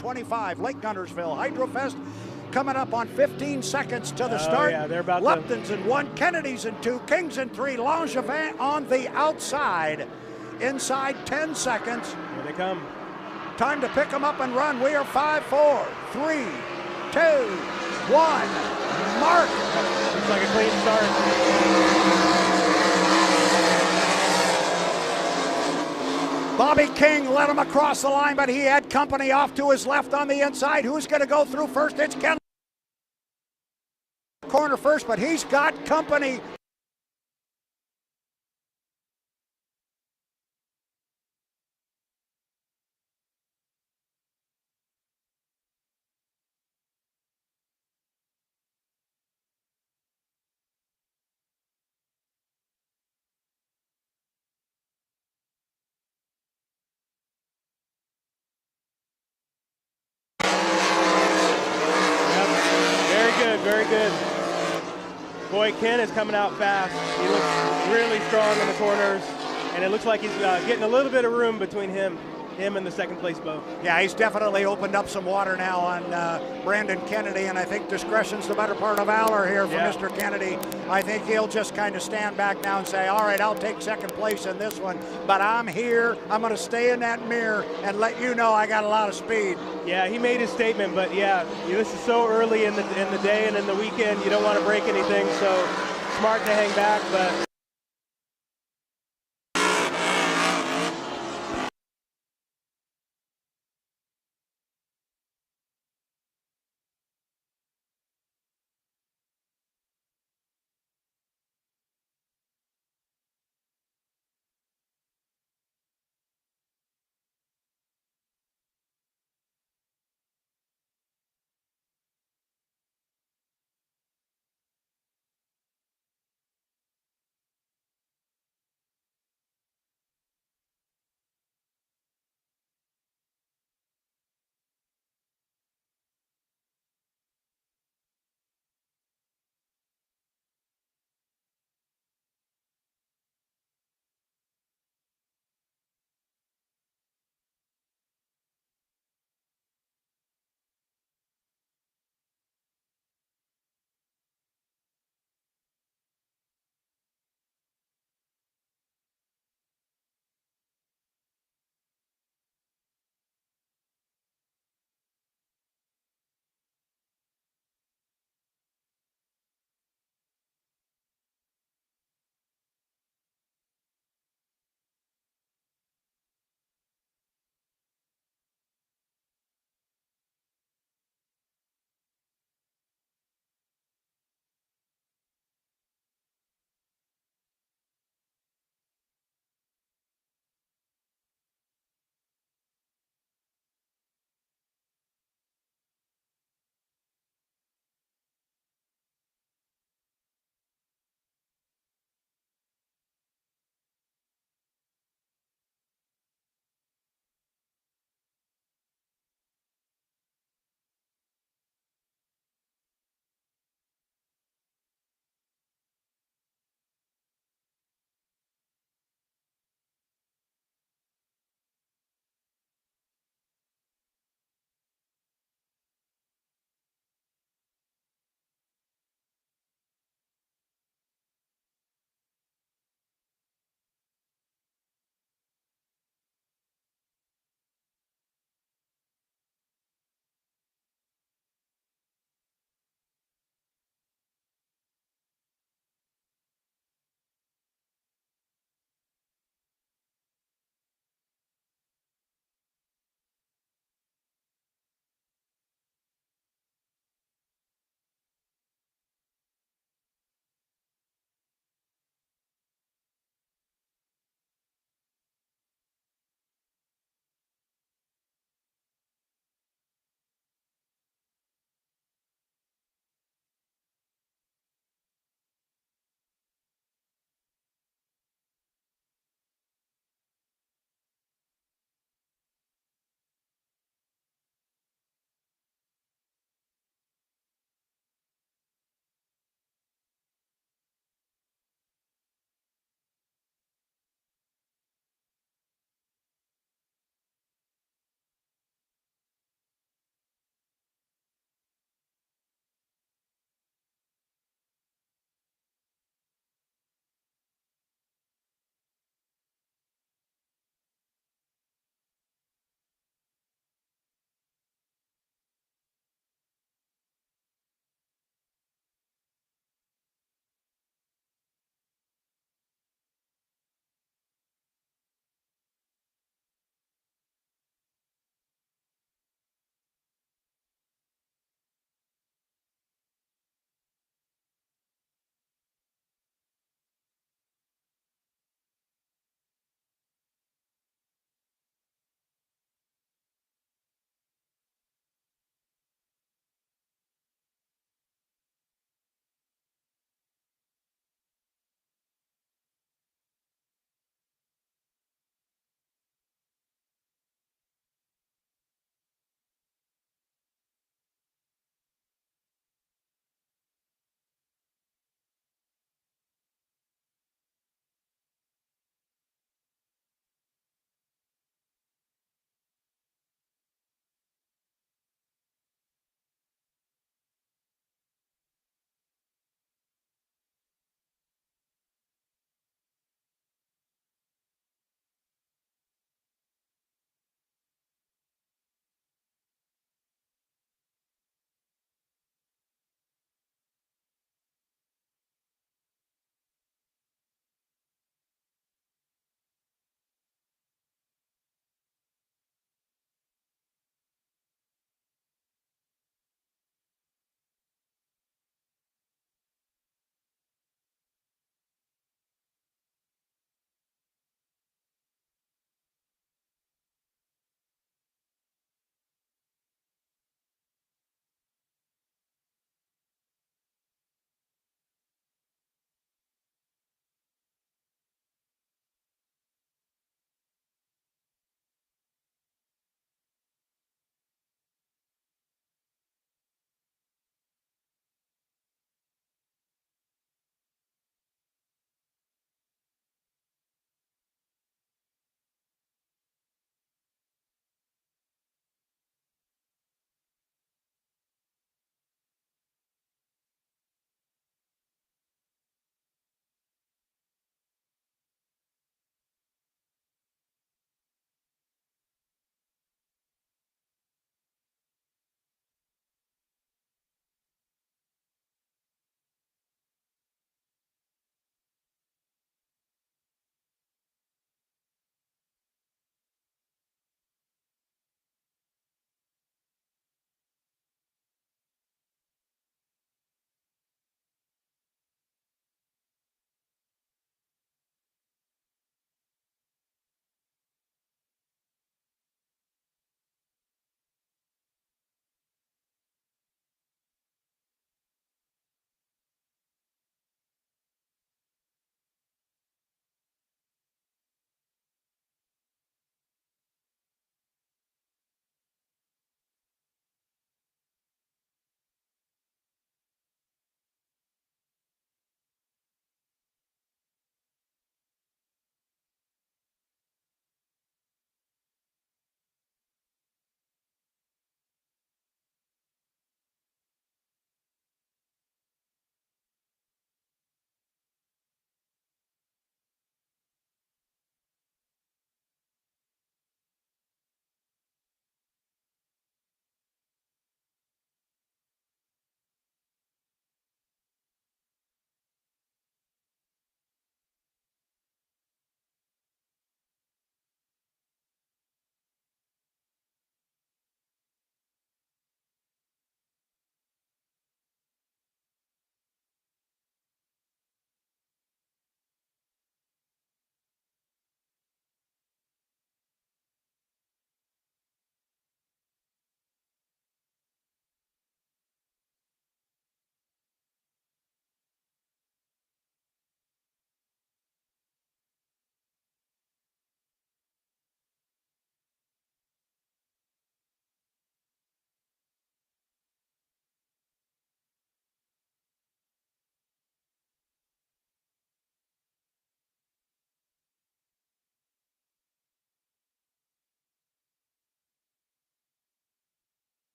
2025 Lake Guntersville Hydrofest. Coming up on 15 seconds to the start. Yeah, they're about Lupton's in 1, Kennedy's in 2, King's in 3, Langevin on the outside. Inside 10 seconds. Here they come. Time to pick them up and run. We are 5, 4, 3, 2, 1. Mark. Looks like a clean start. Bobby King led him across the line, but he had company off to his left on the inside. Who's going to go through first? It's Ken. Corner first, but he's got company. Very good. Boy, Ken is coming out fast. He looks really strong in the corners, and it looks like he's getting a little bit of room between him and the second place boat. Yeah, he's definitely opened up some water now on Brandon Kennedy, and I think discretion's the better part of valor here for Mr. Kennedy. I think he'll just kind of stand back now and say, all right, I'll take second place in this one, but I'm here. I'm going to stay in that mirror and let you know I got a lot of speed. Yeah, he made his statement, but yeah, this is so early in the day and in the weekend, you don't want to break anything, so smart to hang back, but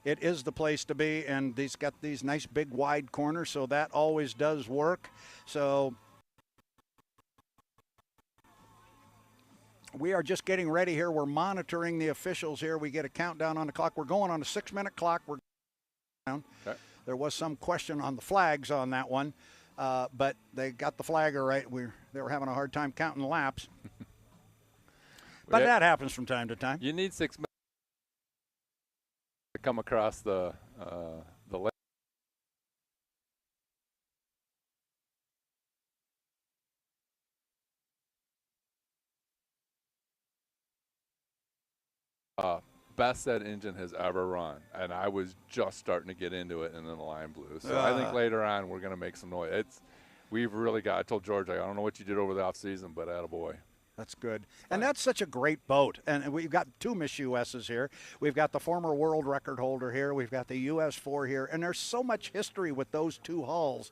it is the place to be, and he's got these nice big wide corners, so that always does work. So we are just getting ready here. We're monitoring the officials here. We get a countdown on the clock. We're going on a 6-minute clock. We're down. Okay. There was some question on the flags on that one, but they got the flagger right. They were having a hard time counting laps. But that happens from time to time. You need 6 minutes to come across the lake. Best that engine has ever run, and I was just starting to get into it, and then the line blew. So I think later on we're going to make some noise. We've really got. I told George, I don't know what you did over the off season, but attaboy. That's good. And that's such a great boat. And we've got 2 Miss US's here. We've got the former world record holder here. We've got the US 4 here. And there's so much history with those 2 hulls.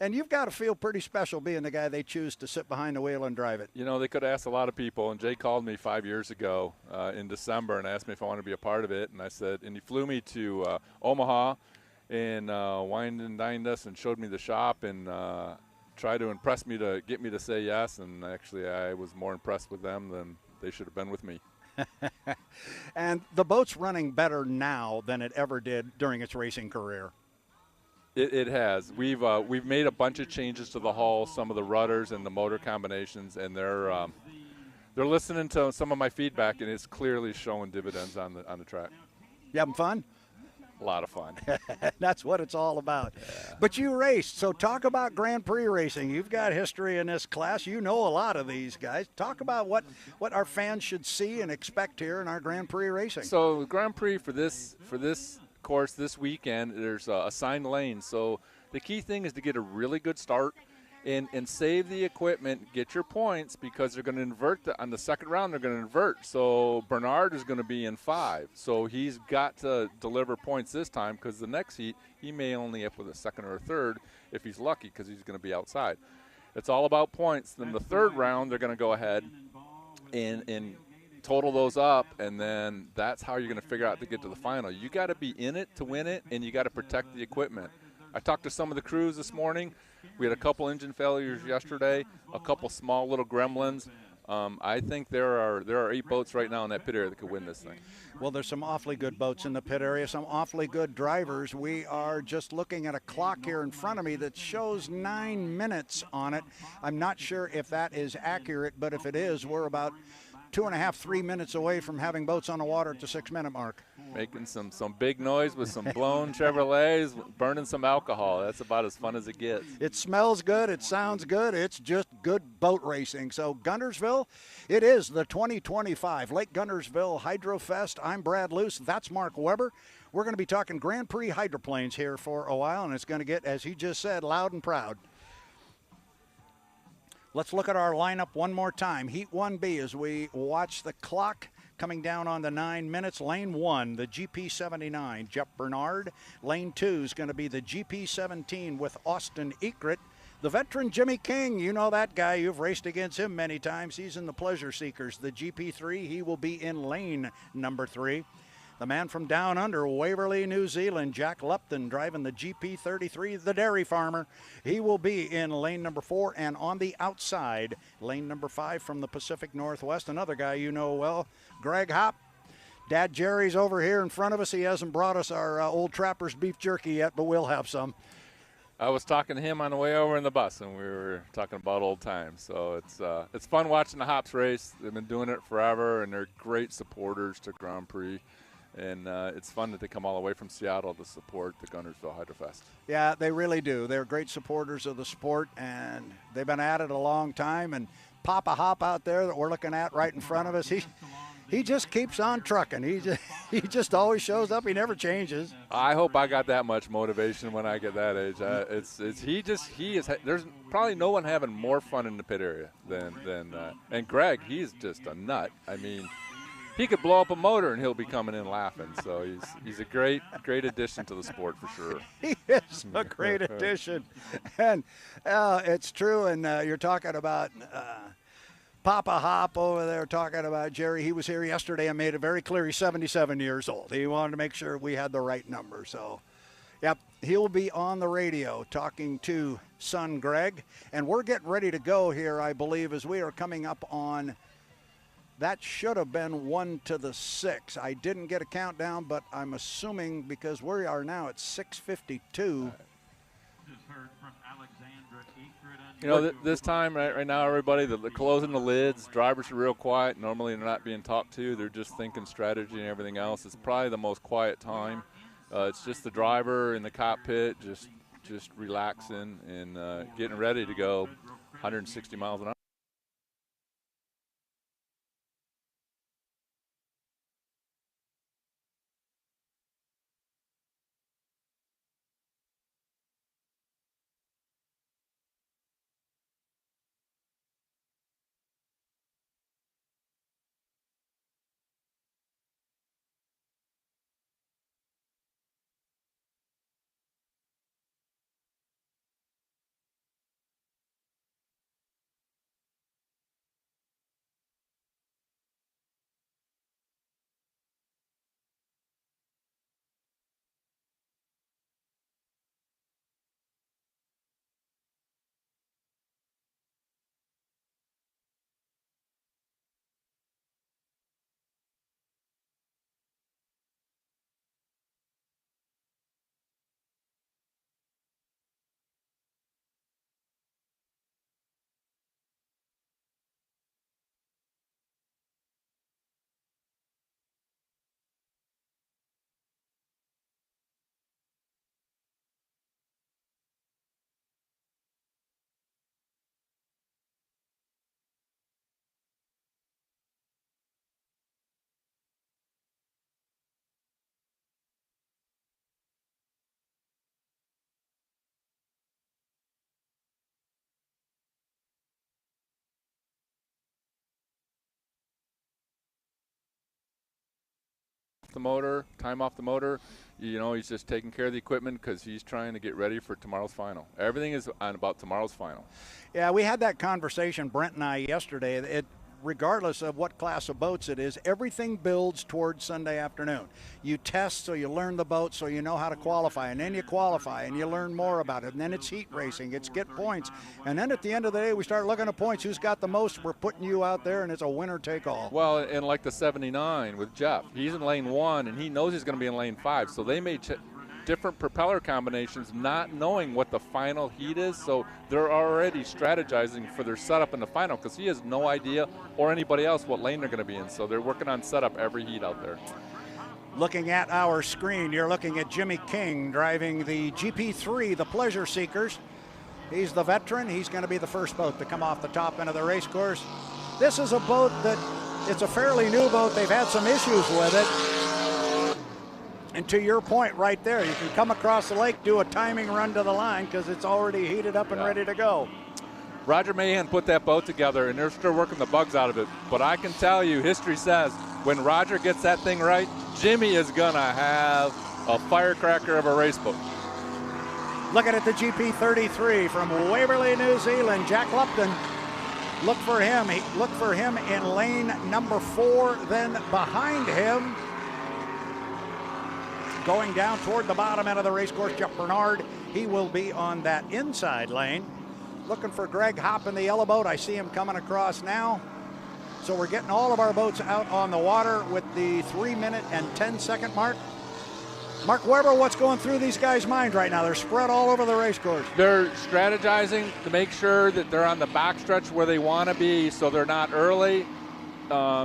And you've got to feel pretty special being the guy they choose to sit behind the wheel and drive it. You know, they could ask a lot of people. And Jay called me 5 years ago in December and asked me if I wanted to be a part of it. And I said, and he flew me to Omaha and wined and dined us and showed me the shop and try to impress me to get me to say yes, and actually I was more impressed with them than they should have been with me. And the boat's running better now than it ever did during its racing career. It has. We've made a bunch of changes to the hull, some of the rudders and the motor combinations, and they're listening to some of my feedback, and it's clearly showing dividends on the track. You having fun? A lot of fun. That's what it's all about. Yeah. But you raced, so talk about Grand Prix racing. You've got history in this class. You know a lot of these guys. Talk about what our fans should see and expect here in our Grand Prix racing. So Grand Prix for this course this weekend, there's assigned lanes. So the key thing is to get a really good start and save the equipment, get your points, because they're going to invert on the second round. They're going to invert. So Bernard is going to be in 5. So he's got to deliver points this time, because the next heat he may only up with a second or a third if he's lucky, because he's going to be outside. It's all about points. Then the third round they're going to go ahead and total those up, and then that's how you're going to figure out to get to the final. You got to be in it to win it, and you got to protect the equipment. I talked to some of the crews this morning. We had a couple engine failures yesterday, a couple small little gremlins. I think there are 8 boats right now in that pit area that could win this thing. Well, there's some awfully good boats in the pit area, some awfully good drivers. We are just looking at a clock here in front of me that shows 9 minutes on it. I'm not sure if that is accurate, but if it is, we're about 2.5, 3 minutes away from having boats on the water at the 6-minute mark. Making some big noise with some blown Chevrolets, burning some alcohol. That's about as fun as it gets. It smells good. It sounds good. It's just good boat racing. So Guntersville, it is the 2025 Lake Guntersville Hydrofest. I'm Brad Luce. That's Mark Weber. We're going to be talking Grand Prix hydroplanes here for a while, and it's going to get, as he just said, loud and proud. Let's look at our lineup one more time. Heat 1B as we watch the clock coming down on the 9 minutes. Lane 1, the GP79, Jeff Bernard. Lane 2 is going to be the GP17 with Austin Ekrit. The veteran Jimmy King, you know that guy. You've raced against him many times. He's in the Pleasure Seekers. The GP3, he will be in lane number 3. The man from down under, Waverley, New Zealand, Jack Lupton, driving the GP33, the dairy farmer. He will be in lane number 4, and on the outside, lane number 5 from the Pacific Northwest. Another guy you know well, Greg Hopp. Dad Jerry's over here in front of us. He hasn't brought us our Old Trapper's beef jerky yet, but we'll have some. I was talking to him on the way over in the bus, and we were talking about old times. So it's fun watching the Hops race. They've been doing it forever, and they're great supporters to Grand Prix. And it's fun that they come all the way from Seattle to support the Guntersville Hydrofest. Yeah, they really do. They're great supporters of the sport, and they've been at it a long time. And Papa Hop out there that we're looking at right in front of us, he just keeps on trucking. He just always shows up. He never changes. I hope I got that much motivation when I get that age. There's probably no one having more fun in the pit area than and Greg. He's just a nut. I mean, he could blow up a motor and he'll be coming in laughing. So he's a great addition to the sport for sure. He is a great addition, and it's true. And you're talking about Papa Hop over there talking about Jerry. He was here yesterday and made it very clear he's 77 years old. He wanted to make sure we had the right number. So, yep, he'll be on the radio talking to son Greg. And we're getting ready to go here, I believe, as we are coming up on, that should have been 1 to the 6. I didn't get a countdown, but I'm assuming because we are now at 6:52. You know, this time right now, everybody, they're closing the lids. Drivers are real quiet. Normally they're not being talked to. They're just thinking strategy and everything else. It's probably the most quiet time. It's just the driver in the cockpit just relaxing and getting ready to go 160 miles an hour. The motor, time off the motor, you know, he's just taking care of the equipment because he's trying to get ready for tomorrow's final. Everything is on about tomorrow's final. Yeah, we had that conversation, Brent and I, yesterday. Regardless of what class of boats it is, everything builds towards Sunday afternoon. You test so you learn the boat so you know how to qualify, and then you qualify and you learn more about it, and then it's heat racing, it's get points, and then at the end of the day we start looking at points. Who's got the most? We're putting you out there, and it's a winner take all. Well, and like the 79 with Jeff, he's in lane 1 and he knows he's going to be in lane 5, so they made different propeller combinations not knowing what the final heat is, so they're already strategizing for their setup in the final because he has no idea, or anybody else, what lane they're going to be in, so they're working on setup every heat out there. Looking at our screen, you're looking at Jimmy King driving the GP3, the Pleasure Seekers. He's the veteran. He's going to be the first boat to come off the top end of the race course. This is a boat that, it's a fairly new boat. They've had some issues with it. And to your point right there, you can come across the lake, do a timing run to the line because it's already heated up and ready to go. Roger Mahan put that boat together, and they're still working the bugs out of it. But I can tell you, history says, when Roger gets that thing right, Jimmy is going to have a firecracker of a race boat. Looking at the GP33 from Waverley, New Zealand, Jack Lupton. Look for him. Look for him in lane number 4, then behind him, going down toward the bottom end of the race course, Jeff Bernard. He will be on that inside lane. Looking for Greg Hopp in the yellow boat. I see him coming across now. So we're getting all of our boats out on the water with the 3-minute and 10-second mark. Mark Webber, what's going through these guys' minds right now? They're spread all over the race course. They're strategizing to make sure that they're on the backstretch where they want to be so they're not early.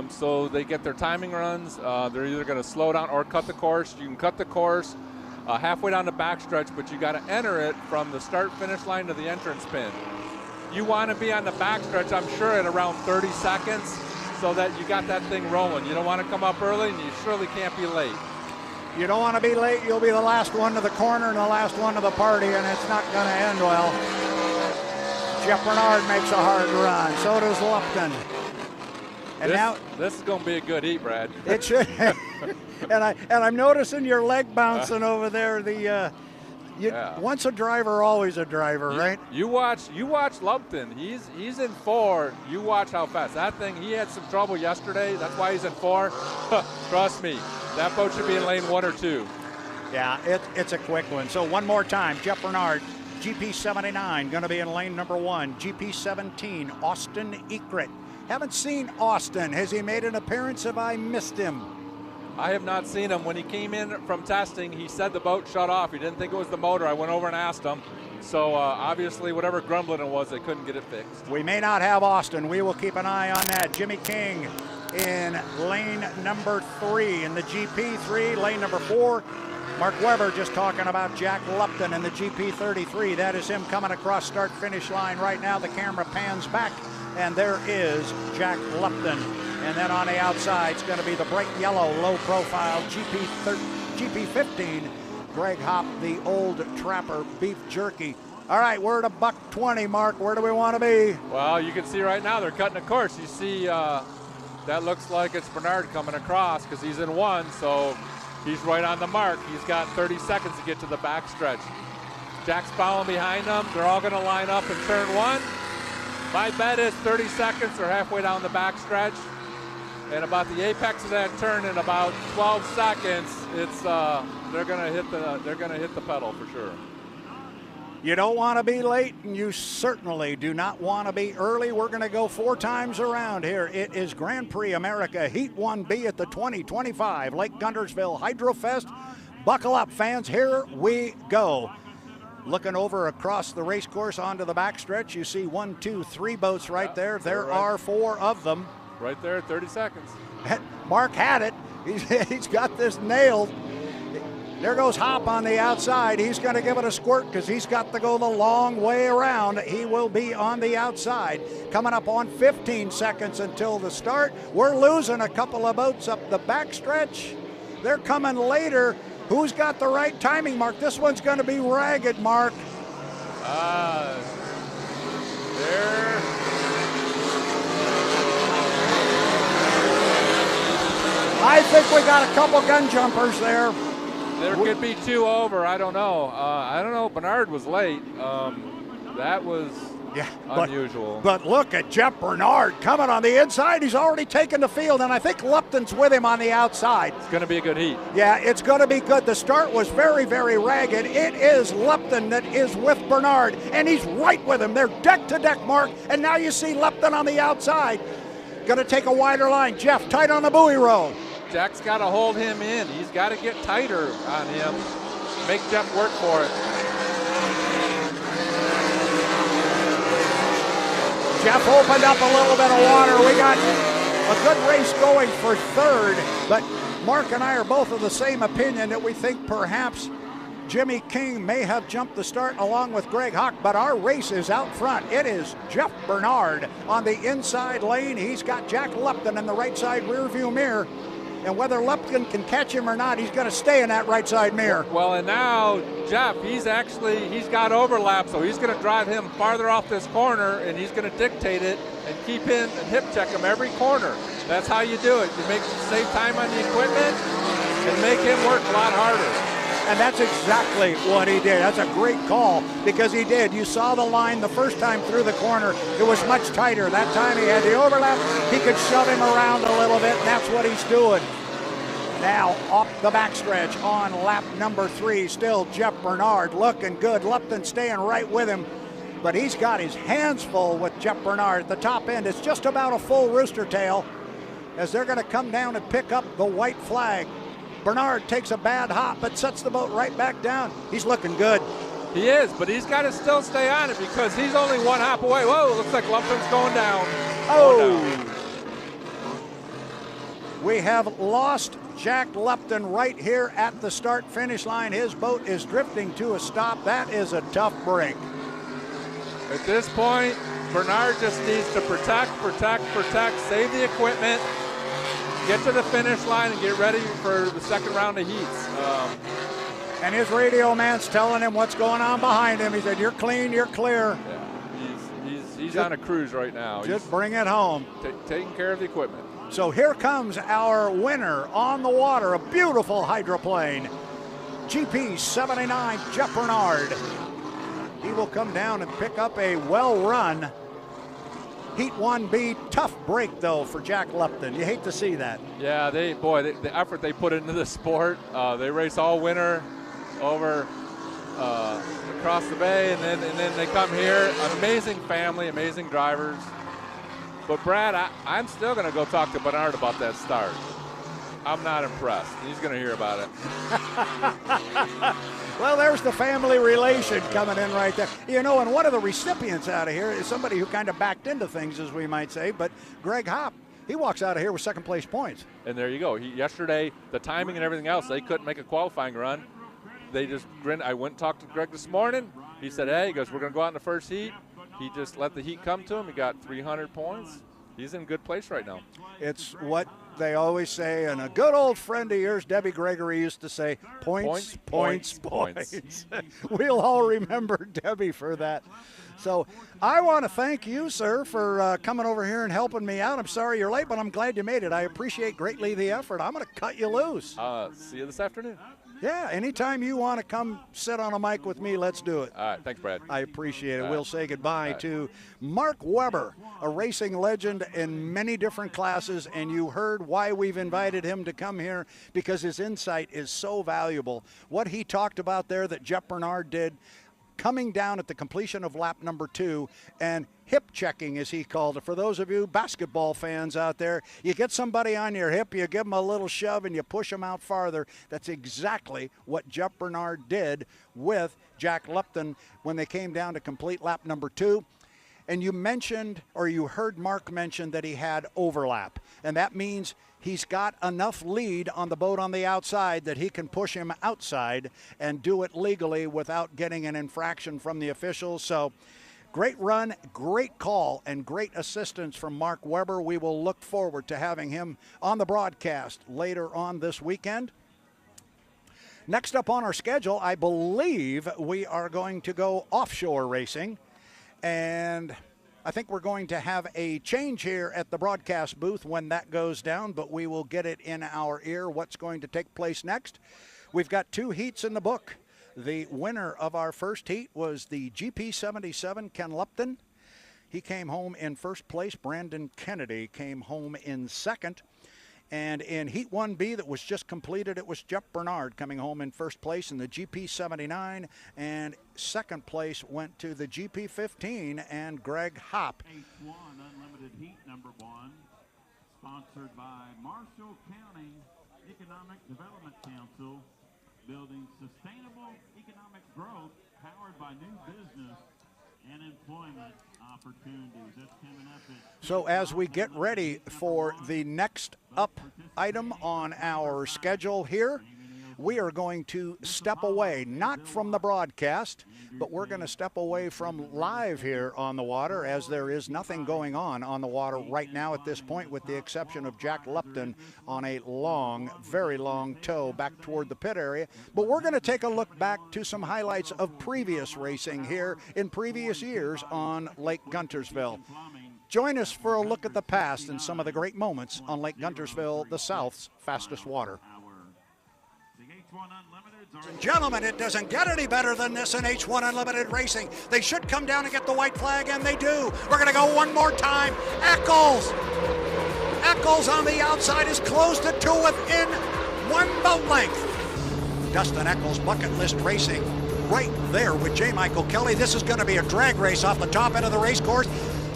So they get their timing runs. They're either going to slow down or cut the course. You can cut the course halfway down the backstretch, but you got to enter it from the start-finish line to the entrance pin. You want to be on the backstretch, I'm sure, at around 30 seconds so that you got that thing rolling. You don't want to come up early, and you surely can't be late. You don't want to be late. You'll be the last one to the corner and the last one to the party, and it's not going to end well. Jeff Bernard makes a hard run. So does Lupton. And this is going to be a good heat, Brad. It should. and I'm noticing your leg bouncing over there. Once a driver, always a driver, right? You watch Lupton. He's in 4. You watch how fast. That thing, he had some trouble yesterday. That's why he's in 4. Trust me, that boat should be in lane 1 or 2. Yeah, it's a quick one. So one more time, Jeff Bernard, GP79, going to be in lane number 1. GP17, Austin Ekrit. Haven't seen Austin. Has he made an appearance? Have I missed him? I have not seen him. When he came in from testing, he said the boat shut off. He didn't think it was the motor. I went over and asked him. So obviously, whatever grumbling it was, they couldn't get it fixed. We may not have Austin. We will keep an eye on that. Jimmy King in lane number 3 in the GP3. Lane number 4, Mark Webber just talking about Jack Lupton in the GP33. That is him coming across start-finish line right now. The camera pans back, and there is Jack Lupton. And then on the outside, it's going to be the bright yellow, low-profile GP15, Greg Hopp, the old Trapper beef jerky. All right, we're at $1:20, Mark. Where do we want to be? Well, you can see right now they're cutting a course. You see that looks like it's Bernard coming across because he's in 1, so he's right on the mark. He's got 30 seconds to get to the backstretch. Jack's following behind them. They're all going to line up in turn 1. My bet is 30 seconds. They're halfway down the backstretch. And about the apex of that turn in about 12 seconds, it's they're gonna hit the pedal for sure. You don't want to be late, and you certainly do not want to be early. We're going to go 4 times around here. It is Grand Prix America Heat 1B at the 2025 Lake Guntersville Hydrofest. Buckle up, fans. Here we go. Looking over across the race course onto the backstretch, you see 1, 2, 3 boats right there. There are 4 of them. Right there, 30 seconds. Mark had it. He's got this nailed. There goes Hop on the outside. He's going to give it a squirt because he's got to go the long way around. He will be on the outside. Coming up on 15 seconds until the start. We're losing a couple of boats up the backstretch. They're coming later. Who's got the right timing, Mark? This one's going to be ragged, Mark. There. I think we got a couple gun jumpers there. There could be 2 over. I don't know. Bernard was late. That was unusual. But look at Jeff Bernard coming on the inside. He's already taken the field, and I think Lupton's with him on the outside. It's going to be a good heat. Yeah, it's going to be good. The start was very, very ragged. It is Lupton that is with Bernard, and he's right with him. They're deck to deck, Mark, and now you see Lupton on the outside. Going to take a wider line. Jeff, tight on the buoy row. Jack's got to hold him in. He's got to get tighter on him. Make Jeff work for it. Jeff opened up a little bit of water. We got a good race going for 3rd, but Mark and I are both of the same opinion that we think perhaps Jimmy King may have jumped the start along with Greg Hock, but our race is out front. It is Jeff Bernard on the inside lane. He's got Jack Lupton in the right side rear view mirror. And whether Lupton can catch him or not, he's going to stay in that right side mirror. Well, and now Jeff, he's got overlap, so he's going to drive him farther off this corner, and he's going to dictate it and keep him and hip check him every corner. That's how you do it. You save time on the equipment and make him work a lot harder. And that's exactly what he did. That's a great call because he did. You saw the line the first time through the corner. It was much tighter. That time he had the overlap. He could shove him around a little bit, and that's what he's doing. Now off the backstretch on lap number 3. Still Jeff Bernard looking good. Lupton staying right with him. But he's got his hands full with Jeff Bernard. At the top end, it's just about a full rooster tail as they're going to come down and pick up the white flag. Bernard takes a bad hop, but sets the boat right back down. He's looking good. He is, but he's got to still stay on it because he's only 1 hop away. Whoa, looks like Lupton's going down. We have lost Jack Lupton right here at the start-finish line. His boat is drifting to a stop. That is a tough break. At this point, Bernard just needs to protect, save the equipment, get to the finish line and get ready for the second round of heats. And his radio man's telling him what's going on behind him. He said, "You're clean, you're clear." Yeah, he's on a cruise right now. Just bring it home. Taking care of the equipment. So here comes our winner on the water, a beautiful hydroplane. GP 79, Jeff Bernard. He will come down and pick up a well-run Heat 1B. Tough break, though, for Jack Lupton. You hate to see that. Yeah, the effort they put into the sport. They race all winter over across the bay, and then they come here. Amazing family, amazing drivers. But Brad, I'm still going to go talk to Bernard about that start. I'm not impressed. He's going to hear about it. Well, there's the family relation coming in right there. You know, and one of the recipients out of here is somebody who kind of backed into things, as we might say, but Greg Hopp. He walks out of here with second place points. And there you go. Yesterday, the timing and everything else, they couldn't make a qualifying run. They just grinned. I went and talked to Greg this morning. He said, hey, he goes, we're going to go out in the first heat. He just let the heat come to him. He got 300 points. He's in good place right now. It's what they always say, and a good old friend of yours, Debbie Gregory, used to say, points. We'll all remember Debbie for that. So I want to thank you, sir, for coming over here and helping me out. I'm sorry you're late, but I'm glad you made it. I appreciate greatly the effort. I'm going to cut you loose. See you this afternoon. Yeah, anytime you want to come sit on a mic with me, let's do it. All right, thanks, Brad. I appreciate it. We'll say goodbye to Mark Webber, a racing legend in many different classes, and you heard why we've invited him to come here, because his insight is so valuable. What he talked about there that Jeff Bernard did, coming down at the completion of lap number 2 and hip checking, as he called it. For those of you basketball fans out there, you get somebody on your hip, you give them a little shove, and you push them out farther. That's exactly what Jeff Bernard did with Jack Lupton when they came down to complete lap number 2. And you mentioned, or you heard Mark mention, that he had overlap. And that means he's got enough lead on the boat on the outside that he can push him outside and do it legally without getting an infraction from the officials. So great run, great call, and great assistance from Mark Webber. We will look forward to having him on the broadcast later on this weekend. Next up on our schedule, I believe we are going to go offshore racing. And I think we're going to have a change here at the broadcast booth when that goes down, but we will get it in our ear what's going to take place next. We've got 2 heats in the book. The winner of our first heat was the GP 77, Ken Lupton. He came home in first place. Brandon Kennedy came home in second. And in Heat 1B that was just completed, it was Jeff Bernard coming home in first place in the GP 79, and second place went to the GP 15 and Greg Hopp. H1 Unlimited Heat number 1, sponsored by Marshall County Economic Development Council, building sustainable economic growth powered by new business and employment opportunities. That's coming up at So as we get ready for the next up item on our schedule here, we are going to step away, not from the broadcast, but we're going to step away from live here on the water, as there is nothing going on the water right now at this point, with the exception of Jack Lupton on a long, very long tow back toward the pit area. But we're going to take a look back to some highlights of previous racing here in previous years on Lake Guntersville. Join us for a look at the past and some of the great moments on Lake Guntersville, the South's fastest water. Gentlemen, it doesn't get any better than this in H1 Unlimited Racing. They should come down and get the white flag, and they do. We're going to go one more time. Eccles on the outside is closed it to within 1 boat length. Dustin Eccles, Bucket List Racing, right there with J. Michael Kelly. This is going to be a drag race off the top end of the race course.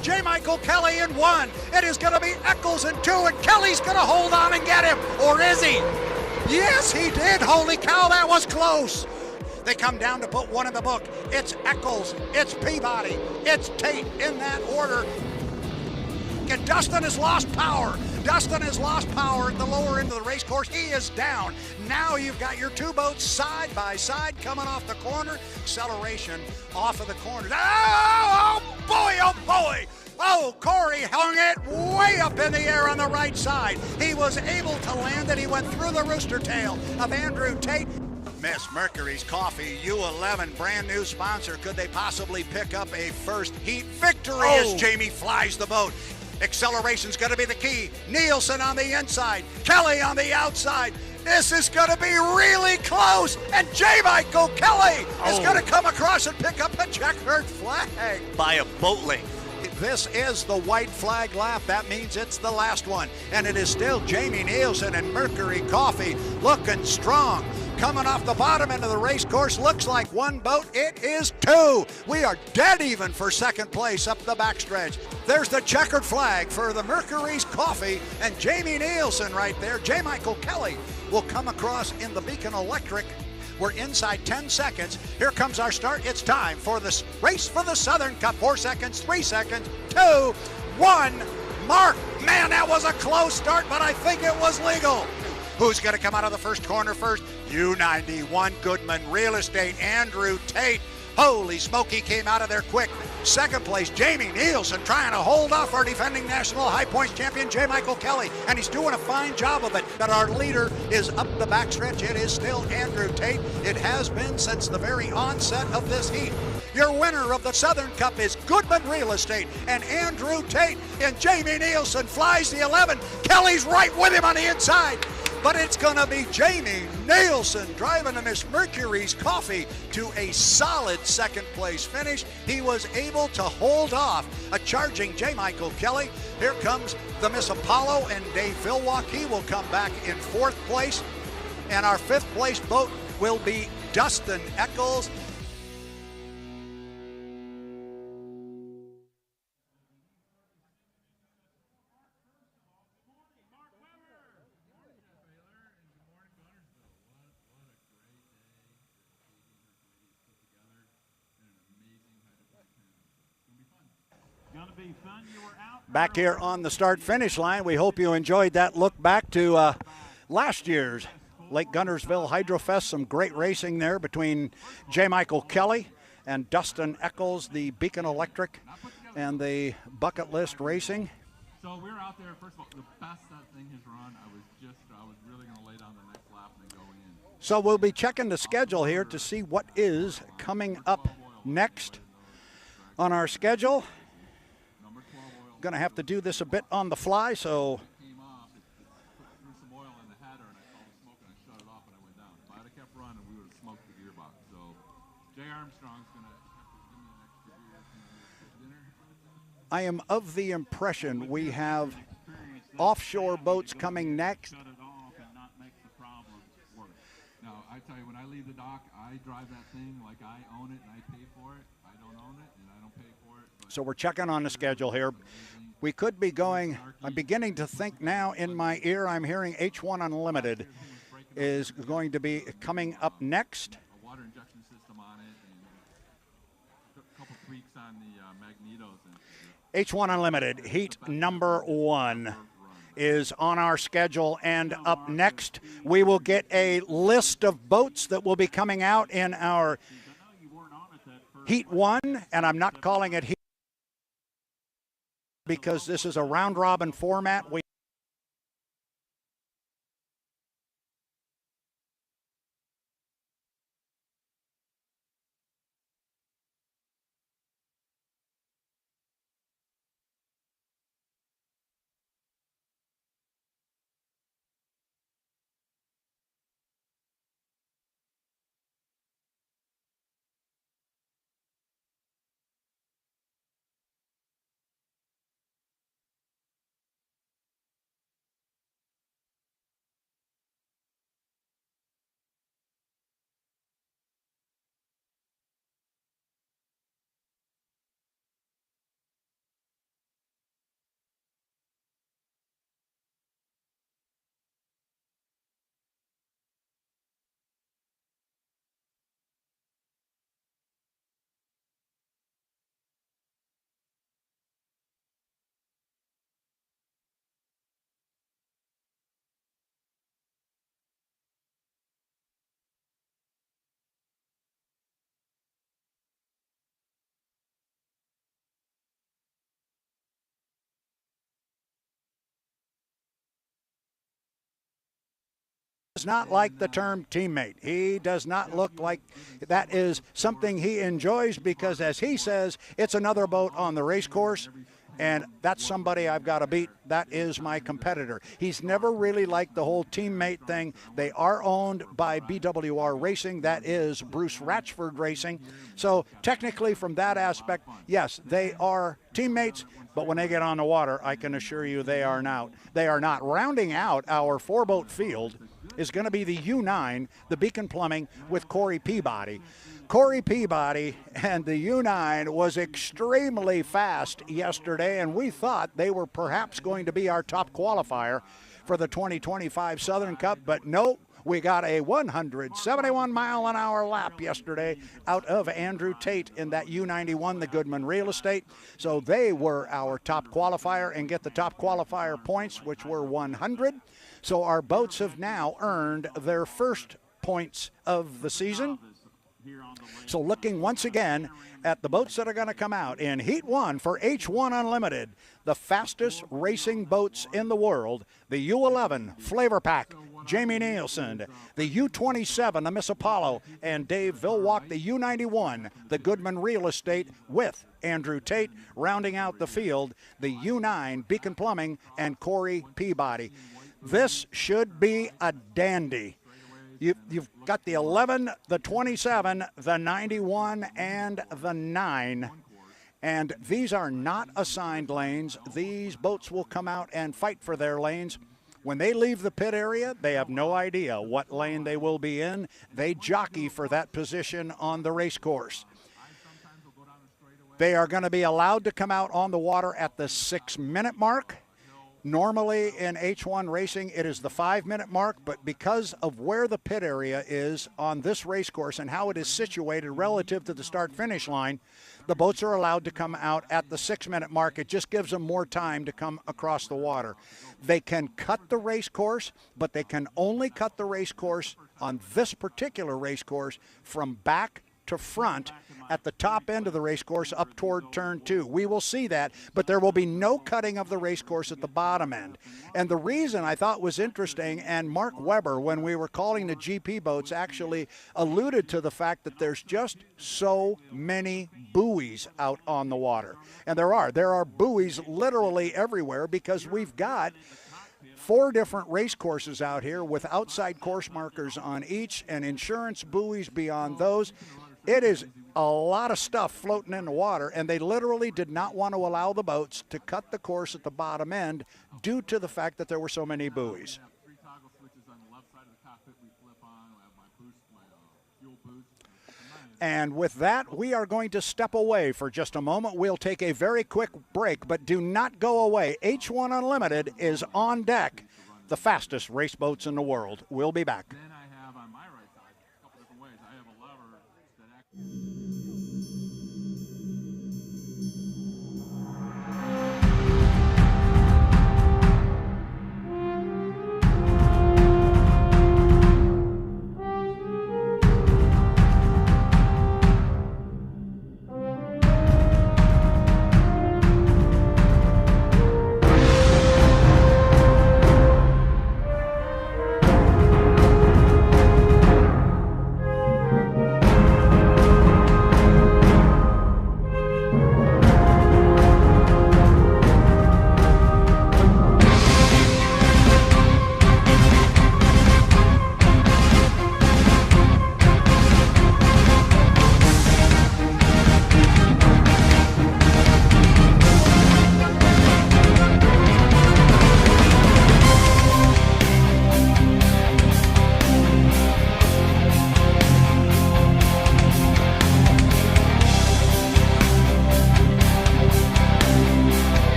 J. Michael Kelly in 1. It is going to be Eccles in 2, and Kelly's going to hold on and get him. Or is he? Yes, he did. Holy cow, that was close. They come down to put 1 in the book. It's Eccles, it's Peabody, it's Tate in that order. And Dustin has lost power. Dustin has lost power at the lower end of the race course. He is down. Now you've got your 2 boats side by side coming off the corner. Acceleration off of the corner. Oh boy, oh boy. Oh, Corey hung it way up in the air on the right side. He was able to land it. He went through the rooster tail of Andrew Tate. Miss Mercury's Coffee, U11, brand new sponsor. Could they possibly pick up a first heat victory as Jamie flies the boat? Acceleration's going to be the key. Nilsen on the inside, Kelly on the outside. This is going to be really close, and J. Michael Kelly is going to come across and pick up a checkered flag. By a boat length. This is the white flag lap. That means it's the last one. And it is still Jamie Nielsen and Mercury Coffee looking strong. Coming off the bottom end of the race course, looks like one boat. It is two. We are dead even for second place up the backstretch. There's the checkered flag for the Mercury's Coffee and Jamie Nielsen right there. J. Michael Kelly will come across in the Beacon Electric. We're inside 10 seconds. Here comes our start. It's time for this race for the Southern Cup. 4 seconds, 3 seconds, 2, 1. Mark, man, that was a close start, but I think it was legal. Who's going to come out of the first corner first? U91 Goodman Real Estate, Andrew Tate. Holy smoke, he came out of there quick. Second place, Jamie Nielsen trying to hold off our defending national high points champion, J. Michael Kelly, and he's doing a fine job of it. But our leader is up the backstretch. It is still Andrew Tate. It has been since the very onset of this heat. Your winner of the Southern Cup is Goodman Real Estate and Andrew Tate, and Jamie Nielsen flies the 11. Kelly's right with him on the inside. But it's going to be Jamie Nielsen driving the Miss Mercury's Coffee to a solid second place finish. He was able to hold off a charging J. Michael Kelly. Here comes the Miss Apollo and Dave Villwock. He will come back in fourth place. And our fifth place boat will be Dustin Eccles. Back here on the start-finish line, we hope you enjoyed that look back to last year's Lake Guntersville Hydrofest. Some great racing there between J. Michael Kelly and Dustin Eccles, the Beacon Electric, and the Bucket List Racing. So we're out there, first of all, the best that thing has run, I was really going to lay down the next lap and then go in. So we'll be checking the schedule here to see what is coming up next on our schedule. Going to have to do this a bit on the fly, so Came off, it threw some oil in the header, and I saw the smoke, and I shut it off, and I went down. If I would have kept running, we would have smoked the gearbox. So Jay Armstrong's going to have to give me an extra beer for dinner. I am of the impression we have offshore boats coming next. Shut it off and not make the problem worse. Now, I tell you, when I leave the dock, I drive that thing like I own it and I pay for it. I don't own it and I don't pay for it. So we're checking on the schedule here. We could be going, I'm beginning to think now in my ear, I'm hearing H1 Unlimited is going to be coming up next. A water injection system on it and a couple tweaks on the magnetos. And H1 Unlimited, heat number 1 is on our schedule, and up next we will get a list of boats that will be coming out in our Heat 1, and I'm not calling it Heat because this is a round-robin format. Does not like the term teammate. He does not look like that is something he enjoys because, as he says, it's another boat on the race course, and that's somebody I've got to beat. That is my competitor. He's never really liked the whole teammate thing. They are owned by BWR Racing. That is Bruce Ratchford Racing. So technically from that aspect, yes, they are teammates, but when they get on the water, I can assure you they are not. They are not. Rounding out our 4-boat field is going to be the U9, the Beacon Plumbing, with Corey Peabody. Corey Peabody and the U9 was extremely fast yesterday, and we thought they were perhaps going to be our top qualifier for the 2025 Southern Cup, but no, we got a 171-mile-an-hour lap yesterday out of Andrew Tate in that U91, the Goodman Real Estate. So they were our top qualifier and get the top qualifier points, which were 100. So our boats have now earned their first points of the season. So looking once again at the boats that are going to come out in Heat 1 for H1 Unlimited, the fastest racing boats in the world, the U11 Flav-R-Pac, Jamie Nilsen, the U27, the Miss Apollo, and Dave Villwock, the U91, the Goodman Real Estate with Andrew Tate, rounding out the field, the U9, Beacon Plumbing, and Corey Peabody. This should be a dandy. You've got the 11, the 27, the 91, and the 9. And these are not assigned lanes. These boats will come out and fight for their lanes. When they leave the pit area, they have no idea what lane they will be in. They jockey for that position on the race course. They are going to be allowed to come out on the water at the 6-minute mark. Normally in H1 racing, it is the 5-minute mark, but because of where the pit area is on this race course and how it is situated relative to the start-finish line, the boats are allowed to come out at the 6-minute mark. It just gives them more time to come across the water. They can cut the race course, but they can only cut the race course on this particular race course from back to front at the top end of the race course up toward turn 2. We will see that, but there will be no cutting of the race course at the bottom end. And the reason I thought was interesting, and Mark Webber, when we were calling the GP boats, actually alluded to the fact that there's just so many buoys out on the water. And there are buoys literally everywhere because we've got 4 different race courses out here with outside course markers on each and insurance buoys beyond those. It is a lot of stuff floating in the water, and they literally did not want to allow the boats to cut the course at the bottom end due to the fact that there were so many buoys. And with that, we are going to step away for just a moment. We'll take a very quick break, but do not go away. H1 Unlimited is on deck, the fastest race boats in the world. We'll be back. Then I have on my right side a couple different ways. I have a lever that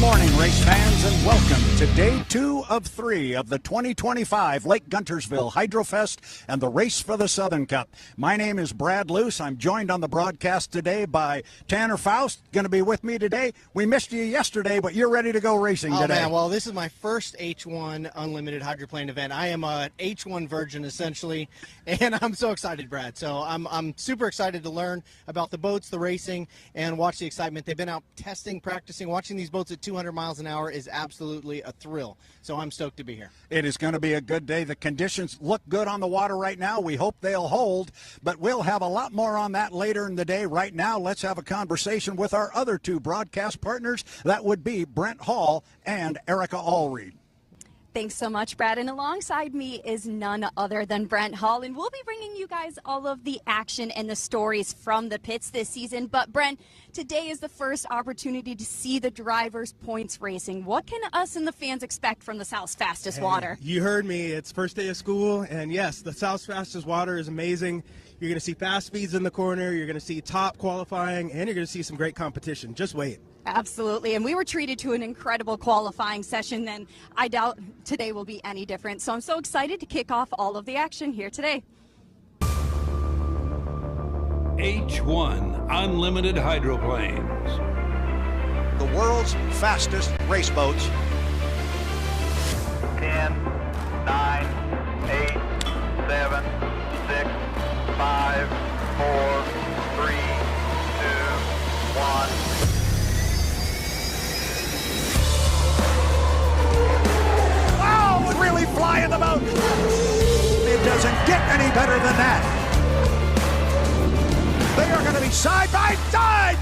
morning, race fans, and welcome to day 2 of 3 of the 2025 Lake Guntersville Hydrofest and the Race for the Southern Cup. My name is Brad Luce. I'm joined on the broadcast today by Tanner Faust, going to be with me today. We missed you yesterday, but you're ready to go racing today. Oh, man, well, this is my first H1 Unlimited Hydroplane event. I am an H1 virgin, essentially, and I'm so excited, Brad. So I'm super excited to learn about the boats, the racing, and watch the excitement. They've been out testing, practicing, watching these boats at 200 miles an hour is absolutely a thrill. So I'm stoked to be here. It is going to be a good day. The conditions look good on the water right now. We hope they'll hold, but we'll have a lot more on that later in the day. Right now, let's have a conversation with our other two broadcast partners. That would be Brent Hall and Erica Allreed. Thanks so much, Brad. And alongside me is none other than Brent Hall. And we'll be bringing you guys all of the action and the stories from the pits this season. But, Brent, today is the first opportunity to see the drivers' points racing. What can us and the fans expect from the South's fastest water? You heard me. It's first day of school. And, yes, the South's fastest water is amazing. You're going to see fast speeds in the corner. You're going to see top qualifying. And you're going to see some great competition. Just wait. Absolutely, and we were treated to an incredible qualifying session, and I doubt today will be any different. So I'm so excited to kick off all of the action here today. H1 Unlimited Hydroplanes. The world's fastest race boats. 10, 9, 8, 7, 6, 5, 4, 3, 2, 1. Really flying the boat. It doesn't get any better than that. They are going to be side by side.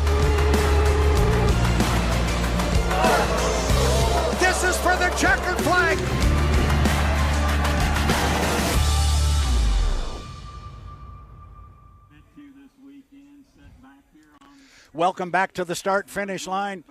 This is for the checkered flag. Welcome back to the start-finish line.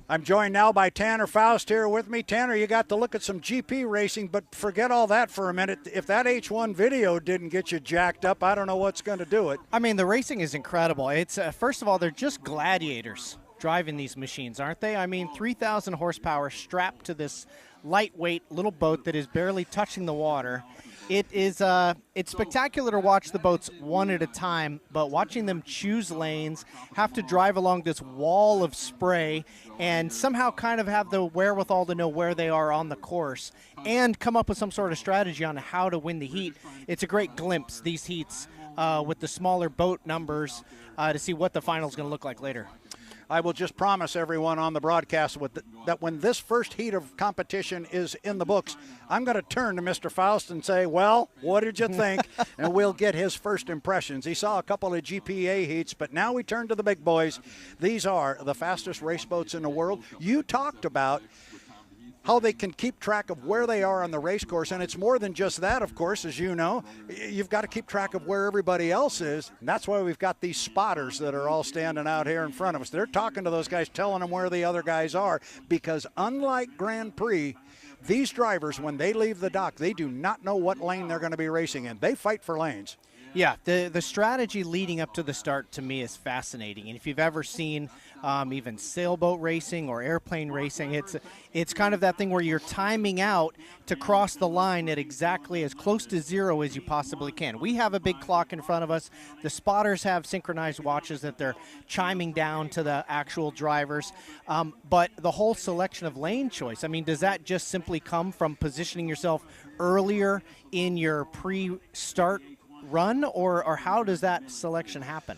I'm joined now by Tanner Faust here with me. Tanner, you got to look at some GP racing, but forget all that for a minute. If that H1 video didn't get you jacked up, I don't know what's going to do it. I mean, the racing is incredible. It's first of all, they're just gladiators driving these machines, aren't they? I mean, 3,000 horsepower strapped to this lightweight little boat that is barely touching the water. It's spectacular to watch the boats one at a time, but watching them choose lanes, have to drive along this wall of spray, and somehow kind of have the wherewithal to know where they are on the course and come up with some sort of strategy on how to win the heat. It's a great glimpse, these heats, with the smaller boat numbers to see what the final is going to look like later. I will just promise everyone on the broadcast that when this first heat of competition is in the books, I'm going to turn to Mr. Faust and say, well, what did you think? And we'll get his first impressions. He saw a couple of GPA heats, but now we turn to the big boys. These are the fastest race boats in the world. You talked about how they can keep track of where they are on the race course, and it's more than just that, of course, as you know. You've got to keep track of where everybody else is, and that's why we've got these spotters that are all standing out here in front of us. They're talking to those guys, telling them where the other guys are, because unlike Grand Prix, these drivers, when they leave the dock, they do not know what lane they're going to be racing in. They fight for lanes. Yeah, the strategy leading up to the start to me is fascinating. And if you've ever seen even sailboat racing or airplane racing, it's kind of that thing where you're timing out to cross the line at exactly as close to zero as you possibly can. We have a big clock in front of us. The spotters have synchronized watches that they're chiming down to the actual drivers. But the whole selection of lane choice, I mean, does that just simply come from positioning yourself earlier in your pre-start run, or how does that selection happen?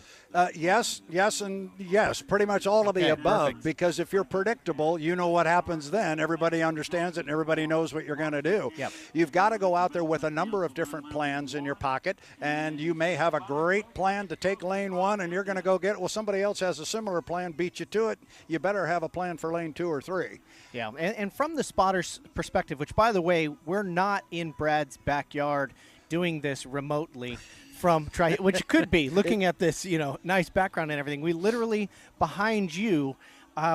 Yes, and yes, pretty much all of the above. Perfect. Because if you're predictable, you know what happens then. Everybody understands it, and everybody knows what you're going to do. Yep. You've got to go out there with a number of different plans in your pocket, and you may have a great plan to take lane one, and you're going to go get it. Well, somebody else has a similar plan, beat you to it. You better have a plan for lane 2 or 3. Yeah, and from the spotter's perspective, which, by the way, we're not in Brad's backyard doing this remotely from which could be looking at this, nice background and everything. We literally, behind you,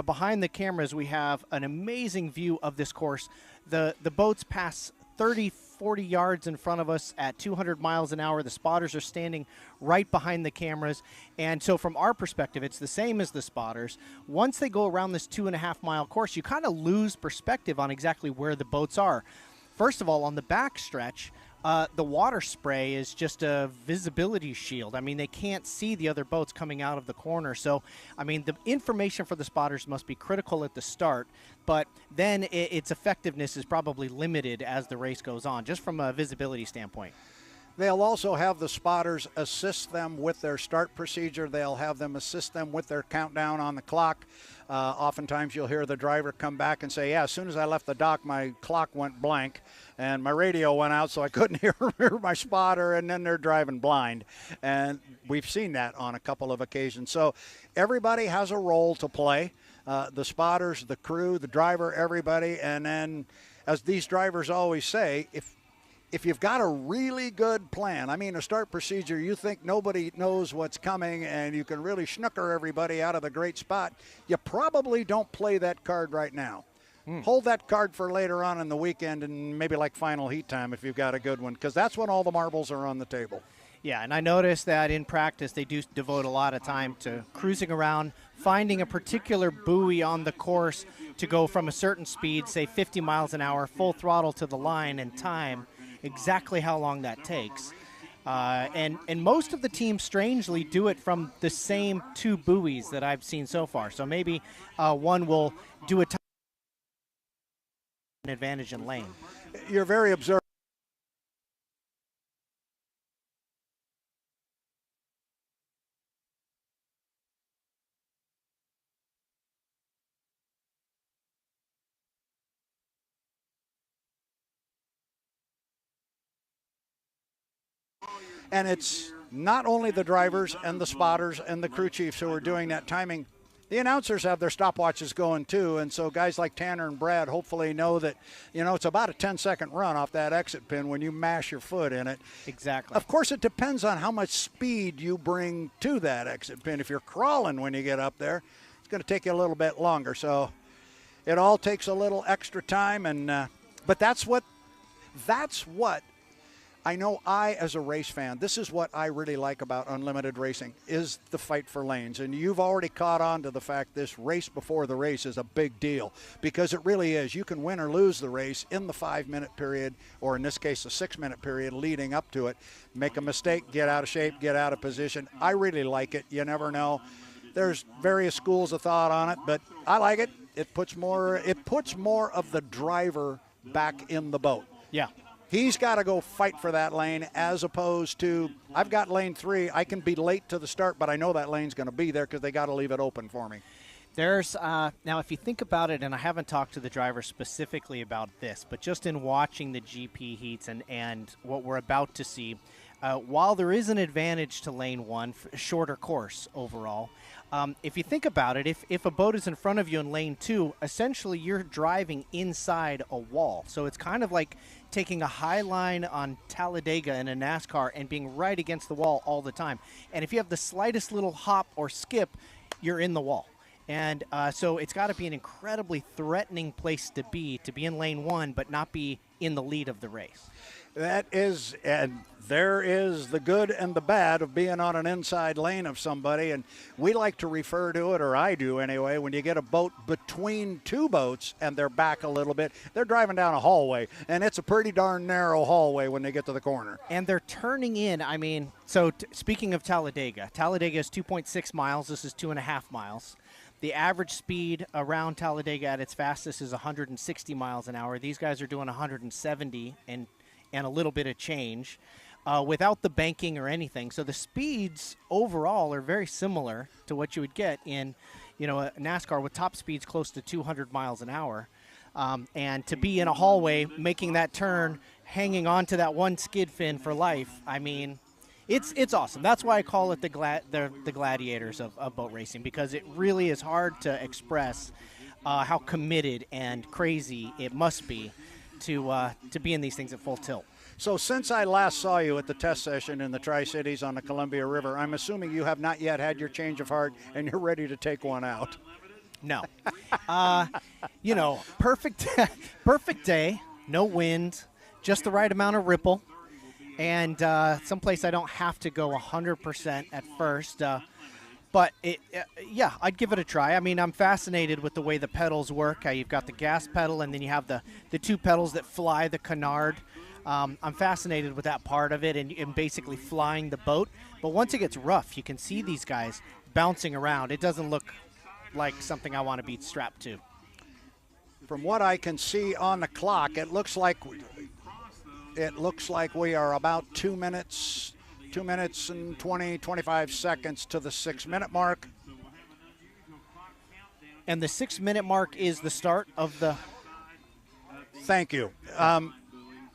behind the cameras, we have an amazing view of this course. The boats pass 30, 40 yards in front of us at 200 miles an hour. The spotters are standing right behind the cameras. And so from our perspective, it's the same as the spotters. Once they go around this 2.5 mile course, you kind of lose perspective on exactly where the boats are. First of all, on the back stretch, the water spray is just a visibility shield. I mean, they can't see the other boats coming out of the corner. So, I mean, the information for the spotters must be critical at the start, but then its effectiveness is probably limited as the race goes on, just from a visibility standpoint. They'll also have the spotters assist them with their start procedure. They'll have them assist them with their countdown on the clock. Oftentimes you'll hear the driver come back and say, yeah, as soon as I left the dock, my clock went blank and my radio went out, so I couldn't hear my spotter, and then they're driving blind. And we've seen that on a couple of occasions. So everybody has a role to play. The spotters, the crew, the driver, everybody. And then, as these drivers always say, if you've got a really good plan, I mean, a start procedure, you think nobody knows what's coming and you can really snooker everybody out of the great spot, you probably don't play that card right now. Hold that card for later on in the weekend and maybe like final heat time if you've got a good one, because that's when all the marbles are on the table. Yeah, and I noticed that in practice they do devote a lot of time to cruising around, finding a particular buoy on the course to go from a certain speed, say 50 miles an hour, full throttle to the line, and time exactly how long that takes. And most of the teams, strangely, do it from the same two buoys that I've seen so far. So maybe one will do a time advantage in lane. You're very observant. And it's not only the drivers and the spotters and the crew chiefs who are doing that timing. The announcers have their stopwatches going too, and so guys like Tanner and Brad hopefully know that, it's about a 10-second run off that exit pin when you mash your foot in it. Exactly. Of course, it depends on how much speed you bring to that exit pin. If you're crawling when you get up there, it's going to take you a little bit longer. So it all takes a little extra time, and but that's what I know. As a race fan, this is what I really like about unlimited racing, is the fight for lanes. And you've already caught on to the fact this race before the race is a big deal, because it really is. You can win or lose the race in the 5-minute period, or in this case, the 6-minute period leading up to it. Make a mistake, get out of shape, get out of position. I really like it. You never know. There's various schools of thought on it, but I like it. It puts more of the driver back in the boat. Yeah. He's got to go fight for that lane, as opposed to, I've got lane 3. I can be late to the start, but I know that lane's going to be there because they got to leave it open for me. There's now, if you think about it, and I haven't talked to the driver specifically about this, but just in watching the GP heats and what we're about to see, while there is an advantage to lane 1, shorter course overall, if you think about it, if a boat is in front of you in lane 2, essentially you're driving inside a wall. So it's kind of like taking a high line on Talladega in a NASCAR and being right against the wall all the time. And if you have the slightest little hop or skip, you're in the wall. And so it's got to be an incredibly threatening place to be in lane 1, but not be in the lead of the race. That is, and there is the good and the bad of being on an inside lane of somebody. And we like to refer to it, or I do anyway, when you get a boat between two boats and they're back a little bit, they're driving down a hallway, and it's a pretty darn narrow hallway when they get to the corner. And they're turning in. I mean, so speaking of Talladega is 2.6 miles. This is 2.5 miles. The average speed around Talladega at its fastest is 160 miles an hour. These guys are doing 170 and a little bit of change without the banking or anything. So the speeds overall are very similar to what you would get in, a NASCAR with top speeds close to 200 miles an hour. And to be in a hallway, making that turn, hanging on to that one skid fin for life, I mean, it's awesome. That's why I call it the gladiators of boat racing, because it really is hard to express how committed and crazy it must be to be in these things at full tilt. So since I last saw you at the test session in the Tri-Cities on the Columbia River, I'm assuming you have not yet had your change of heart and you're ready to take one out. No. Perfect day, no wind, just the right amount of ripple, and someplace I don't have to go 100% at first. But, yeah, I'd give it a try. I mean, I'm fascinated with the way the pedals work. You've got the gas pedal, and then you have the two pedals that fly the canard. I'm fascinated with that part of it and basically flying the boat. But once it gets rough, you can see these guys bouncing around. It doesn't look like something I want to be strapped to. From what I can see on the clock, it looks like we are about 2 minutes and 20, 25 seconds to the 6-minute mark. And the 6-minute mark is the start of the... Thank you.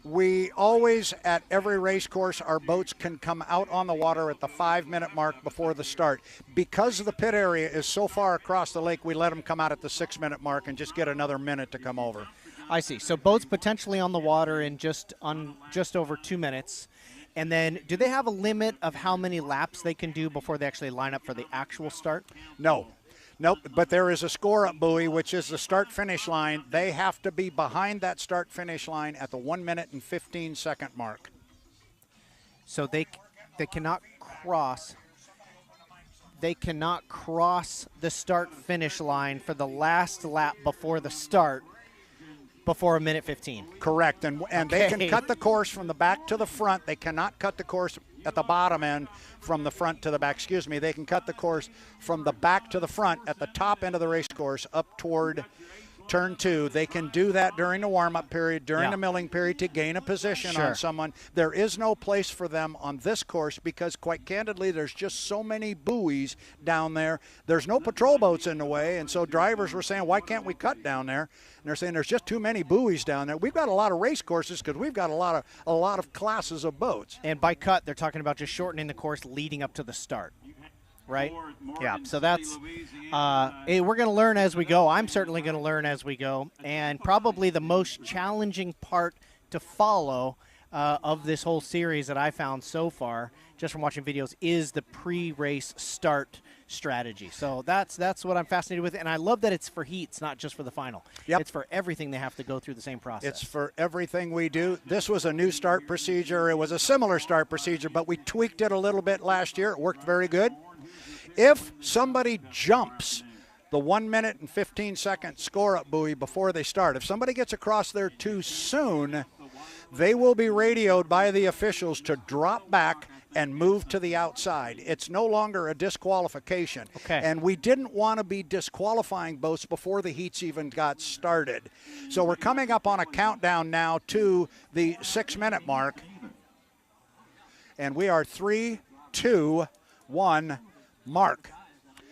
We always, at every race course, our boats can come out on the water at the 5-minute mark before the start. Because the pit area is so far across the lake, we let them come out at the 6-minute mark and just get another minute to come over. I see. So boats potentially on the water in just over 2 minutes. And then, do they have a limit of how many laps they can do before they actually line up for the actual start? No. Nope, but there is a score-up buoy, which is the start-finish line. They have to be behind that start-finish line at the 1 minute and 15-second mark. So they cannot cross. They cannot cross the start-finish line for the last lap before the start. Before 1 minute 15. Correct, and okay. They can cut the course from the back to the front. They cannot cut the course at the bottom end from the front to the back. Excuse me, they can cut the course from the back to the front at the top end of the race course up toward turn 2. They can do that during the warm-up period, during the milling period to gain a position on someone. There is no place for them on this course because, quite candidly, there's just so many buoys down there. There's no patrol boats in the way, and so drivers were saying, why can't we cut down there? And they're saying there's just too many buoys down there. We've got a lot of race courses because we've got a lot of classes of boats. And by cut, they're talking about just shortening the course leading up to the start. Right? Yeah, so that's, we're going to learn as we go. I'm certainly going to learn as we go. And probably the most challenging part to follow of this whole series that I found so far, just from watching videos, is the pre-race start strategy. So that's what I'm fascinated with. And I love that it's for heats, not just for the final. Yep. It's for everything they have to go through the same process. It's for everything we do. This was a new start procedure. It was a similar start procedure, but we tweaked it a little bit last year. It worked very good. If somebody jumps the 1 minute and 15-second score-up buoy before they start, if somebody gets across there too soon, they will be radioed by the officials to drop back and move to the outside. It's no longer a disqualification. Okay. And we didn't want to be disqualifying boats before the heats even got started. So we're coming up on a countdown now to the 6-minute mark. And we are 3, 2, 1, mark.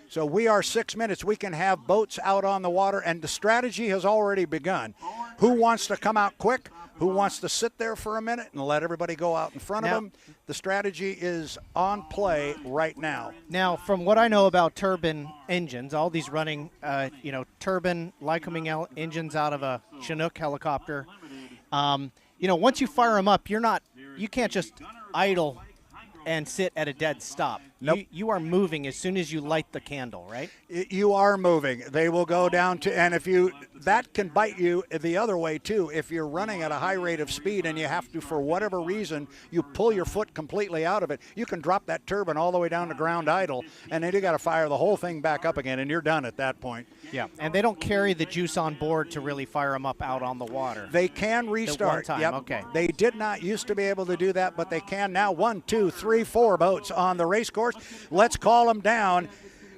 So we are 6 minutes. We can have boats out on the water, and the strategy has already begun. Who wants to come out quick? Who wants to sit there for a minute and let everybody go out in front of them? The strategy is on play right now. Now, from what I know about turbine engines, all these running, turbine Lycoming engines out of a Chinook helicopter, once you fire them up, you can't just idle and sit at a dead stop. Nope. You are moving as soon as you light the candle, right? You are moving. They will go down to, and that can bite you the other way too. If you're running at a high rate of speed and you have to, for whatever reason, you pull your foot completely out of it, you can drop that turbine all the way down to ground idle, and then you got to fire the whole thing back up again, and you're done at that point. Yeah, and they don't carry the juice on board to really fire them up out on the water. They can restart. At one time. Yep. Okay. They did not used to be able to do that, but they can now. 1, 2, 3, 4 boats on the race course. Let's call them down.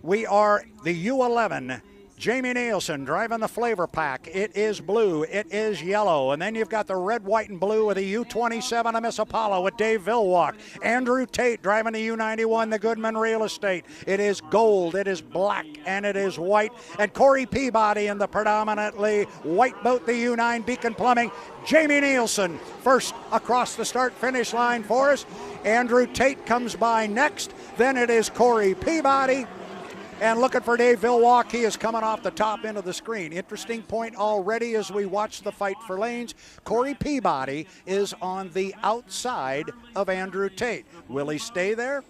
We are the U11. Jamie Nilsen driving the Flav-R-Pac. It is blue. It is yellow. And then you've got the red, white, and blue with the U27 of Miss Apollo with Dave Villwock. Andrew Tate driving the U91, the Goodman Real Estate. It is gold, it is black, and it is white. And Corey Peabody in the predominantly white boat, the U9 Beacon Plumbing. Jamie Nilsen first across the start-finish line for us. Andrew Tate comes by next. Then it is Corey Peabody. And looking for Dave Villwock, he is coming off the top end of the screen. Interesting point already as we watch the fight for lanes. Corey Peabody is on the outside of Andrew Tate. Will he stay there?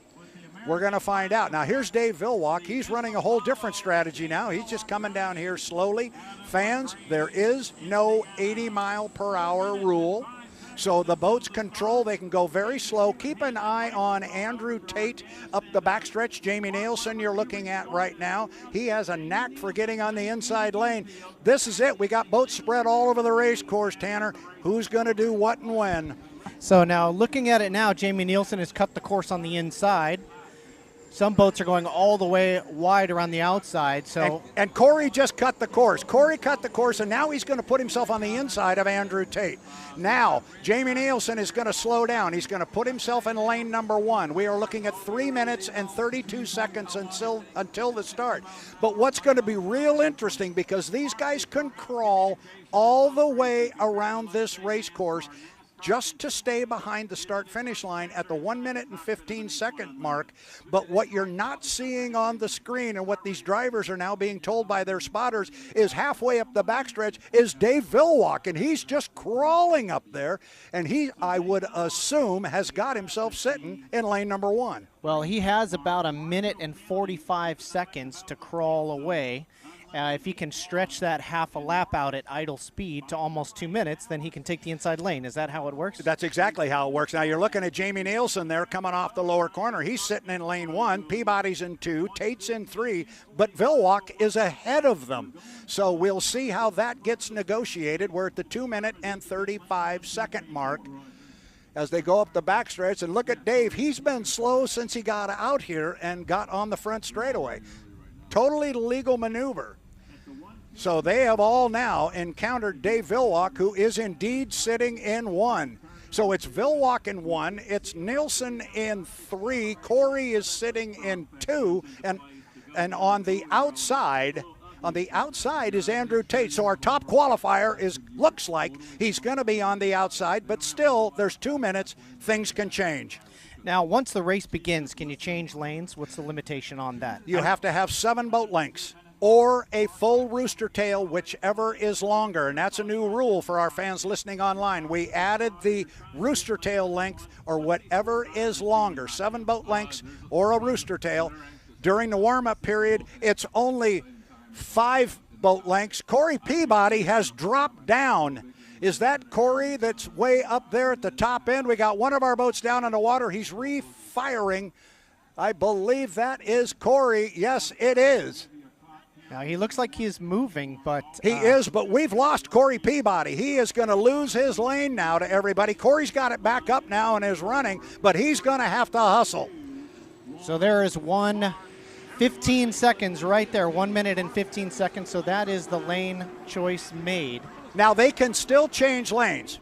We're going to find out. Now, here's Dave Villwock. He's running a whole different strategy now. He's just coming down here slowly. Fans, there is no 80-mile-per-hour rule. So the boats control. They can go very slow. Keep an eye on Andrew Tate up the backstretch. Jamie Nilsen you're looking at right now. He has a knack for getting on the inside lane. This is it. We got boats spread all over the race course, Tanner. Who's going to do what and when? So now looking at it now, Jamie Nilsen has cut the course on the inside. Some boats are going all the way wide around the outside. So and Corey just cut the course. Corey cut the course, and now he's going to put himself on the inside of Andrew Tate. Now, Jamie Nilsen is going to slow down. He's going to put himself in lane number 1. We are looking at 3 minutes and 32 seconds until the start. But what's going to be real interesting, because these guys can crawl all the way around this race course just to stay behind the start-finish line at the 1 minute and 15-second mark. But what you're not seeing on the screen, and what these drivers are now being told by their spotters, is halfway up the backstretch is Dave Villwock, and he's just crawling up there, and he, I would assume, has got himself sitting in lane number 1. Well, he has about 1 minute and 45 seconds to crawl away. If he can stretch that half a lap out at idle speed to almost 2 minutes, then he can take the inside lane. Is that how it works? That's exactly how it works. Now you're looking at Jamie Nilsen there coming off the lower corner. He's sitting in lane 1. Peabody's in 2. Tate's in 3. But Villwock is ahead of them. So we'll see how that gets negotiated. We're at the 2 minute and 35 second mark as they go up the backstretch. And look at Dave. He's been slow since he got out here and got on the front straightaway. Totally legal maneuver. So they have all now encountered Dave Villwock, who is indeed sitting in 1. So it's Villwock in 1, it's Nilsen in 3, Corey is sitting in 2, and on the outside is Andrew Tate. So our top qualifier looks like he's going to be on the outside, but still there's 2 minutes, things can change. Now, once the race begins, can you change lanes? What's the limitation on that? You have to have 7 boat lengths or a full rooster tail, whichever is longer. And that's a new rule for our fans listening online. We added the rooster tail length, or whatever is longer, 7 boat lengths or a rooster tail. During the warm-up period, it's only 5 boat lengths. Corey Peabody has dropped down. Is that Corey that's way up there at the top end? We got one of our boats down in the water. He's refiring. I believe that is Corey. Yes, it is. Now, he looks like he's moving, but... He is, but we've lost Corey Peabody. He is going to lose his lane now to everybody. Corey's got it back up now and is running, but he's going to have to hustle. So there is 15 seconds right there, 1 minute and 15 seconds, so that is the lane choice made. Now, they can still change lanes.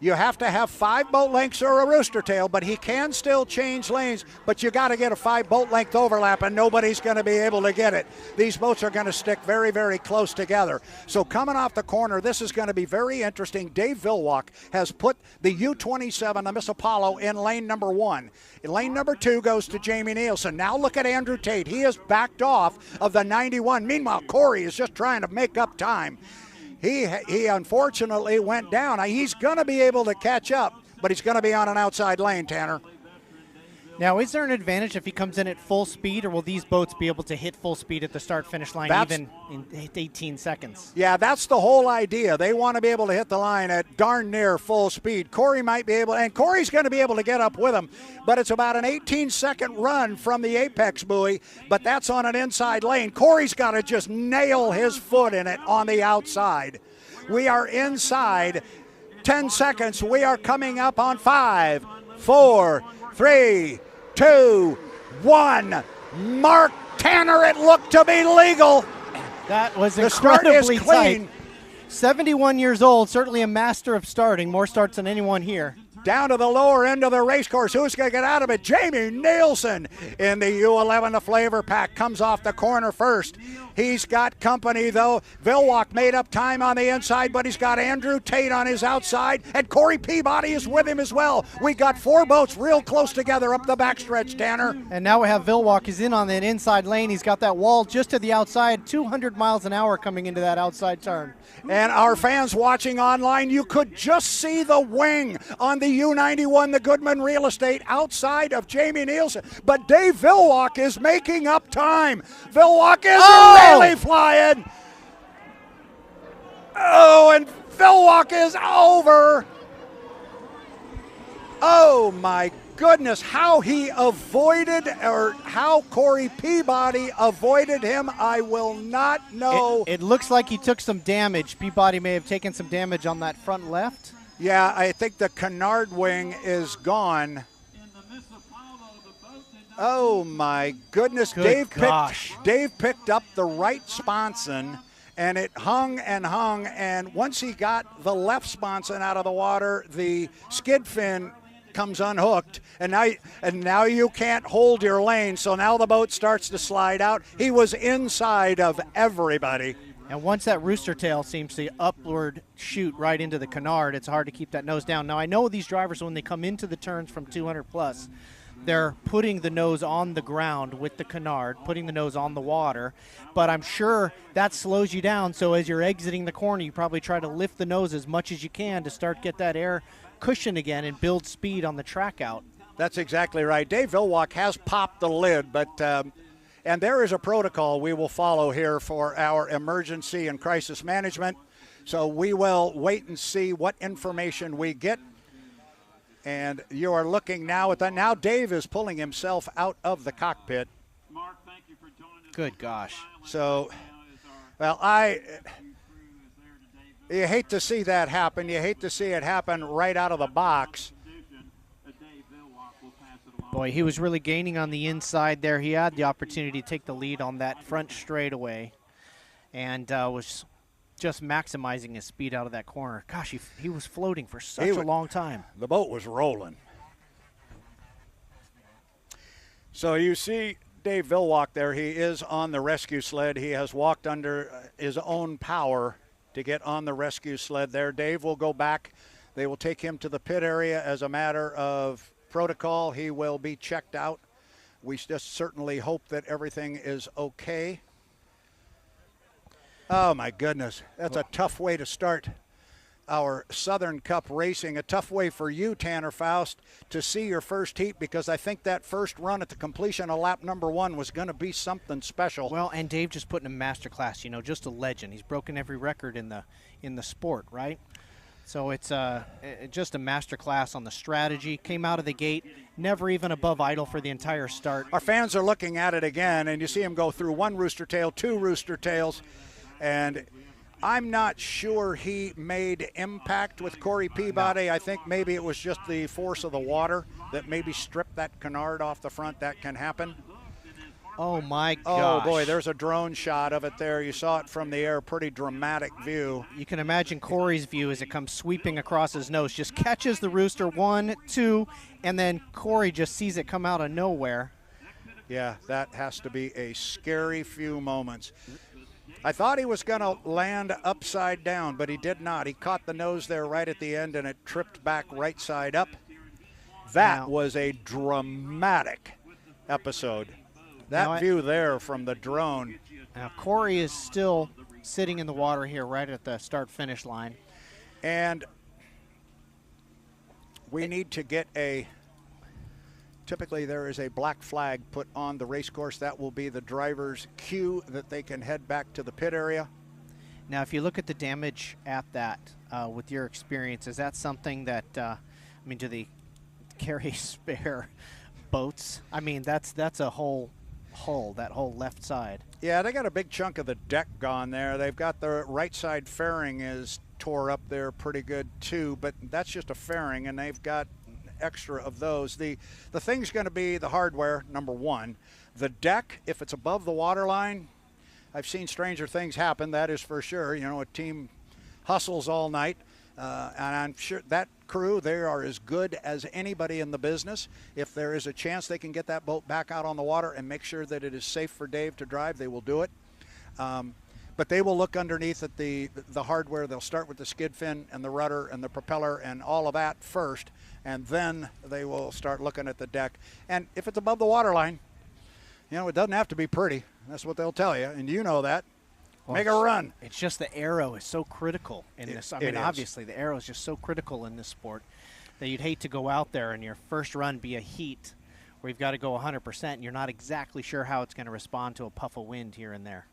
You have to have 5 boat lengths or a rooster tail, but he can still change lanes, but you got to get a 5 boat length overlap, and nobody's going to be able to get it. These boats are going to stick very, very close together. So coming off the corner, this is going to be very interesting. Dave Villwock has put the U-27, the Miss Apollo, in lane number 1. In lane number 2 goes to Jamie Nilsen. Now look at Andrew Tate. He has backed off of the 91. Meanwhile, Corey is just trying to make up time. He unfortunately went down. He's going to be able to catch up, but he's going to be on an outside lane, Tanner. Now, is there an advantage if he comes in at full speed, or will these boats be able to hit full speed at the start-finish line even in 18 seconds? Yeah, that's the whole idea. They want to be able to hit the line at darn near full speed. Corey might be able, and Corey's going to be able to get up with him, but it's about an 18-second run from the apex buoy, but that's on an inside lane. Corey's got to just nail his foot in it on the outside. We are inside 10 seconds. We are coming up on 5, 4, 3, 2, 1. Mark Tanner, it looked to be legal. That was the start is incredibly clean. tight. 71 years old, certainly a master of starting. More starts than anyone here. Down to the lower end of the race course. Who's going to get out of it? Jamie Nilsen in the U11. The Flav-R-Pac comes off the corner first. He's got company, though. Villwock made up time on the inside, but he's got Andrew Tate on his outside, and Corey Peabody is with him as well. We got 4 boats real close together up the backstretch, Tanner. And now we have Villwock. He's in on that inside lane. He's got that wall just to the outside, 200 miles an hour coming into that outside turn. And our fans watching online, you could just see the wing on the U91, the Goodman real estate, outside of Jamie Nilsen. But Dave Villwock is making up time. Villwock is really flying. Oh, and Villwock is over. Oh my goodness, how he avoided, or how Corey Peabody avoided him, I will not know. It looks like he took some damage. Peabody may have taken some damage on that front left. Yeah, I think the canard wing is gone. Oh my goodness, Dave picked up the right sponson, and it hung, and once he got the left sponson out of the water, the skid fin comes unhooked, and now you can't hold your lane, so now the boat starts to slide out. He was inside of everybody. And once that rooster tail seems to upward shoot right into the canard, it's hard to keep that nose down. Now, I know these drivers, when they come into the turns from 200 plus, they're putting the nose on the ground with the canard, putting the nose on the water, but I'm sure that slows you down, so as you're exiting the corner, you probably try to lift the nose as much as you can to start get that air cushion again and build speed on the track out. That's exactly right. Dave Villwock has popped the lid, but and there is a protocol we will follow here for our emergency and crisis management. So we will wait and see what information we get. And you are looking now at that. Now Dave is pulling himself out of the cockpit. Mark, thank you for joining us. Good gosh. So, well, you hate to see that happen. You hate to see it happen right out of the box. Boy, he was really gaining on the inside there. He had the opportunity to take the lead on that front straightaway and was just maximizing his speed out of that corner. Gosh, he was floating for such a long time. The boat was rolling. So you see Dave Villwock there. He is on the rescue sled. He has walked under his own power to get on the rescue sled there. Dave will go back. They will take him to the pit area as a matter of protocol. He will be checked out. We just certainly hope that everything is okay. Oh my goodness, that's a tough way to start our Southern Cup racing. A tough way for you, Tanner Faust, to see your first heat, because I think that first run at the completion of lap number 1 was going to be something special. Well, and Dave just put in a master class, just a legend. He's broken every record in the sport, right? So it's just a master class on the strategy. Came out of the gate, never even above idle for the entire start. Our fans are looking at it again, and you see him go through one rooster tail, 2 rooster tails, and I'm not sure he made impact with Corey Peabody. No. I think maybe it was just the force of the water that maybe stripped that canard off the front. That can happen. Oh, my gosh. Oh, boy, there's a drone shot of it there. You saw it from the air, pretty dramatic view. You can imagine Corey's view as it comes sweeping across his nose. Just catches the rooster, 1, 2, and then Corey just sees it come out of nowhere. Yeah, that has to be a scary few moments. I thought he was going to land upside down, but he did not. He caught the nose there right at the end, and it tripped back right side up. That was a dramatic episode. That view there from the drone. Now, Corey is still sitting in the water here right at the start-finish line. And we need to get typically there is a black flag put on the race course. That will be the driver's cue that they can head back to the pit area. Now, if you look at the damage at that, with your experience, is that something that, do they carry spare boats? I mean, that's a whole hull, that whole left side. Yeah, they got a big chunk of the deck gone there. They've got the right side fairing is tore up there pretty good too, but that's just a fairing, and they've got extra of those. The thing's going to be the hardware, number 1. The deck, if it's above the water line, I've seen stranger things happen, that is for sure. A team hustles all night, and I'm sure that crew, they are as good as anybody in the business. If there is a chance they can get that boat back out on the water and make sure that it is safe for Dave to drive, they will do it. But they will look underneath at the hardware. They'll start with the skid fin and the rudder and the propeller and all of that first, and then they will start looking at the deck. And if it's above the water line, it doesn't have to be pretty. That's what they'll tell you, and you know that. Well, make a run. It's just the arrow is so critical in this. Obviously, the arrow is just so critical in this sport that you'd hate to go out there and your first run be a heat where you've got to go 100% and you're not exactly sure how it's going to respond to a puff of wind here and there.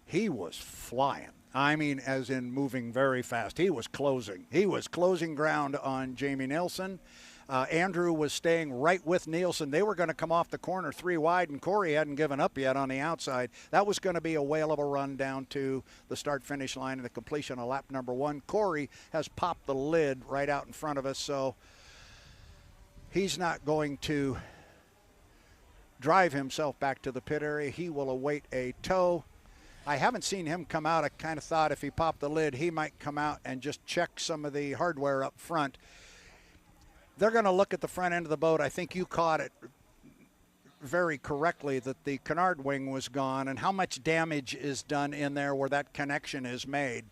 He was flying. I mean, as in moving very fast. He was closing. He was closing ground on Jamie Nilsen. Andrew was staying right with Nilsen. They were going to come off the corner 3 wide, and Corey hadn't given up yet on the outside. That was going to be a whale of a run down to the start-finish line and the completion of lap number 1. Corey has popped the lid right out in front of us, so he's not going to drive himself back to the pit area. He will await a tow. I haven't seen him come out. I kind of thought if he popped the lid, he might come out and just check some of the hardware up front. They're going to look at the front end of the boat. I think you caught it very correctly that the canard wing was gone, and how much damage is done in there where that connection is made.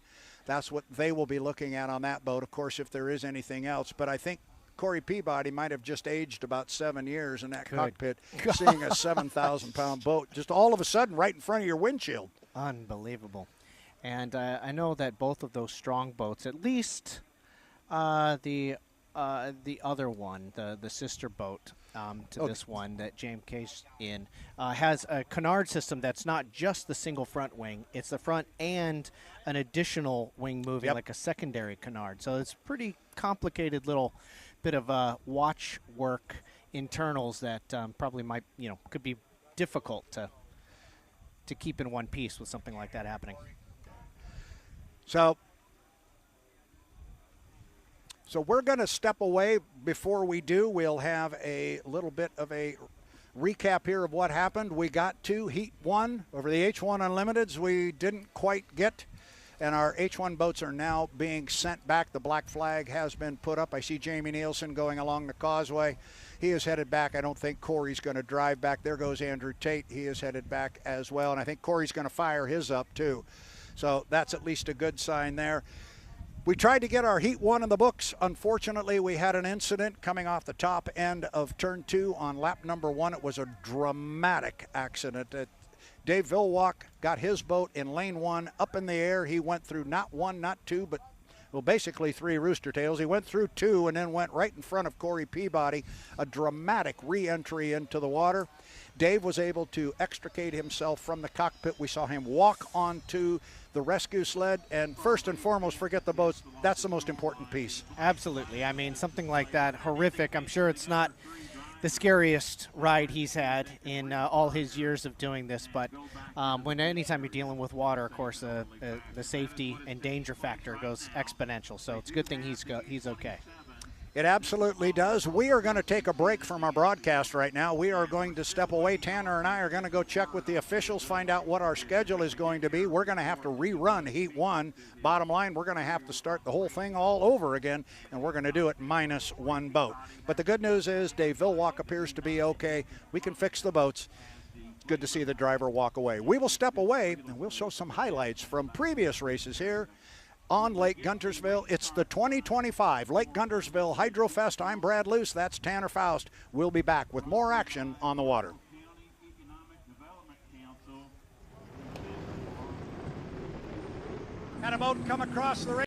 That's what they will be looking at on that boat, of course, if there is anything else. But I think Corey Peabody might have just aged about 7 years in that cockpit, seeing a 7,000-pound boat just all of a sudden right in front of your windshield. Unbelievable. And I know that both of those strong boats, at least the other one, the sister boat to this one that James Case in, has a canard system that's not just the single front wing. It's the front and an additional wing moving, like a secondary canard. So it's pretty complicated little bit of watch work internals that probably might, could be difficult to keep in one piece with something like that happening. So we're going to step away. Before we do, we'll have a little bit of a recap here of what happened. We got to Heat 1 over the H1 Unlimiteds. We didn't quite get, and our H1 boats are now being sent back. The black flag has been put up. I see Jamie Nilsen going along the causeway. He is headed back. I don't think Corey's going to drive back. There goes Andrew Tate. He is headed back as well, and I think Corey's going to fire his up too. So that's at least a good sign there. We tried to get our Heat 1 in the books. Unfortunately, we had an incident coming off the top end of Turn 2 on lap number 1. It was a dramatic accident. Dave Villwock got his boat in lane 1 up in the air. He went through not 1, not 2, but basically 3 rooster tails. He went through 2 and then went right in front of Corey Peabody. A dramatic re-entry into the water. Dave was able to extricate himself from the cockpit. We saw him walk onto the rescue sled, and first and foremost, forget the boats. That's the most important piece. Absolutely. I mean, something like that, horrific. I'm sure it's not the scariest ride he's had in all his years of doing this, but anytime you're dealing with water, of course, the safety and danger factor goes exponential. So it's a good thing he's okay. It absolutely does. We are going to take a break from our broadcast right now. We are going to step away. Tanner and I are going to go check with the officials, find out what our schedule is going to be. We're going to have to rerun Heat 1. Bottom line, we're going to have to start the whole thing all over again, and we're going to do it minus 1 boat. But the good news is Dave Villwock appears to be okay. We can fix the boats. It's good to see the driver walk away. We will step away, and we'll show some highlights from previous races here on Lake Guntersville. It's the 2025 Lake Guntersville Hydrofest. I'm Brad Luce. That's Tanner Faust. We'll be back with more action on the water. Had a boat come across the race.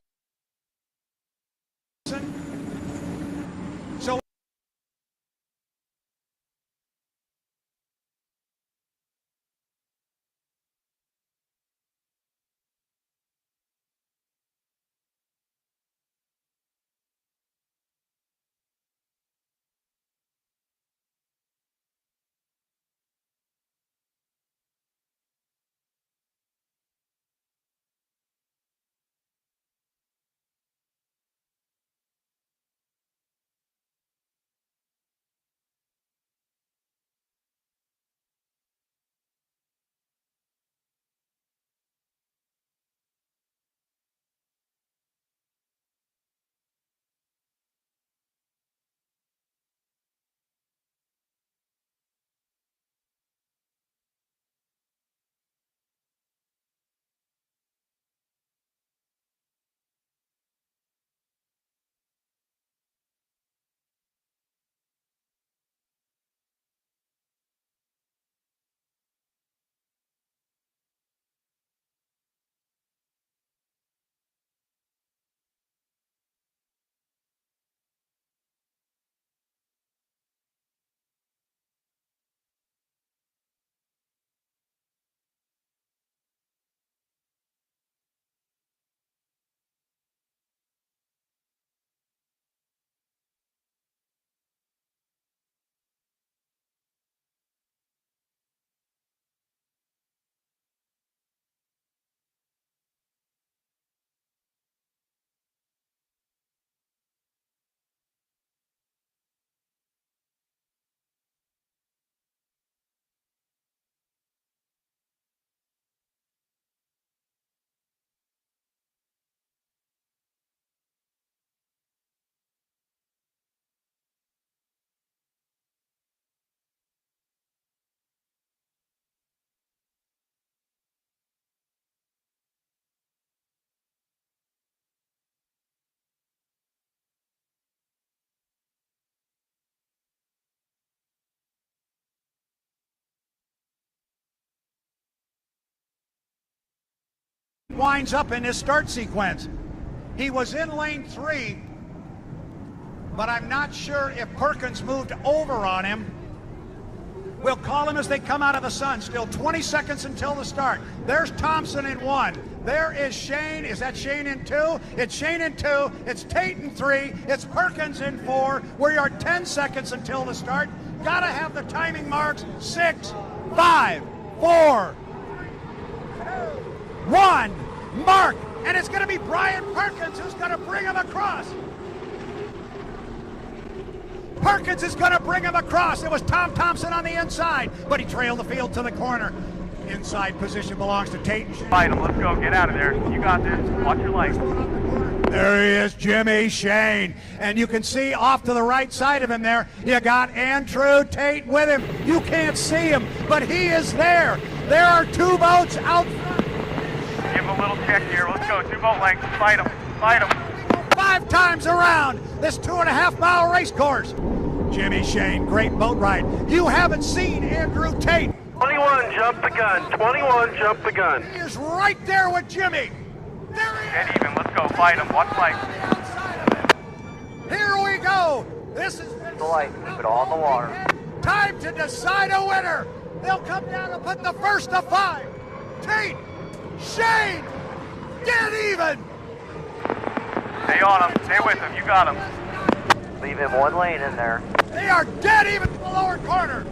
winds up in this start sequence. He was in lane 3, but I'm not sure if Perkins moved over on him. We'll call him as they come out of the sun. Still 20 seconds until the start. There's Thompson in 1. There is Shane. Is that Shane in 2? It's Shane in 2. It's Tate in 3. It's Perkins in 4. We are 10 seconds until the start. Gotta have the timing marks. 6, 5, 4, 1. Mark. And it's gonna be Brian Perkins who's gonna bring him across. Perkins is going to bring him across. It was Tom Thompson on the inside, but he trailed the field to the corner. Inside position belongs to Tate. Fight him. Let's go. Get out of there. You got this. Watch your light. There he is, Jimmy Shane. And you can see off to the right side of him there, you got Andrew Tate with him. You can't see him, but he is there. There are 2 boats out front. Give him a little check here. Let's go. 2 boat lengths. Fight him. Fight him. 5 times around this 2.5-mile race course. Jimmy Shane, great boat ride. You haven't seen Andrew Tate. 21, jump the gun. 21, jump the gun. He is right there with Jimmy. There he is. Get even. Let's go. Fight him. Watch light. Here we go. This is The light. Keep it all in the water. time to decide a winner. They'll come down and put the first of 5. Tate, Shane, dead even. Stay on him. Stay with him. You got him. Leave him 1 lane in there. They are dead even in the lower corner.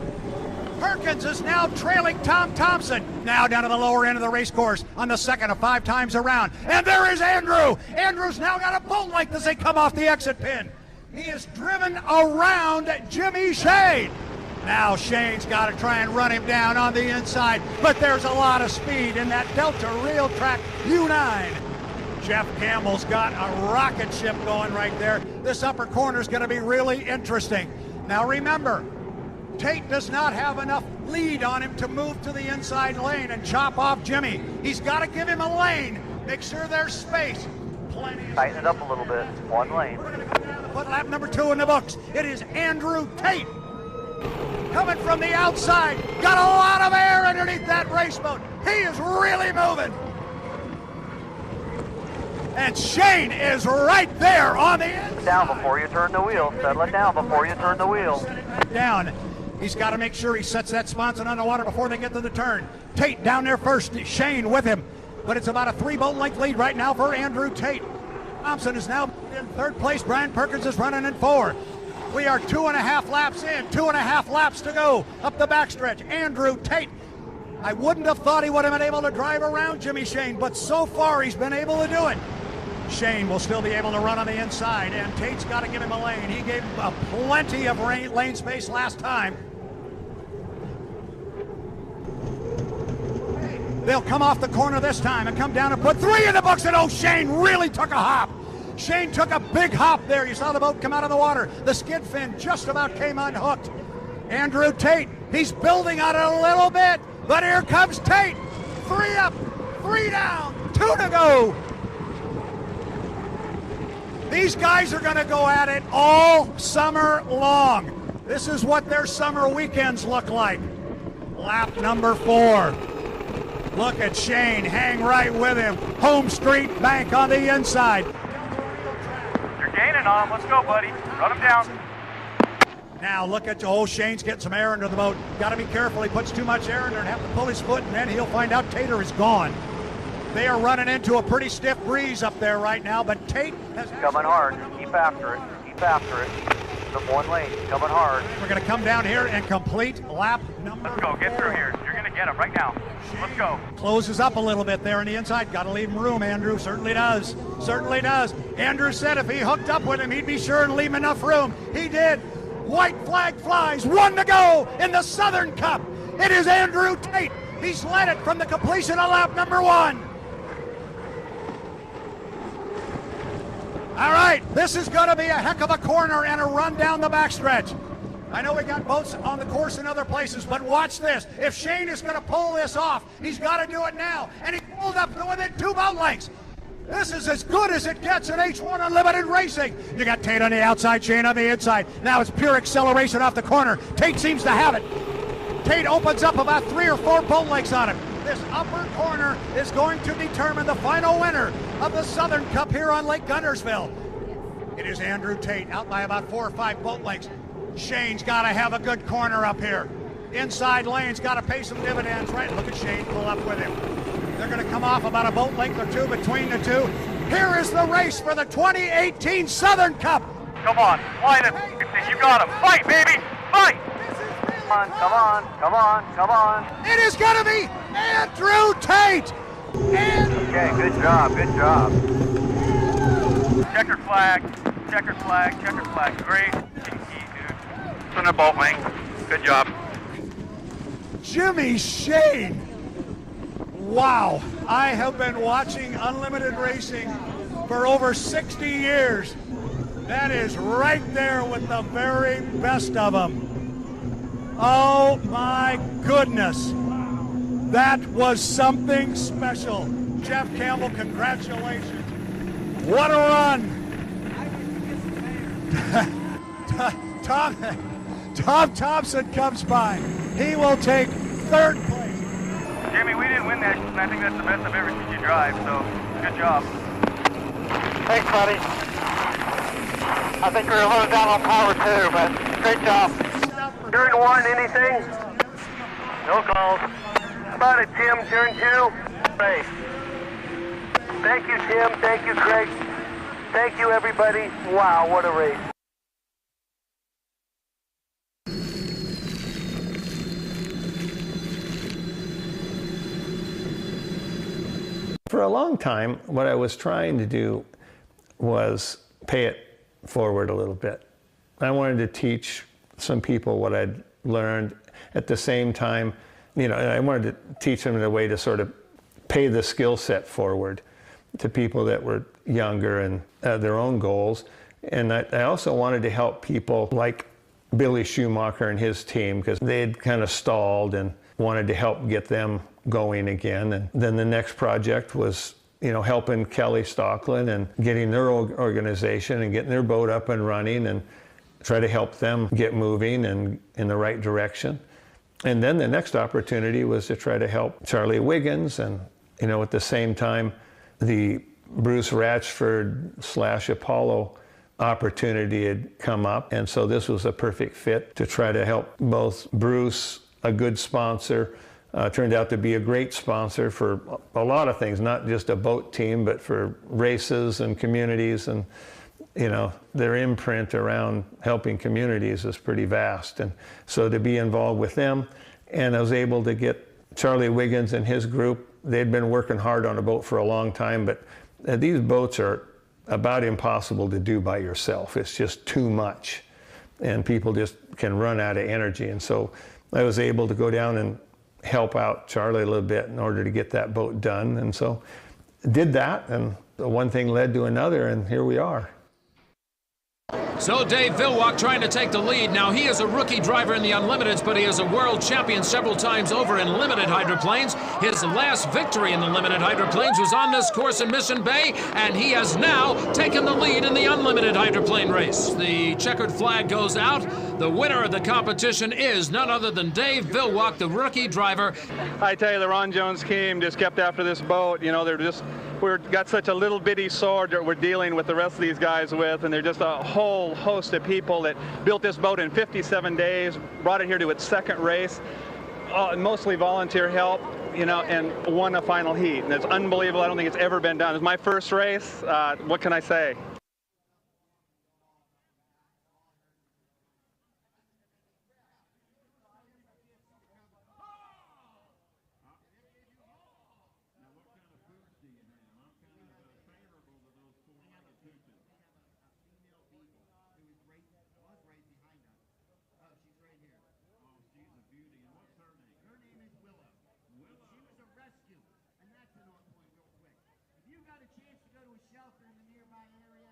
Perkins is now trailing Tom Thompson. Now down to the lower end of the race course on the second of 5 times around. And there is Andrew. Andrew's now got a boat length as they come off the exit pin. He is driven around Jimmy Shane. Now Shane's got to try and run him down on the inside. But there's a lot of speed in that Delta Real Track U9. Jeff Campbell's got a rocket ship going right there. This upper corner is going to be really interesting. Now remember, Tate does not have enough lead on him to move to the inside lane and chop off Jimmy. He's got to give him a lane. Make sure there's space. Tighten it up a little bit. 1 lane. We're going to come down and put lap number 2 in the books. It is Andrew Tate coming from the outside. Got a lot of air underneath that race boat. He is really moving. And Shane is right there on the end. Down before you turn the wheel. Settle it down before you turn the wheel. Down. He's got to make sure he sets that sponson on the water before they get to the turn. Tate down there first. Shane with him. But it's about a 3-boat length lead right now for Andrew Tate. Thompson is now in 3rd place. Brian Perkins is running in 4. We are 2.5 laps in. 2.5 laps to go up the backstretch. Andrew Tate. I wouldn't have thought he would have been able to drive around Jimmy Shane, but so far he's been able to do it. Shane will still be able to run on the inside, and Tate's got to give him a lane. He gave plenty of lane space last time. They'll come off the corner this time and come down and put 3 in the books, and oh, Shane really took a hop. Shane took a big hop there. You saw the boat come out of the water. The skid fin just about came unhooked. Andrew Tate, he's building on it a little bit, but here comes Tate. 3 up, 3 down, 2 to go. These guys are going to go at it all summer long. This is what their summer weekends look like. Lap number 4. Look at Shane, hang right with him. Home Street Bank on the inside. You're gaining on him. Let's go, buddy. Run him down. Now look at, oh, Shane's getting some air under the boat. Got to be careful. He puts too much air in there and have to pull his foot, and then he'll find out Tater is gone. They are running into a pretty stiff breeze up there right now, but Tate has... Coming hard. Keep after it. Keep after it. The 1 lane. Coming hard. We're going to come down here and complete lap number 4. Let's go. Get through here. You're going to get him right now. Let's go. Closes up a little bit there on the inside. Got to leave him room, Andrew. Certainly does. Certainly does. Andrew said if he hooked up with him, he'd be sure and leave him enough room. He did. White flag flies. 1 to go in the Southern Cup. It is Andrew Tate. He's led it from the completion of lap number 1. All right, this is going to be a heck of a corner and a run down the backstretch. I know we got boats on the course in other places, but watch this. If Shane is going to pull this off, he's got to do it now. And he pulled up to within 2 boat lengths. This is as good as it gets in H1 Unlimited Racing. You got Tate on the outside, Shane on the inside. Now it's pure acceleration off the corner. Tate seems to have it. Tate opens up about 3 or 4 boat lengths on him. This upper corner is going to determine the final winner of the Southern Cup here on Lake Guntersville. It is Andrew Tate out by about 4 or 5 boat lengths. Shane's got to have a good corner up here. Inside lane's got to pay some dividends, right? Look at Shane pull up with him. They're going to come off about a boat length or two between the two. Here is the race for the 2018 Southern Cup. Come on, line it. You got him. Fight, baby. Fight. Come on, come on, come on, come on. It is going to be Andrew Tate. Okay, good job, good job. Checkered flag, checkered flag, checkered flag. Great. Dude. On the boat length. Good job. Jimmy Shane. Wow. I have been watching unlimited racing for over 60 years. That is right there with the very best of them. Oh my goodness. That was something special. Jeff Campbell, congratulations. What a run. Tom Thompson comes by. He will take 3rd place. Jimmy, we didn't win that, and I think that's the best I've ever seen you drive, so good job. Thanks, buddy. I think we're a little down on power too, but great job. Turn 1, anything? No calls. How about it, Tim? Turn 2? Race. Thank you, Tim. Thank you, Craig. Thank you, everybody. Wow, what a race. For a long time, what I was trying to do was pay it forward a little bit. I wanted to teach some people what I'd learned. At the same time, you know, I wanted to teach them in a way to sort of pay the skill set forward to people that were younger and their own goals. And I also wanted to help people like Billy Schumacher and his team, because they had kind of stalled, and wanted to help get them going again. And then the next project was, you know, helping Kelly Stockland and getting their organization and getting their boat up and running, and try to help them get moving and in the right direction. And then the next opportunity was to try to help Charlie Wiggins, and, you know, at the same time, the Bruce Ratchford / Apollo opportunity had come up. And so this was a perfect fit to try to help both Bruce, a good sponsor, turned out to be a great sponsor for a lot of things, not just a boat team, but for races and communities. And, you know, their imprint around helping communities is pretty vast. And so to be involved with them, and I was able to get Charlie Wiggins and his group. They'd been working hard on a boat for a long time, but these boats are about impossible to do by yourself. It's just too much, and people just can run out of energy. And so I was able to go down and help out Charlie a little bit in order to get that boat done. And so did that, and one thing led to another, and here we are. So Dave Villwock trying to take the lead. Now, he is a rookie driver in the Unlimiteds, but he is a world champion several times over in limited hydroplanes. His last victory in the limited hydroplanes was on this course in Mission Bay, and he has now taken the lead in the unlimited hydroplane race. The checkered flag goes out. The winner of the competition is none other than Dave Villwock, the rookie driver. I tell you, the Ron Jones team just kept after this boat. You know, we've got such a little bitty sword that we're dealing with the rest of these guys with, and they're just a whole host of people that built this boat in 57 days, brought it here to its 2nd race, mostly volunteer help, you know, and won a final heat. And it's unbelievable. I don't think it's ever been done. It's my first race. What can I say? If you got a chance to go to a shelter in the nearby area,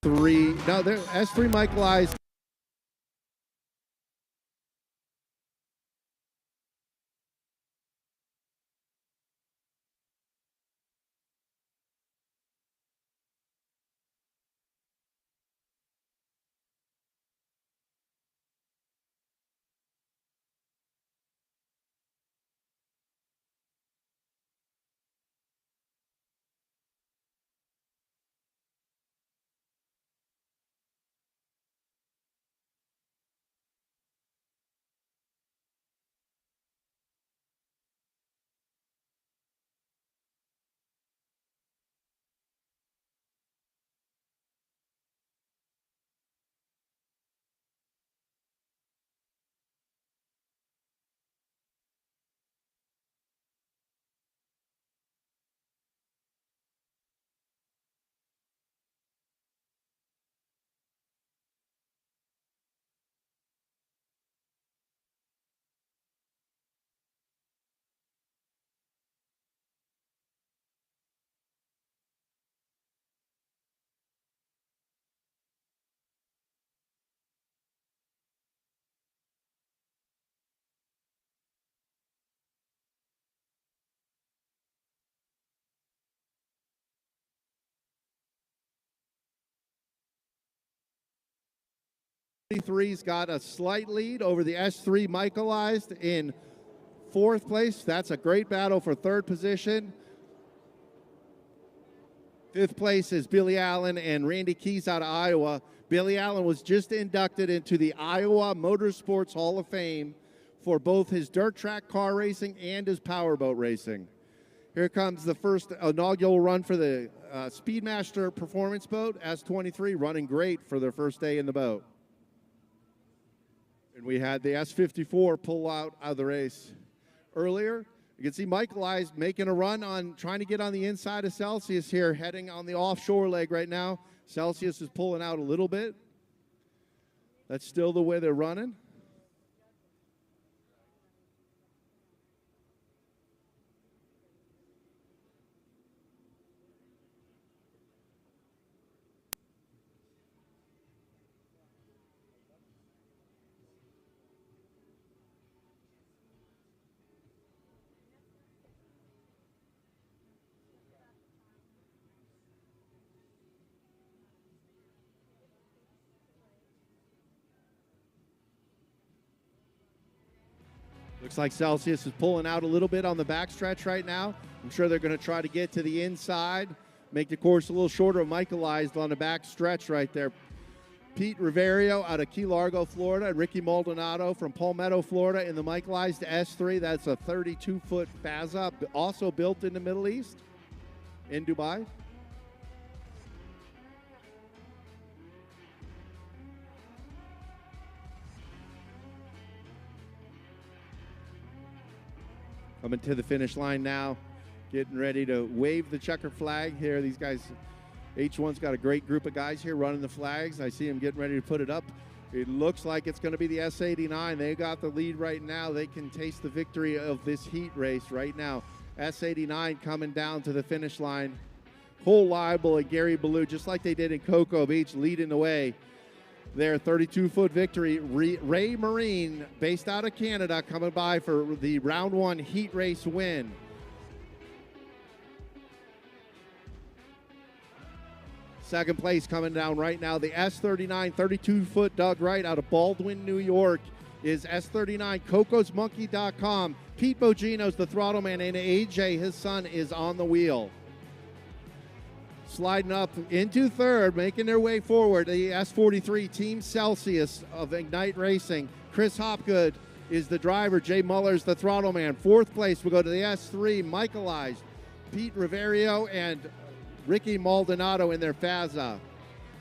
S3 Michaelized. S3's got a slight lead over the S3 Michaelized in 4th place. That's a great battle for 3rd position. 5th place is Billy Allen and Randy Keys out of Iowa. Billy Allen was just inducted into the Iowa Motorsports Hall of Fame for both his dirt track car racing and his powerboat racing. Here comes the first inaugural run for the Speedmaster Performance Boat, S23, running great for their first day in the boat. And we had the S54 pull out of the race earlier. You can see Michaelized making a run on trying to get on the inside of Celsius here, heading on the offshore leg right now. Celsius is pulling out a little bit. That's still the way they're running. Looks like Celsius is pulling out a little bit on the backstretch right now. I'm sure they're going to try to get to the inside, make the course a little shorter. Michaelized on the backstretch right there. Pete Riverio out of Key Largo, Florida, and Ricky Maldonado from Palmetto, Florida in the Michaelized S3. That's a 32-foot FAZA, also built in the Middle East, in Dubai. Coming to the finish line now, getting ready to wave the checker flag here. These guys, H1's got a great group of guys here running the flags. I see them getting ready to put it up. It looks like it's going to be the S89. They got the lead right now. They can taste the victory of this heat race right now. S89 coming down to the finish line. Cole Leibel and Gary Ballou, just like they did in Cocoa Beach, leading the way. Their 32-foot victory. Ray Marine, based out of Canada, coming by for the round 1 heat race win. Second place coming down right now. The S39 32-foot Doug Wright out of Baldwin, New York is S39. CocosMonkey.com. Pete Bogino's the throttle man, and AJ, his son, is on the wheel. Sliding up into third, making their way forward, the S43 Team Celsius of Ignite Racing. Chris Hopgood is the driver. Jay Muller's the throttle man. 4th place, we'll go to the S3 Michaelized. Pete Riverio and Ricky Maldonado in their FAZA.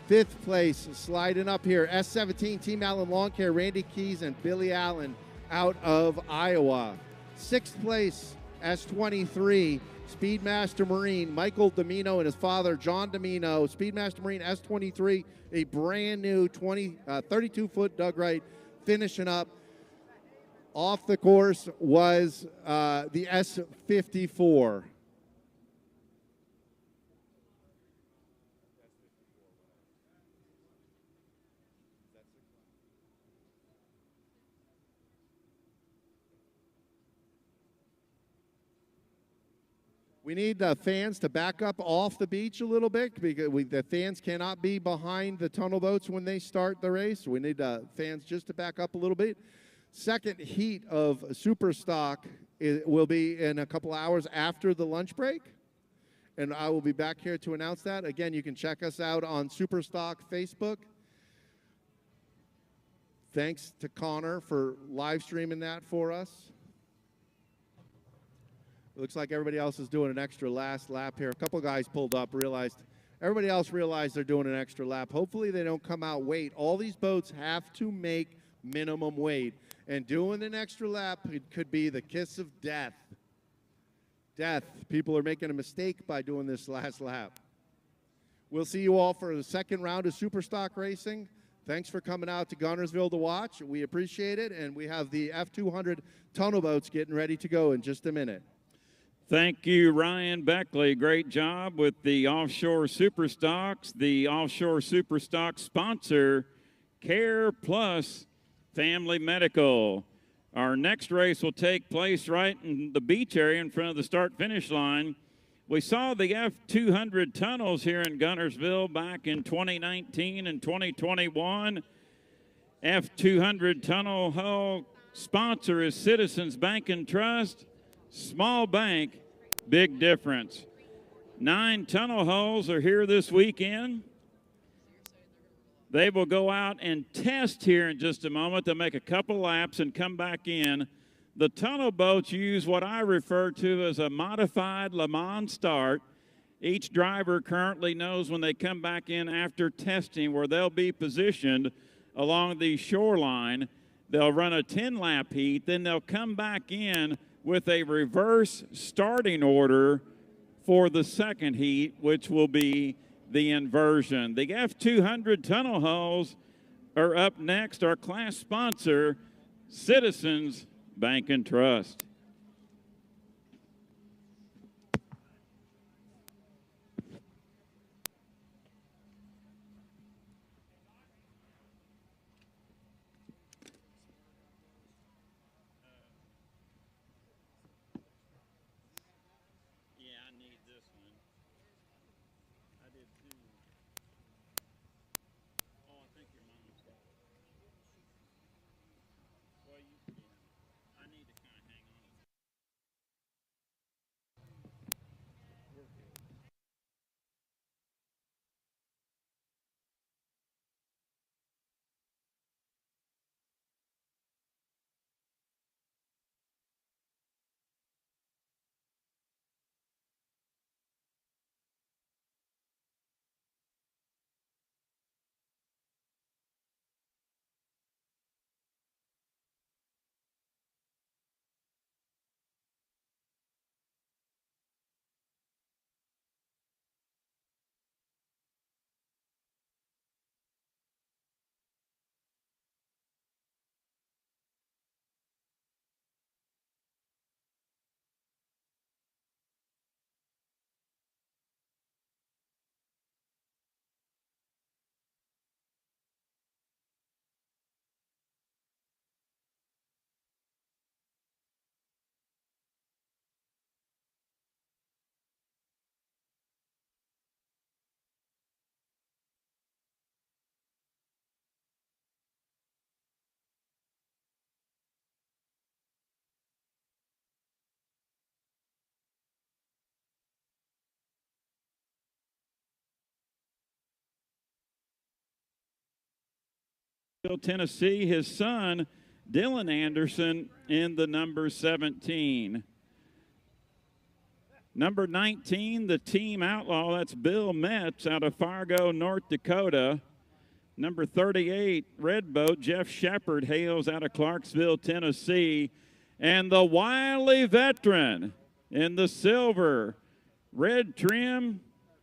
5th place, sliding up here, S17 Team Allen Lawn Care. Randy Keys and Billy Allen out of Iowa. 6th place, S23 Speedmaster Marine, Michael Domino and his father, John Domino. Speedmaster Marine S23, a brand new 32-foot Doug Wright. Finishing up off the course was the S54. We need the fans to back up off the beach a little bit because the fans cannot be behind the tunnel boats when they start the race. We need fans just to back up a little bit. Second heat of Superstock will be in a couple hours after the lunch break. And I will be back here to announce that. Again, you can check us out on Superstock Facebook. Thanks to Connor for live streaming that for us. It looks like everybody else is doing an extra last lap here. A couple guys pulled up, everybody else realized they're doing an extra lap. Hopefully they don't come out weight. All these boats have to make minimum weight. And doing an extra lap could be the kiss of death. People are making a mistake by doing this last lap. We'll see you all for the second round of Superstock racing. Thanks for coming out to Guntersville to watch. We appreciate it. And we have the F200 tunnel boats getting ready to go in just a minute. Thank you, Ryan Beckley. Great job with the Offshore Superstocks. The Offshore Superstock sponsor, Care Plus Family Medical. Our next race will take place right in the beach area in front of the start-finish line. We saw the F200 tunnels here in Guntersville back in 2019 and 2021. F200 tunnel hull sponsor is Citizens Bank and Trust. Small bank, big difference. 9 tunnel hulls are here this weekend. They will go out and test here in just a moment. They'll make a couple laps and come back in. The tunnel boats use what I refer to as a modified Le Mans start. Each driver currently knows when they come back in after testing where they'll be positioned along the shoreline. They'll run a 10-lap heat, then they'll come back in with a reverse starting order for the second heat, which will be the inversion. The F200 tunnel hulls are up next. Our class sponsor, Citizens Bank and Trust. Tennessee, his son, Dylan Anderson, in the number 17. Number 19, the team outlaw, that's Bill Metz out of Fargo, North Dakota. Number 38, red boat, Jeff Shepard, hails out of Clarksville, Tennessee. And the wily veteran in the silver, red trim,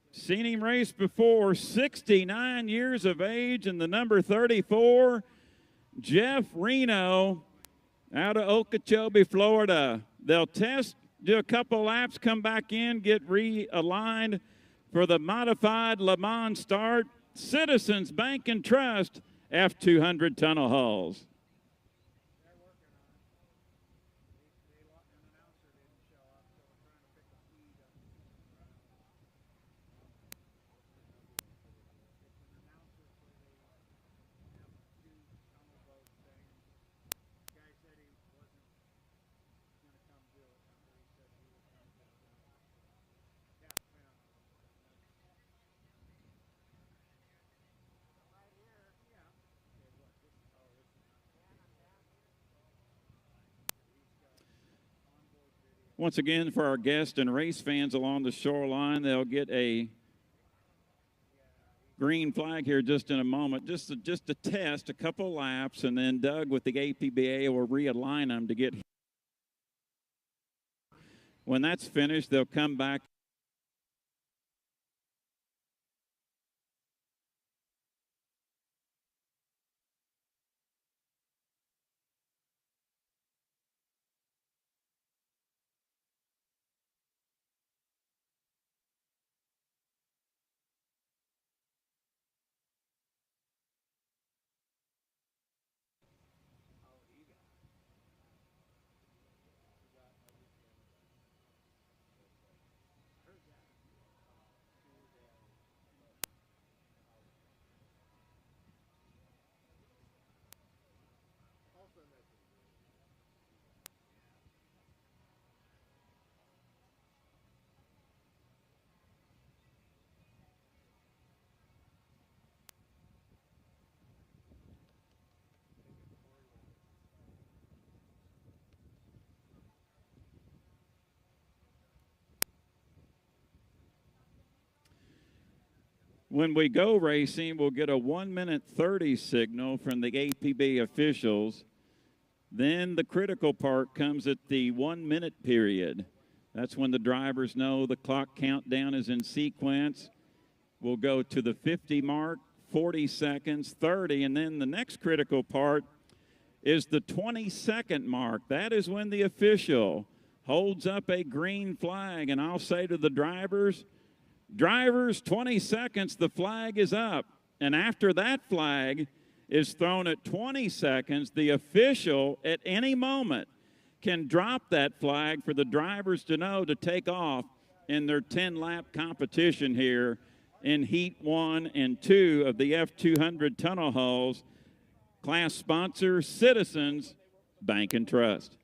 seen him race before, 69 years of age, and the number 34, Jeff Reno out of Okeechobee, Florida. They'll test, do a couple laps, come back in, get realigned for the modified Le Mans start. Citizens Bank and Trust F200 tunnel hulls. Once again, for our guests and race fans along the shoreline, they'll get a green flag here just in a moment, just to test a couple laps, and then Doug with the APBA will realign them to get. When that's finished, they'll come back. When we go racing, we'll get a 1:30 signal from the APB officials. Then the critical part comes at the 1 minute period. That's when the drivers know the clock countdown is in sequence. We'll go to the 50 mark, 40 seconds, 30, and then the next critical part is the 20-second mark. That is when the official holds up a green flag, and I'll say to the drivers, 20 seconds, the flag is up. And after that flag is thrown at 20 seconds, the official at any moment can drop that flag for the drivers to know to take off in their 10-lap competition here in Heat 1 and 2 of the F200 Tunnel hulls. Class sponsor, Citizens Bank and Trust.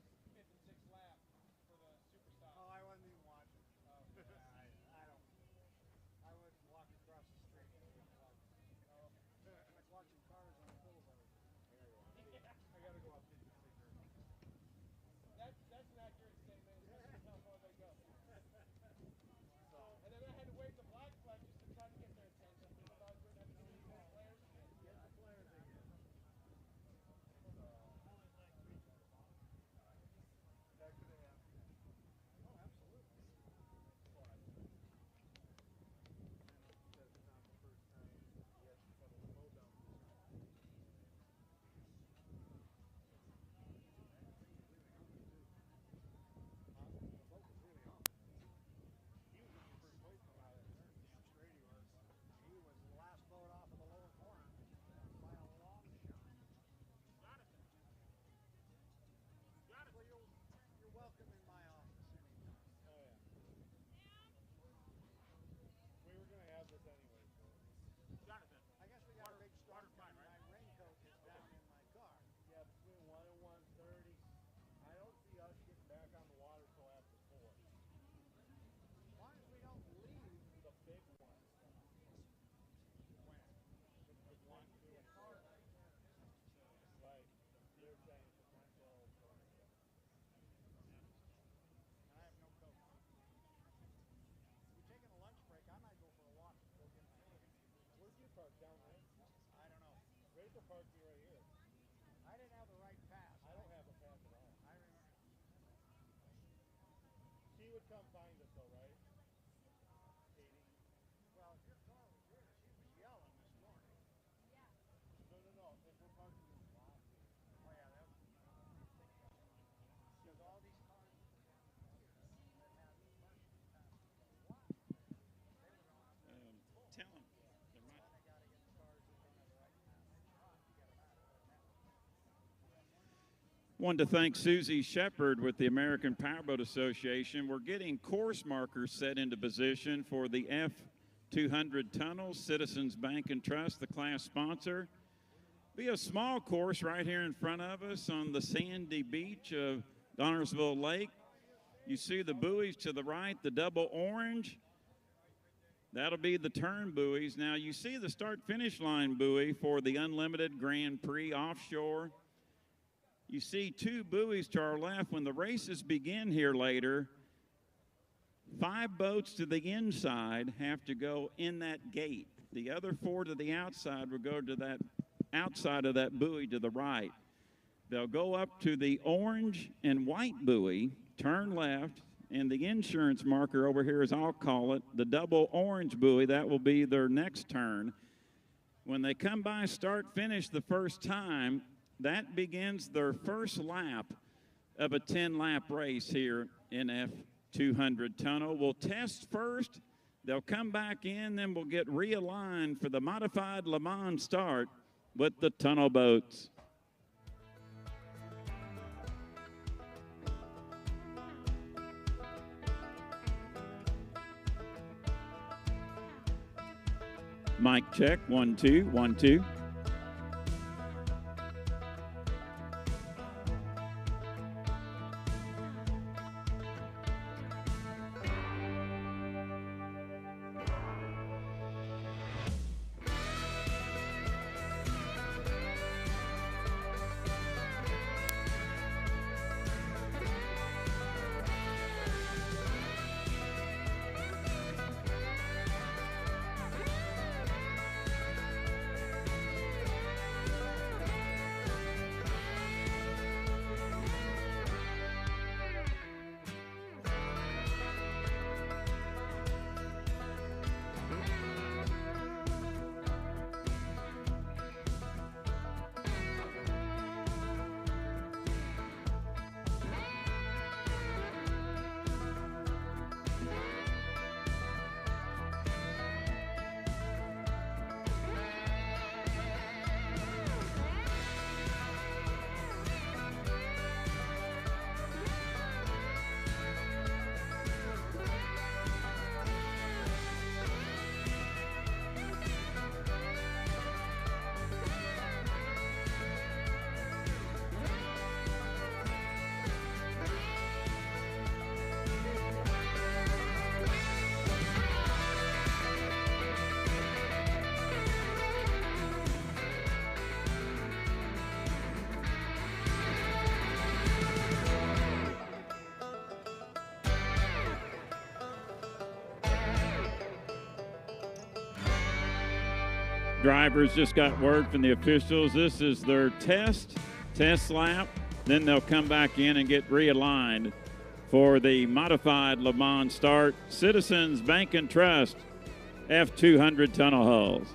Wanted to thank Susie Shepard with the American Powerboat Association. We're getting course markers set into position for the F200 Tunnel. Citizens Bank and Trust, the class sponsor. Be a small course right here in front of us on the sandy beach of Guntersville Lake. You see the buoys to the right, the double orange. That'll be the turn buoys. Now you see the start-finish line buoy for the Unlimited Grand Prix offshore. You see two buoys to our left. When the races begin here later, 5 boats to the inside have to go in that gate. The other 4 to the outside will go to that outside of that buoy to the right. They'll go up to the orange and white buoy, turn left, and the insurance marker over here, as I'll call it, the double orange buoy, that will be their next turn. When they come by start finish the first time, that begins their first lap of a 10-lap race here in F200 Tunnel. We'll test first, they'll come back in, then we'll get realigned for the modified Le Mans start with the tunnel boats. Mic check, 1, 2, 1, 2. Drivers just got word from the officials. This is their test lap. Then they'll come back in and get realigned for the modified Le Mans start. Citizens Bank and Trust F200 tunnel hulls.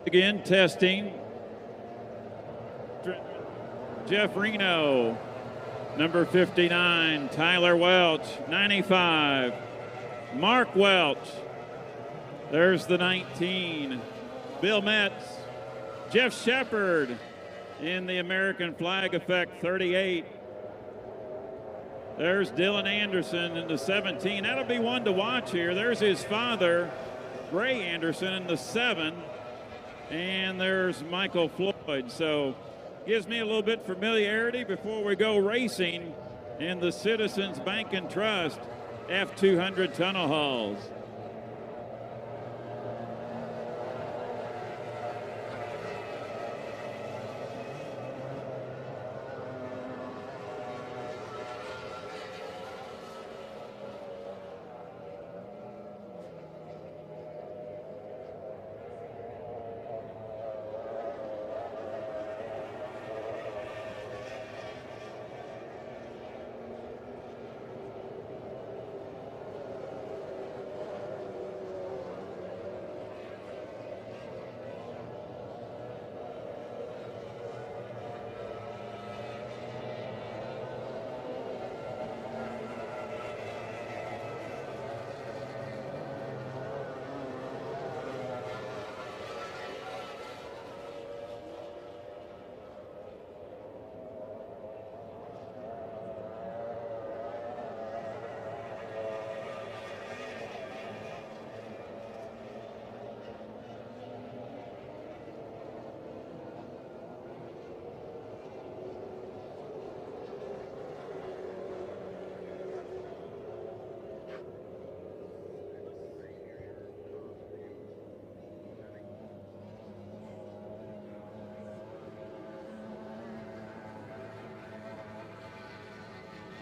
Again, testing. Jeff Reno, number 59. Tyler Welch, 95. Mark Welch, there's the 19. Bill Metz. Jeff Shepard in the American flag effect, 38. There's Dylan Anderson in the 17. That'll be one to watch here. There's his father, Ray Anderson, in the 7. And there's Michael Floyd. So gives me a little bit familiarity before we go racing in the Citizens Bank and Trust F200 Tunnel Halls.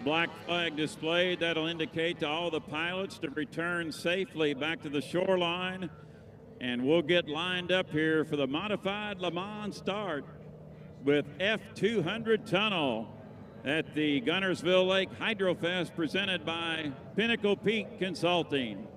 Black flag displayed. That'll indicate to all the pilots to return safely back to the shoreline. And we'll get lined up here for the modified Le Mans start with F200 Tunnel at the Guntersville Lake Hydrofest, presented by Pinnacle Peak Consulting.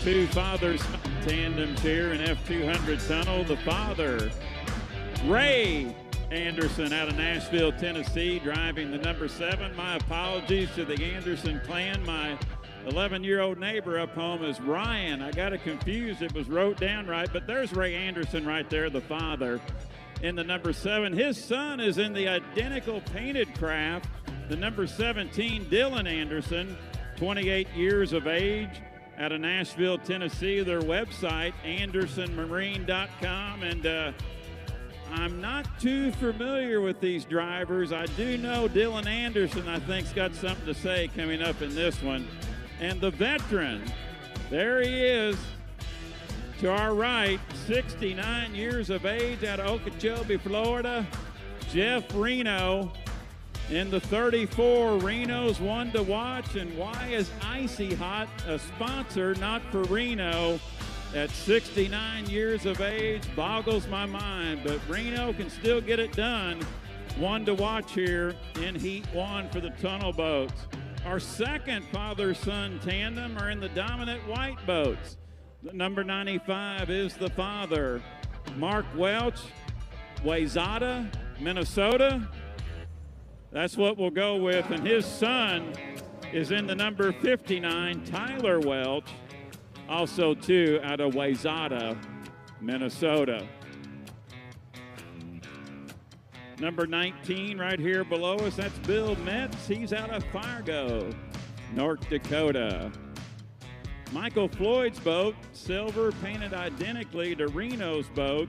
Two fathers tandems here in F200 Tunnel. The father, Ray Anderson, out of Nashville, Tennessee, driving the number 7. My apologies to the Anderson clan. My 11-year-old neighbor up home is Ryan. I got it confused. It was wrote down right, but there's Ray Anderson right there, the father, in the number 7. His son is in the identical painted craft, the number 17, Dylan Anderson, 28 years of age, out of Nashville, Tennessee. Their website, andersonmarine.com. And I'm not too familiar with these drivers. I do know Dylan Anderson, I think, has got something to say coming up in this one. And the veteran, there he is, to our right, 69 years of age, out of Okeechobee, Florida, Jeff Reno. In the 34, Reno's one to watch. And why is Icy Hot a sponsor, not for Reno? At 69 years of age, boggles my mind, but Reno can still get it done. One to watch here in Heat 1 for the tunnel boats. Our second father-son tandem are in the dominant white boats. The number 95 is the father, Mark Welch, Wayzata, Minnesota. That's what we'll go with. And his son is in the number 59, Tyler Welch, also too out of Wayzata, Minnesota. Number 19 right here below us, that's Bill Metz. He's out of Fargo, North Dakota. Michael Floyd's boat, silver, painted identically to Reno's boat.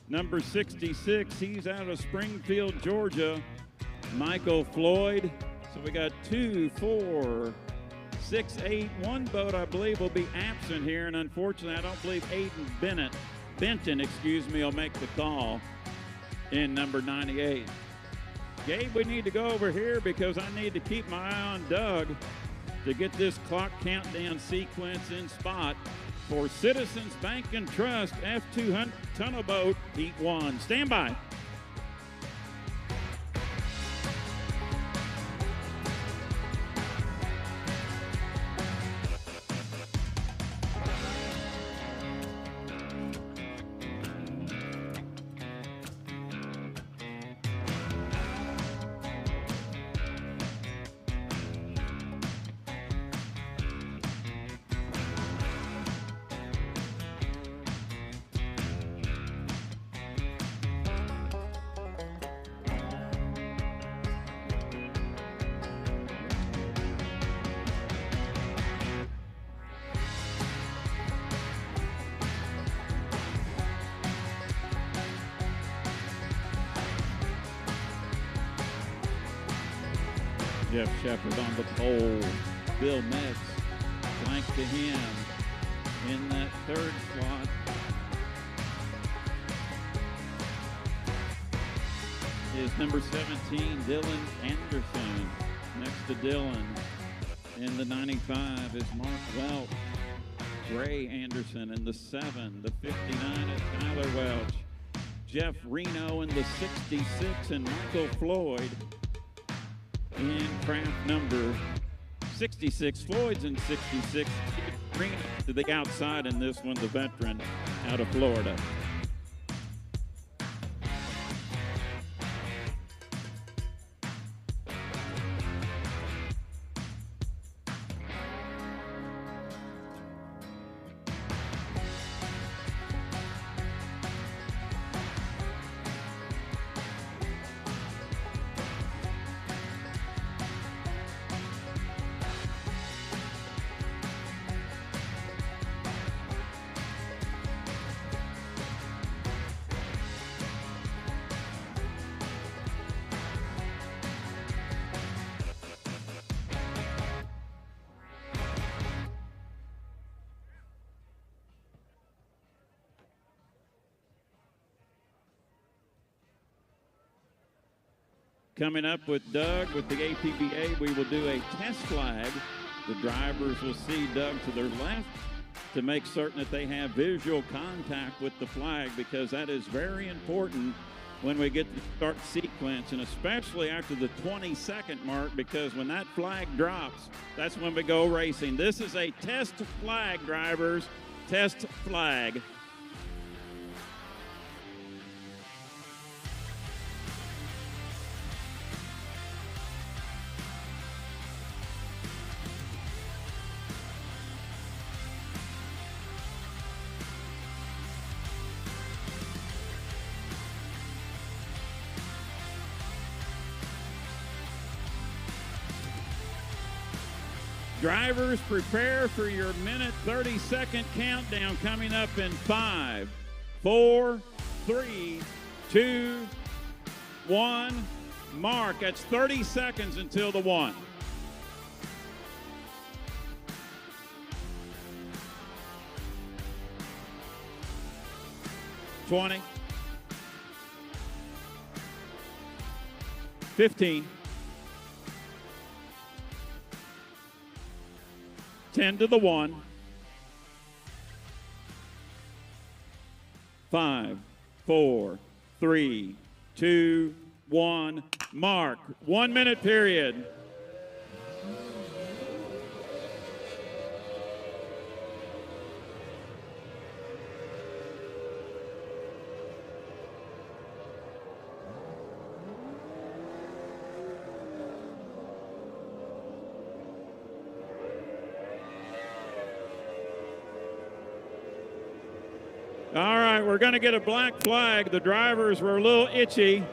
Number 66, he's out of Springfield, Georgia. Michael Floyd. So we got 2, 4, 6, 8. One boat, I believe, will be absent here, and unfortunately, I don't believe Aiden Benton, will make the call in number 98. Gabe, we need to go over here because I need to keep my eye on Doug to get this clock countdown sequence in spot for Citizens Bank and Trust F200 Tunnel Boat Heat 1. Stand by. Jeff Shepard on the pole. Bill Metz flank to him in that third slot. Is number 17, Dylan Anderson. Next to Dylan in the 95 is Mark Welch. Gray Anderson in the 7. The 59 is Tyler Welch. Jeff Reno in the 66 and Michael Floyd in craft number 66. Floyd's in 66. Reno to the outside in this one, the veteran out of Florida. Coming up with Doug with the APBA, we will do a test flag. The drivers will see Doug to their left to make certain that they have visual contact with the flag, because that is very important when we get to start sequence, and especially after the 20-second mark, because when that flag drops, that's when we go racing. This is a test flag, drivers. Test flag. Drivers, prepare for your minute 30-second countdown coming up in 5, 4, 3, 2, 1. Mark. That's 30 seconds until the 1. $20, 15, 10 to the 1. 5, 4, 3, 2, 1. Mark. 1 minute period. All right, we're going to get a black flag. The drivers were a little itchy.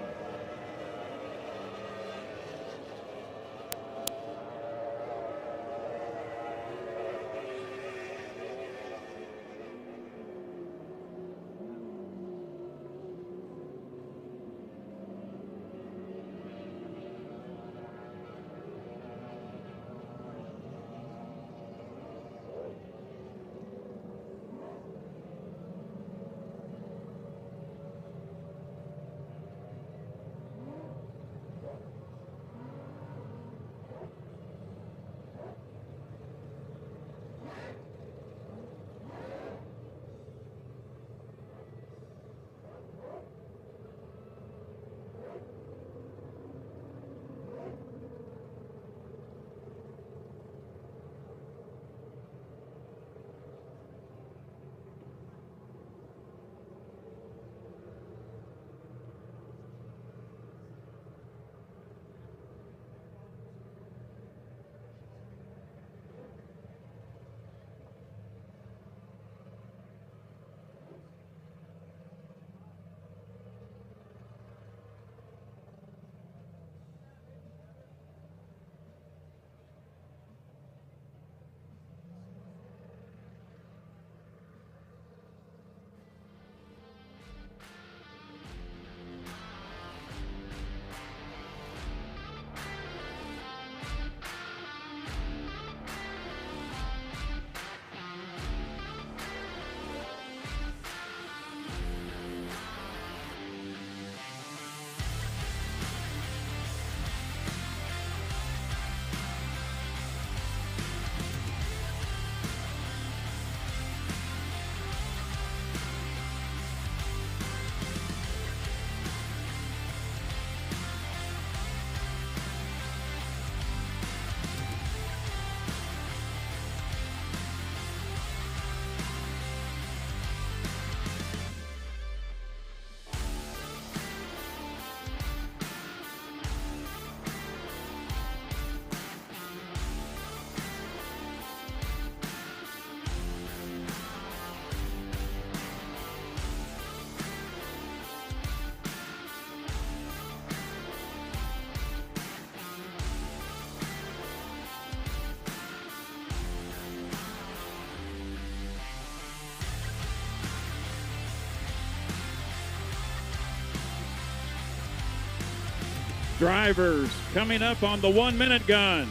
Drivers coming up on the 1 minute gun.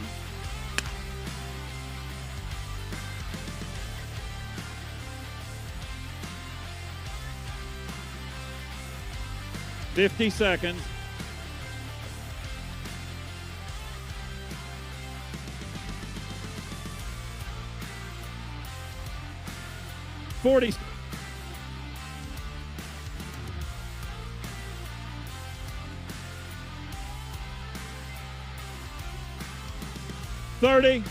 $50 seconds. $40. $30.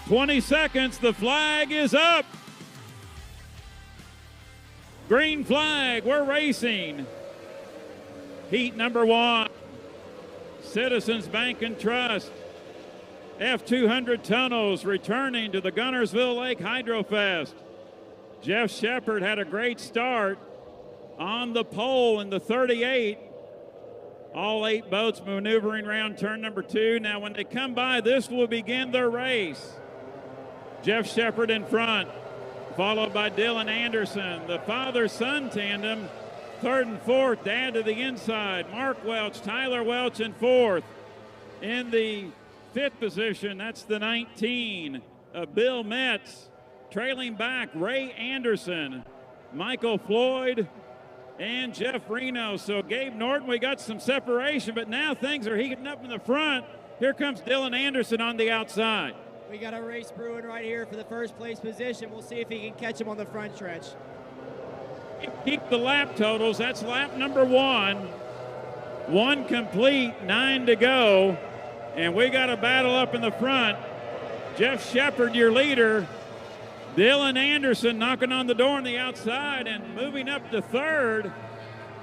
$20 seconds. The flag is up. Green flag. We're racing. Heat number 1. Citizens Bank and Trust. F200 Tunnels returning to the Guntersville Lake Hydrofest. Jeff Shepard had a great start on the pole in the 38. All 8 boats maneuvering around turn number 2. Now when they come by, this will begin their race. Jeff Shepard in front, followed by Dylan Anderson. The father-son tandem, 3rd and 4th, dad to the inside. Mark Welch, Tyler Welch in 4th. In the 5th position, that's the 19 of Bill Metz. Trailing back, Ray Anderson, Michael Floyd, and Jeff Reno. So Gabe Norton, we got some separation, but now things are heating up in the front. Here comes Dylan Anderson on the outside. We got a race brewing right here for the first place position. We'll see if he can catch him on the front stretch. Keep the lap totals. That's lap number 1. 1 complete, 9 to go. And we got a battle up in the front. Jeff Shepard, your leader. Dylan Anderson knocking on the door on the outside and moving up to 3rd.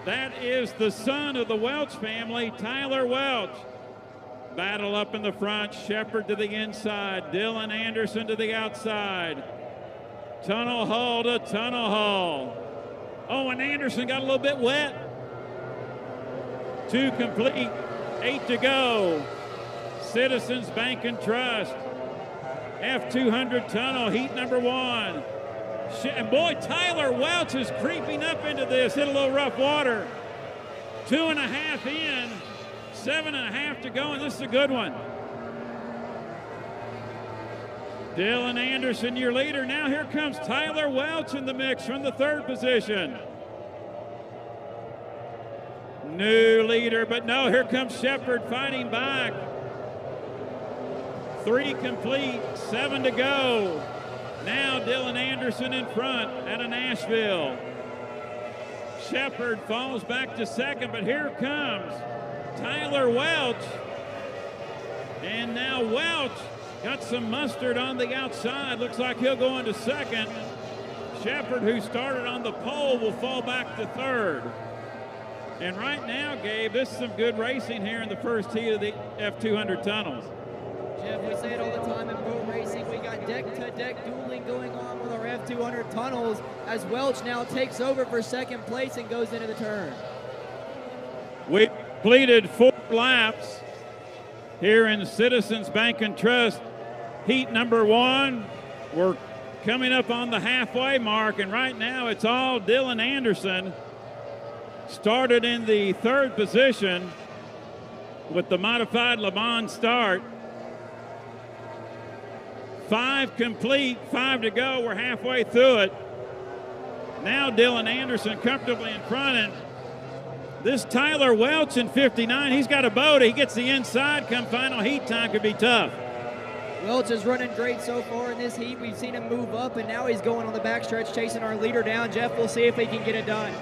That is the son of the Welch family, Tyler Welch. Battle up in the front, Shepard to the inside, Dylan Anderson to the outside. Tunnel hull to tunnel hull. Oh, and Anderson got a little bit wet. 2 complete, 8 to go. Citizens Bank and Trust. F200 Tunnel, heat number 1. And boy, Tyler Welch is creeping up into this. Hit a little rough water. 2.5 in, 7.5 to go, and this is a good one. Dylan Anderson, your leader. Now here comes Tyler Welch in the mix from the 3rd position. New leader, but no, here comes Shepard fighting back. 3 complete, 7 to go. Now Dylan Anderson in front out of Nashville. Shepard falls back to 2nd, but here comes Tyler Welch. And now Welch got some mustard on the outside. Looks like he'll go into 2nd. Shepard, who started on the pole, will fall back to 3rd. And right now, Gabe, this is some good racing here in the first heat of the F200 Tunnels. Jeff, we say it all the time in boat racing. We got deck-to-deck dueling going on with our F200 Tunnels as Welch now takes over for 2nd place and goes into the turn. We completed 4 laps here in Citizens Bank and Trust. Heat number 1. We're coming up on the halfway mark, and right now it's all Dylan Anderson. Started in the 3rd position with the modified Le Mans start. 5 complete, 5 to go. We're halfway through it. Now Dylan Anderson comfortably in front, and this Tyler Welch in 59, he's got a boat. He gets the inside. Come final heat time could be tough. Welch is running great so far in this heat. We've seen him move up, and now he's going on the backstretch chasing our leader down. Jeff, we'll see if he can get it done.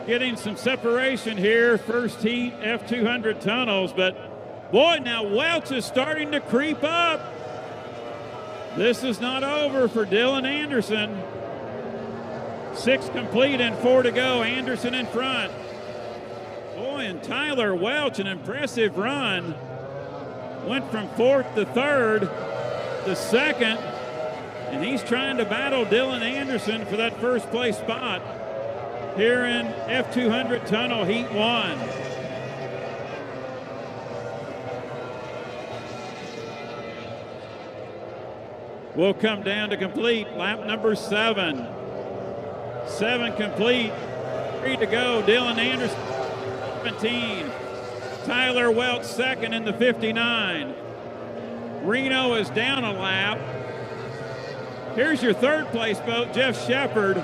Getting some separation here, first heat, F200 Tunnels, but boy, now Welch is starting to creep up. This is not over for Dylan Anderson. 6 complete and 4 to go. Anderson in front. Boy, and Tyler Welch, an impressive run. Went from 4th to 3rd to 2nd, and he's trying to battle Dylan Anderson for that first place spot here in F200 Tunnel Heat 1. will come down to complete lap number 7. 7 complete, 3 to go. Dylan Anderson, 17. Tyler Welch second in the 59. Reno is down a lap. Here's your third place boat, Jeff Shepard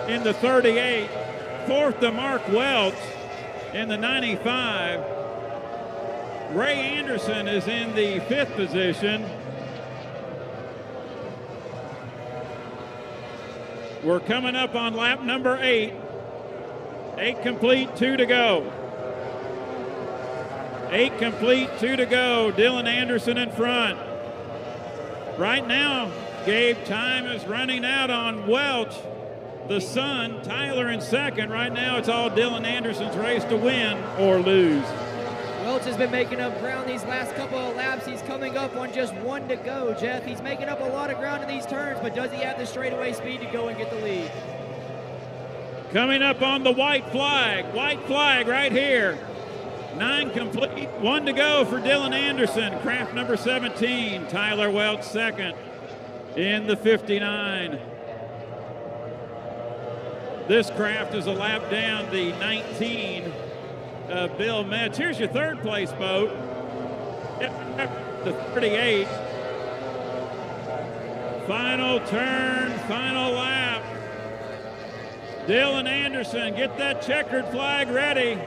in the 38. Fourth to Mark Welch in the 95. Ray Anderson is in the 5th position. We're coming up on lap number 8. 8 complete, 2 to go. 8 complete, 2 to go. Dylan Anderson in front. Right now, Gabe, time is running out on Welch. The son, Tyler in second. Right now, it's all Dylan Anderson's race to win or lose. Welch has been making up ground these last couple of laps. He's coming up on just 1 to go, Jeff. He's making up a lot of ground in these turns, but does he have the straightaway speed to go and get the lead? Coming up on the white flag right here. 9 complete, 1 to go for Dylan Anderson. Craft number 17, Tyler Welch second in the 59. This craft is a lap down the 19. Bill Metz. Here's your third place boat. The 38. Final turn, final lap. Dylan Anderson, get that checkered flag ready.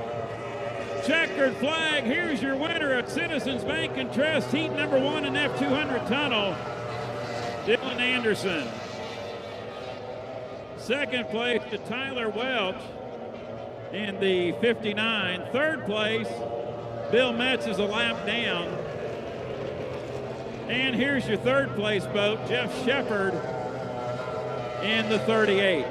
Checkered flag, here's your winner at Citizens Bank and Trust, heat number 1 in F200 Tunnel, Dylan Anderson. Second place to Tyler Welch in the 59. Third place, Bill Metz is a lap down. And here's your third place boat, Jeff Shepard in the 38.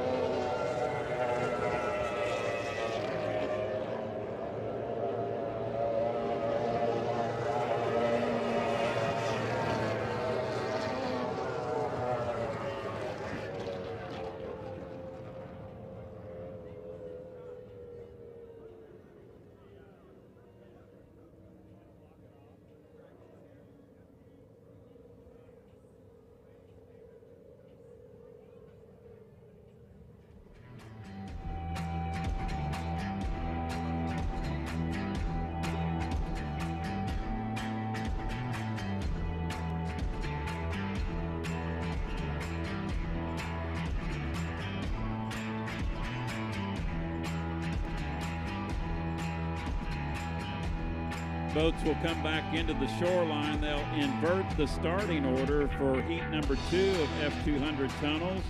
Boats will come back into the shoreline. They'll invert the starting order for heat number 2 of F200 Tunnels.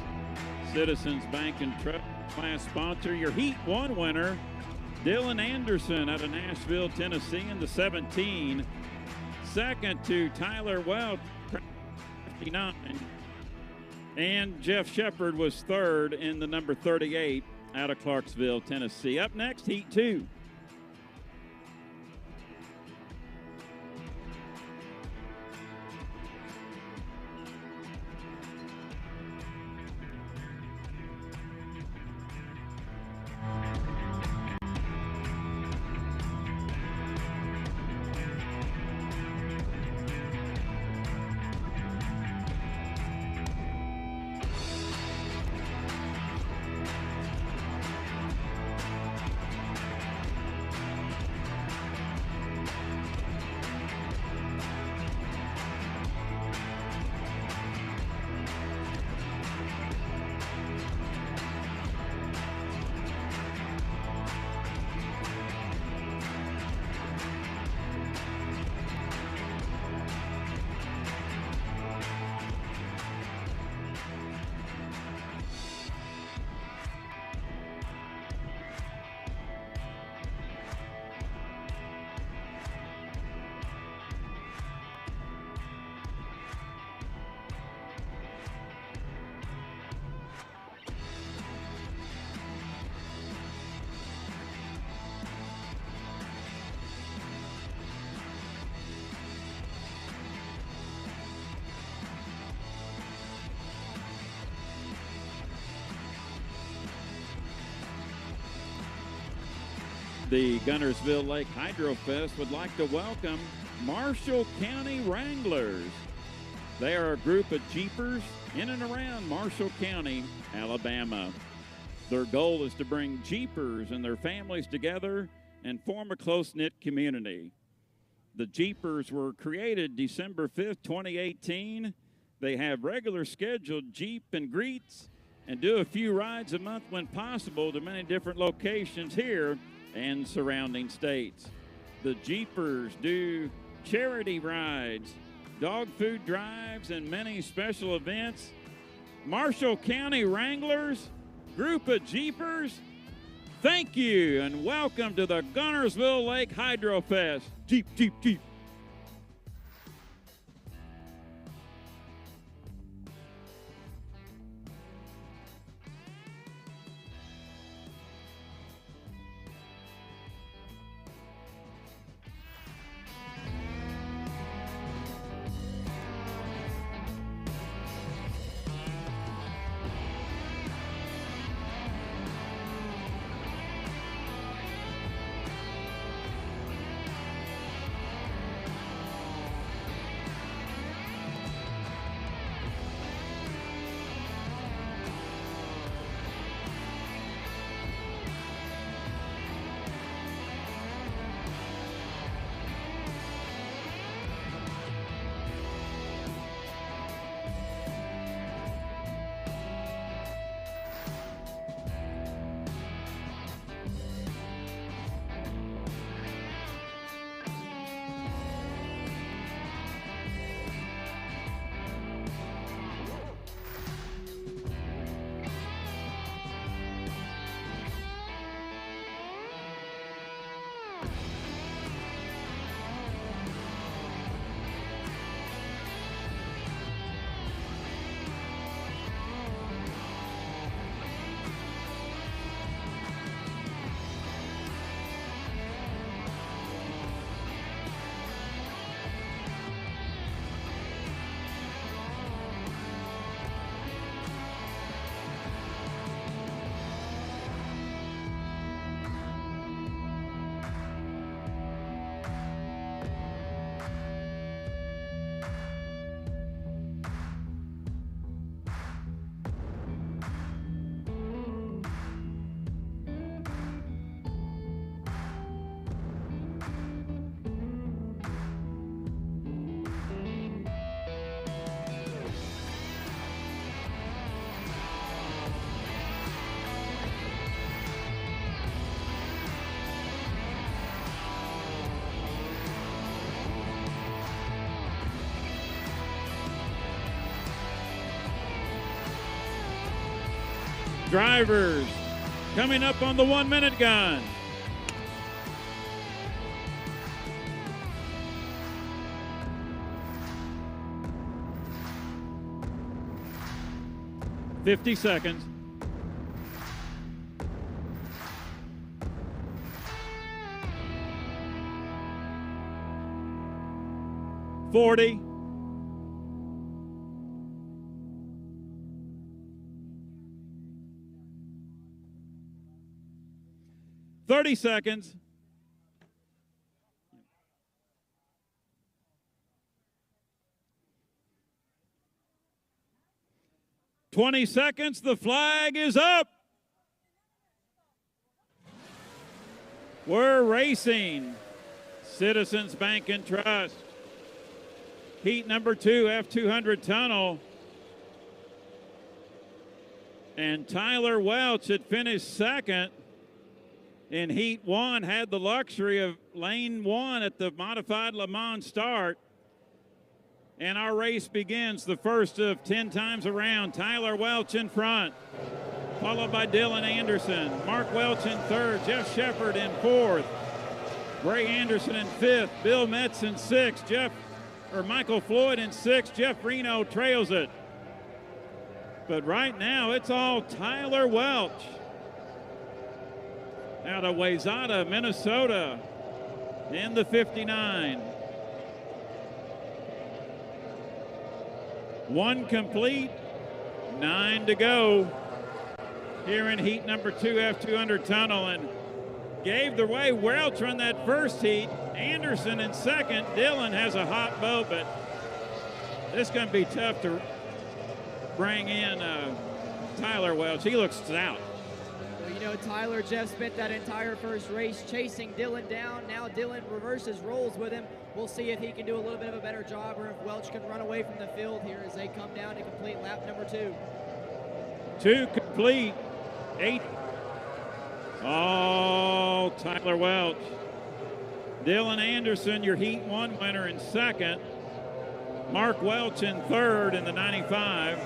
Citizens Bank and Trust class sponsor. Your heat 1 winner, Dylan Anderson out of Nashville, Tennessee in the 17. Second to Tyler Welch, 59. And Jeff Shepard was third in the number 38 out of Clarksville, Tennessee. Up next, heat 2. The Guntersville Lake Hydrofest would like to welcome Marshall County Wranglers. They are a group of Jeepers in and around Marshall County, Alabama. Their goal is to bring Jeepers and their families together and form a close-knit community. The Jeepers were created December 5th, 2018. They have regular scheduled Jeep and greets and do a few rides a month when possible to many different locations here and surrounding states. The Jeepers do charity rides, dog food drives, and many special events. Marshall County Wranglers, group of Jeepers, thank you and welcome to the Guntersville Lake Hydrofest. Jeep, Jeep, Jeep. Drivers coming up on the 1 minute gun. $50 seconds. $40. 30 seconds. $20 seconds. The flag is up. We're racing. Citizens Bank and Trust. Heat number 2, F200 Tunnel. And Tyler Welch had finished second in Heat 1, had the luxury of lane 1 at the modified Le Mans start. And our race begins, the first of 10 times around. Tyler Welch in front, followed by Dylan Anderson. Mark Welch in third, Jeff Shepard in fourth, Ray Anderson in fifth, Bill Metz in sixth, Michael Floyd in sixth, Jeff Reno trails it. But right now, it's all Tyler Welch out of Wayzata, Minnesota, in the 59. 1 complete, 9 to go here in heat number 2, F200 Tunnel, and gave the way. Welch run that first heat, Anderson in second. Dylan has a hot boat, but This is going to be tough to bring in Tyler Welch. He looks stout. Well, you know, Tyler, Jeff spent that entire first race chasing Dylan down. Now Dylan reverses roles with him. We'll see if he can do a little bit of a better job or if Welch can run away from the field here as they come down to complete lap number 2. 2 complete. 8. Oh, Tyler Welch. Dylan Anderson, your Heat 1 winner in second. Mark Welch in third in the 95.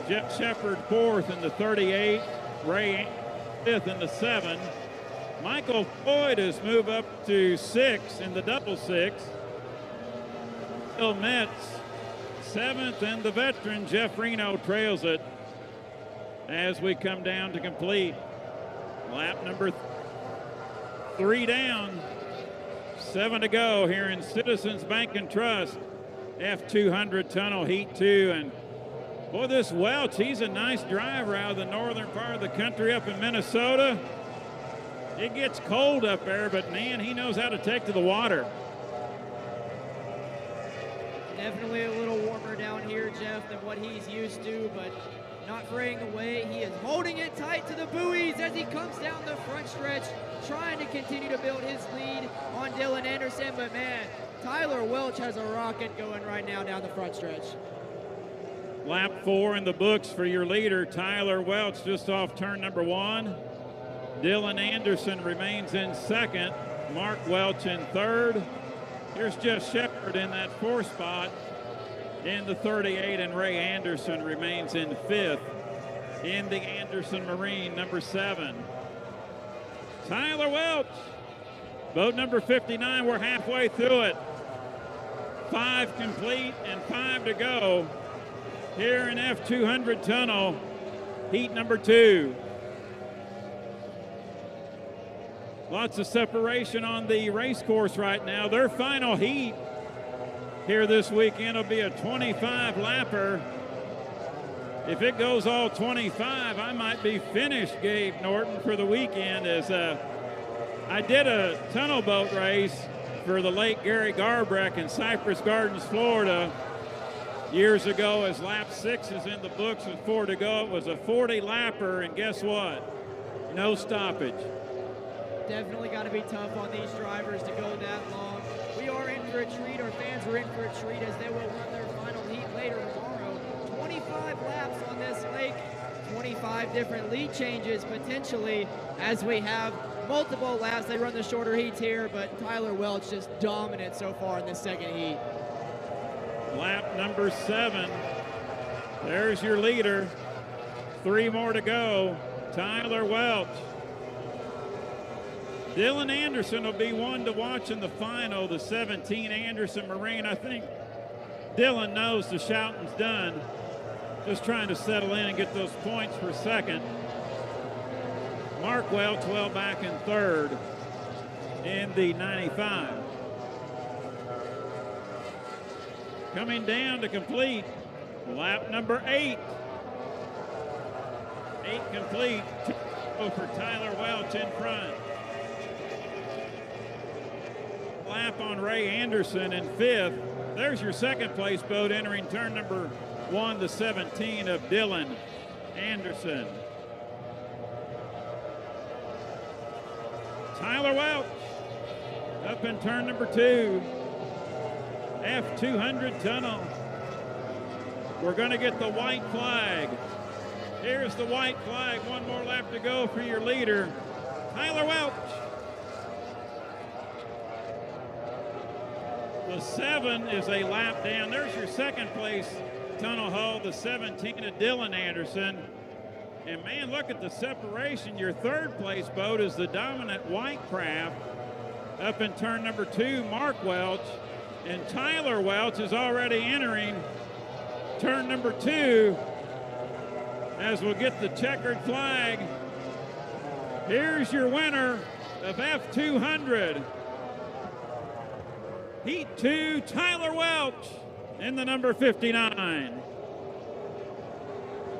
Jeff Shepard fourth in the 38. Ray fifth in the 7. Michael Floyd has moved up to 6 in the double 6. Bill Metz 7th, and the veteran Jeff Reno trails it as we come down to complete lap number 3 down. 7 to go here in Citizens Bank and Trust F200 Tunnel Heat 2. And boy, this Welch, he's a nice driver out of the northern part of the country up in Minnesota. It gets cold up there, but man, he knows how to take to the water. Definitely a little warmer down here, Jeff, than what he's used to, but not fraying away. He is holding it tight to the buoys as he comes down the front stretch, trying to continue to build his lead on Dylan Anderson. But man, Tyler Welch has a rocket going right now down the front stretch. Lap 4 in the books for your leader, Tyler Welch, just off turn number 1. Dylan Anderson remains in second. Mark Welch in third. Here's Jeff Shepard in that 4th spot in the 38, and Ray Anderson remains in 5th in the Anderson Marine, number 7. Tyler Welch, boat number 59, we're halfway through it. 5 complete and 5 to go here in F200 Tunnel, heat number 2. Lots of separation on the race course right now. Their final heat here this weekend will be a 25 lapper. If it goes all 25, I might be finished, Gabe Norton, for the weekend. As I did a tunnel boat race for the late Gary Garbreck in Cypress Gardens, Florida, years ago, as lap 6 is in the books with 4 to go. It was a 40 lapper, and guess what? No stoppage. Definitely got to be tough on these drivers to go that long. We are in for a treat. Our fans are in for a treat as they will run their final heat later tomorrow. 25 laps on this lake, 25 different lead changes potentially as we have multiple laps. They run the shorter heats here, but Tyler Welch just dominant so far in this second heat. Lap number 7. There's your leader. 3 more to go. Tyler Welch. Dylan Anderson will be one to watch in the final, the 17 Anderson Marine. I think Dylan knows the shouting's done. Just trying to settle in and get those points for second. Mark Welch well back in third in the 95. Coming down to complete lap number 8. 8 complete. 2 for Tyler Welch in front. Lap on Ray Anderson in 5th. There's your second place boat entering turn number 1, the 17 of Dylan Anderson. Tyler Welch up in turn number 2. F200 Tunnel. We're going to get the white flag. Here's the white flag. 1 more lap to go for your leader, Tyler Welch. The 7 is a lap down. There's your second place tunnel hull, the 17 of Dylan Anderson. And man, look at the separation. Your third place boat is the dominant white craft up in turn number 2, Mark Welch. And Tyler Welch is already entering turn number 2 as we'll get the checkered flag. Here's your winner of F200. Heat 2, Tyler Welch in the number 59.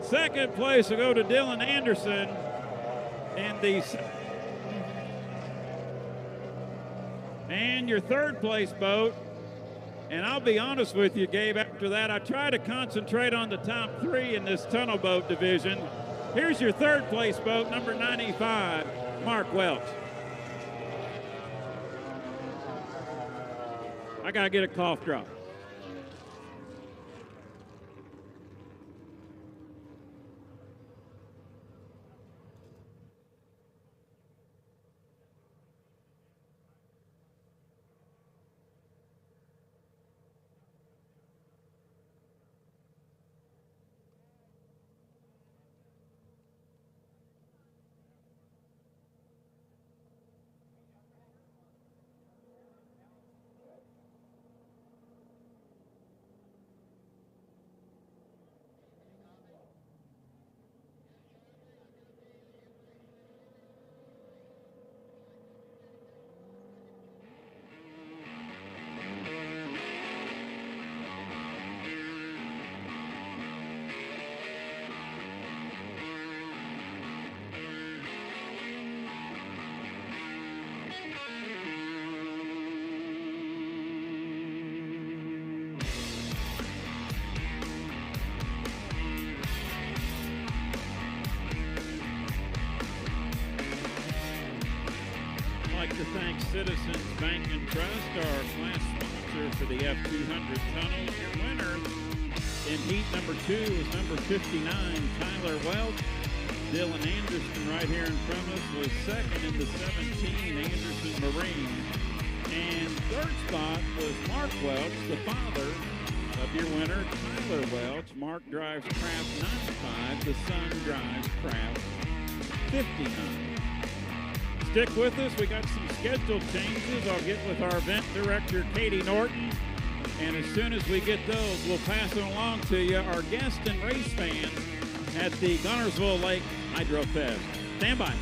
Second place will go to Dylan Anderson in the... And your third place boat, and I'll be honest with you, Gabe, after after that. I try to concentrate on the top 3 in this tunnel boat division. Here's your third place boat, number 95, Mark Welch. I got to get a cough drop. To thank Citizens Bank and Trust, our class sponsor for the F200 Tunnel. Your winner in heat number 2 is number 59, Tyler Welch. Dylan Anderson right here in front of us was second in the 17, Anderson Marine. And third spot was Mark Welch, the father of your winner, Tyler Welch. Mark drives craft 95, the son drives craft 59. Stick with us. We got some schedule changes. I'll get with our event director, Katie Norton. And as soon as we get those, we'll pass it along to you, our guests and race fans at the Guntersville Lake Hydrofest. Stand by.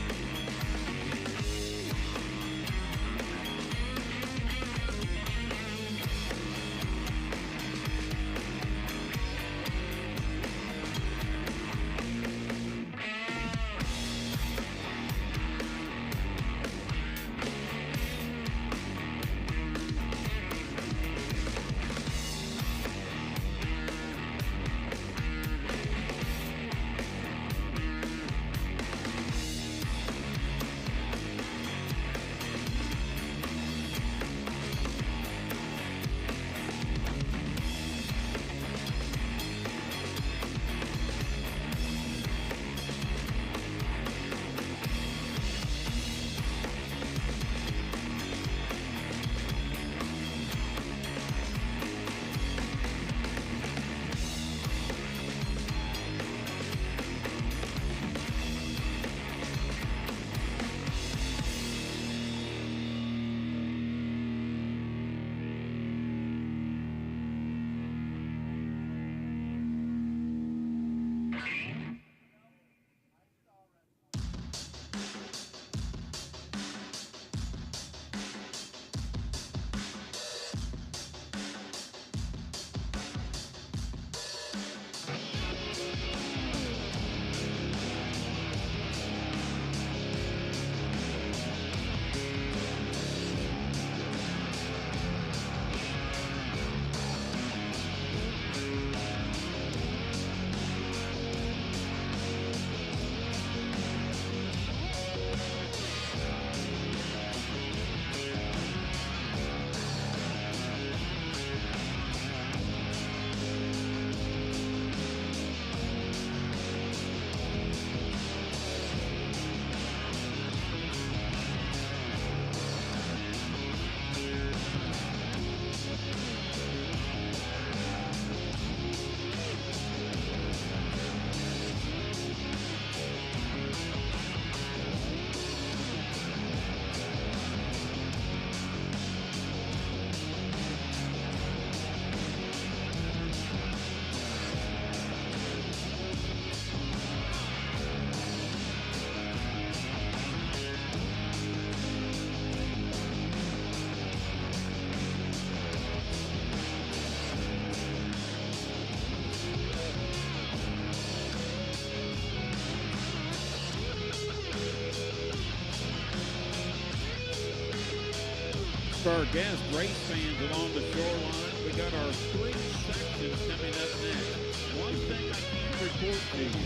for our guest race fans along the shoreline, we got our 3 sections coming up next. One thing I can report to you,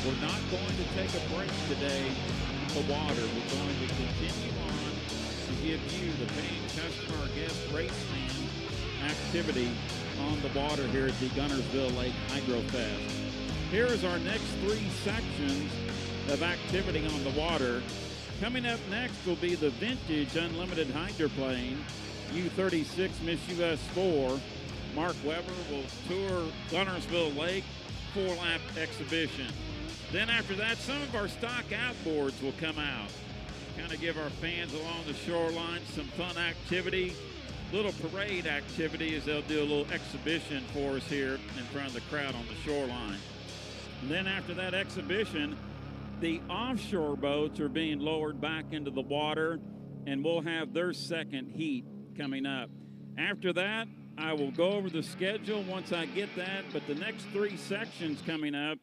we're not going to take a break today in the water. We're going to continue on to give you, the paying customer, guest race fan, activity on the water here at the Guntersville Lake Hydrofest. Here is our next 3 sections of activity on the water. Coming up next will be the vintage unlimited hydroplane, U-36 Miss US 4. Mark Weber will tour Guntersville Lake 4-lap exhibition. Then after that, some of our stock outboards will come out. Kind of give our fans along the shoreline some fun activity, little parade activity as they'll do a little exhibition for us here in front of the crowd on the shoreline. And then after that exhibition, the offshore boats are being lowered back into the water, and we'll have their second heat coming up. After that, I will go over the schedule once I get that, but the next 3 sections coming up,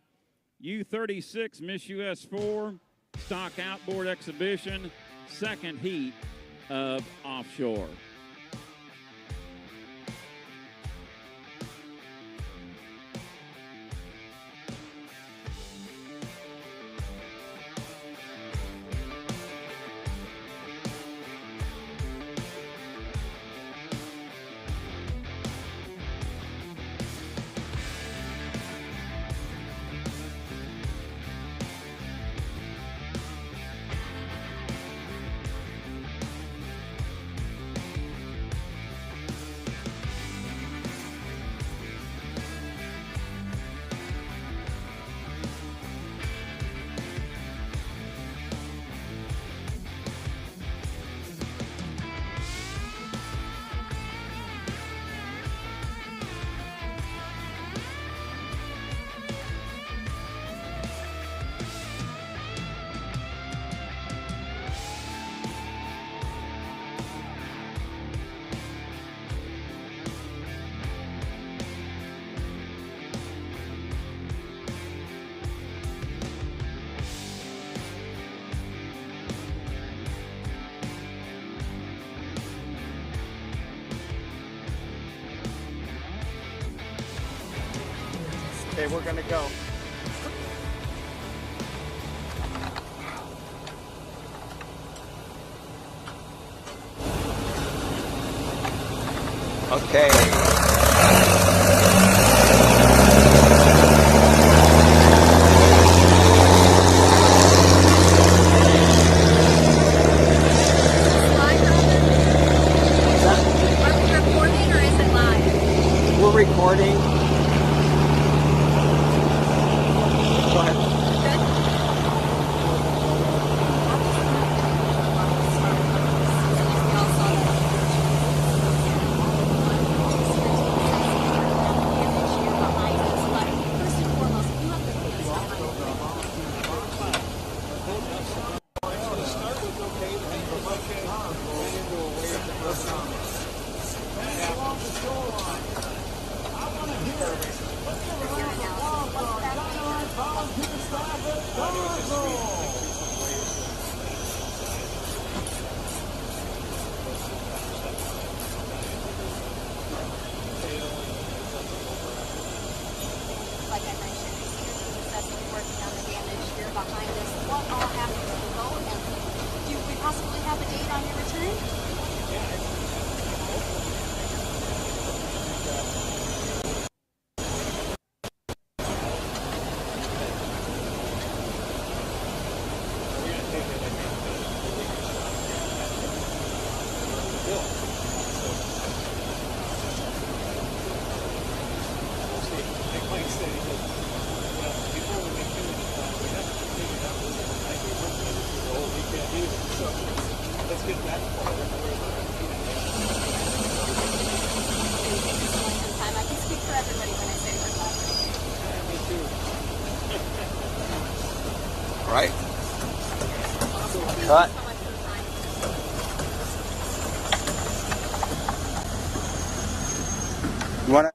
U-36 Miss US 4, stock outboard exhibition, second heat of offshore. Okay, we're gonna go. Okay. Recording. Go ahead. Right. Cut. You want to?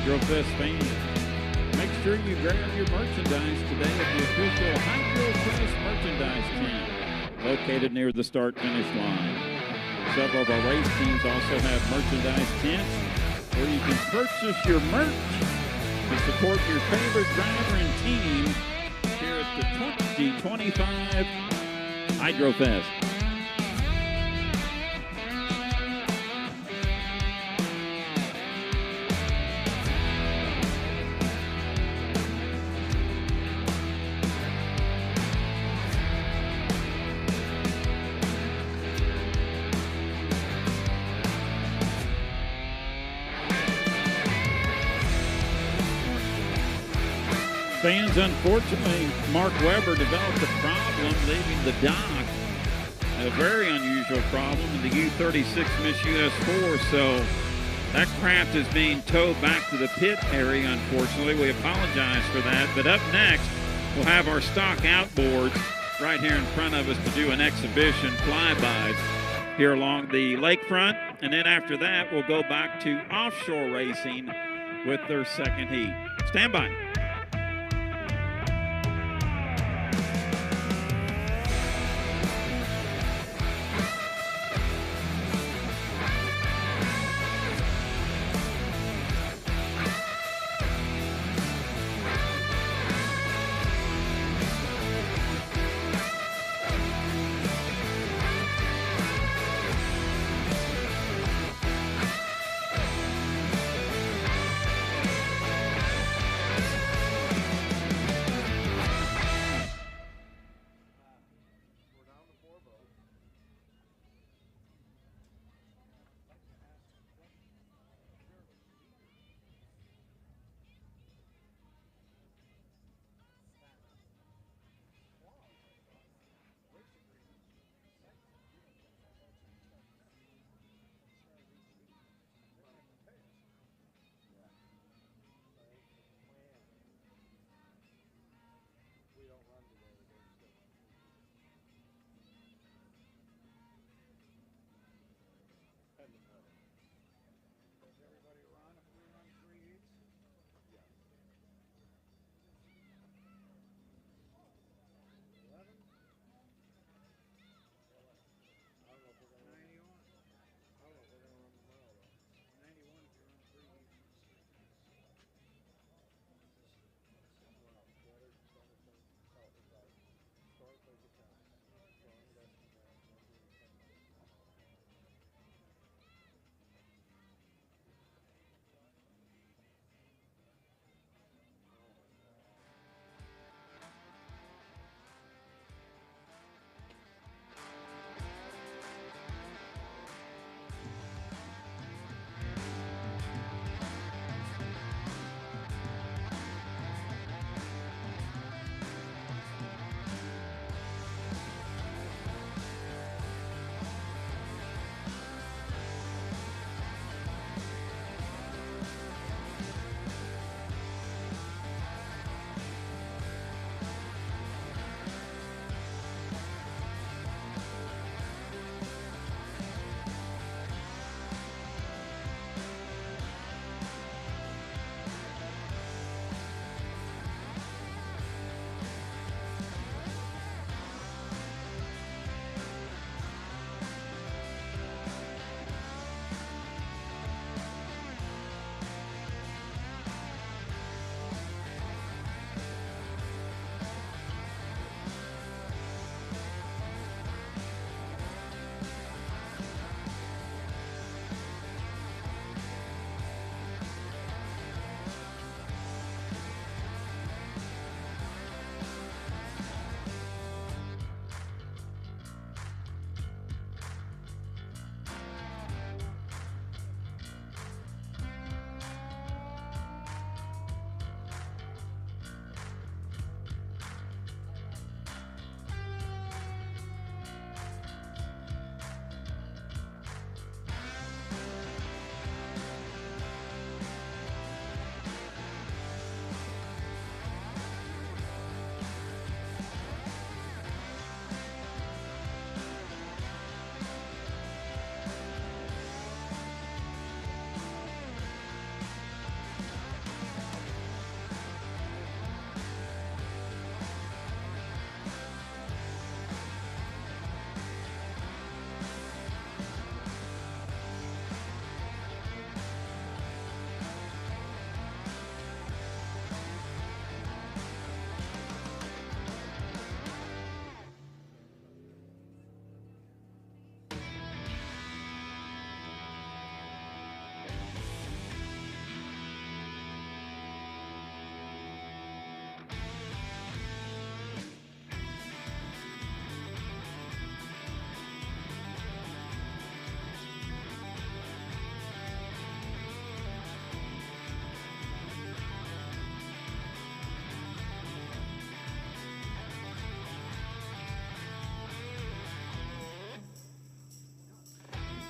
Hydrofest fans, make sure you grab your merchandise today at the official Hydrofest merchandise tent, located near the start-finish line. Several of our race teams also have merchandise tents where you can purchase your merch to support your favorite driver and team here at the 2025 Hydrofest. Fans, unfortunately, Mark Webber developed a problem leaving the dock. A very unusual problem in the U-36 Miss US-4, so that craft is being towed back to the pit area, unfortunately. We apologize for that, but up next, we'll have our stock outboards right here in front of us to do an exhibition flyby here along the lakefront, and then after that, we'll go back to offshore racing with their second heat. Stand by.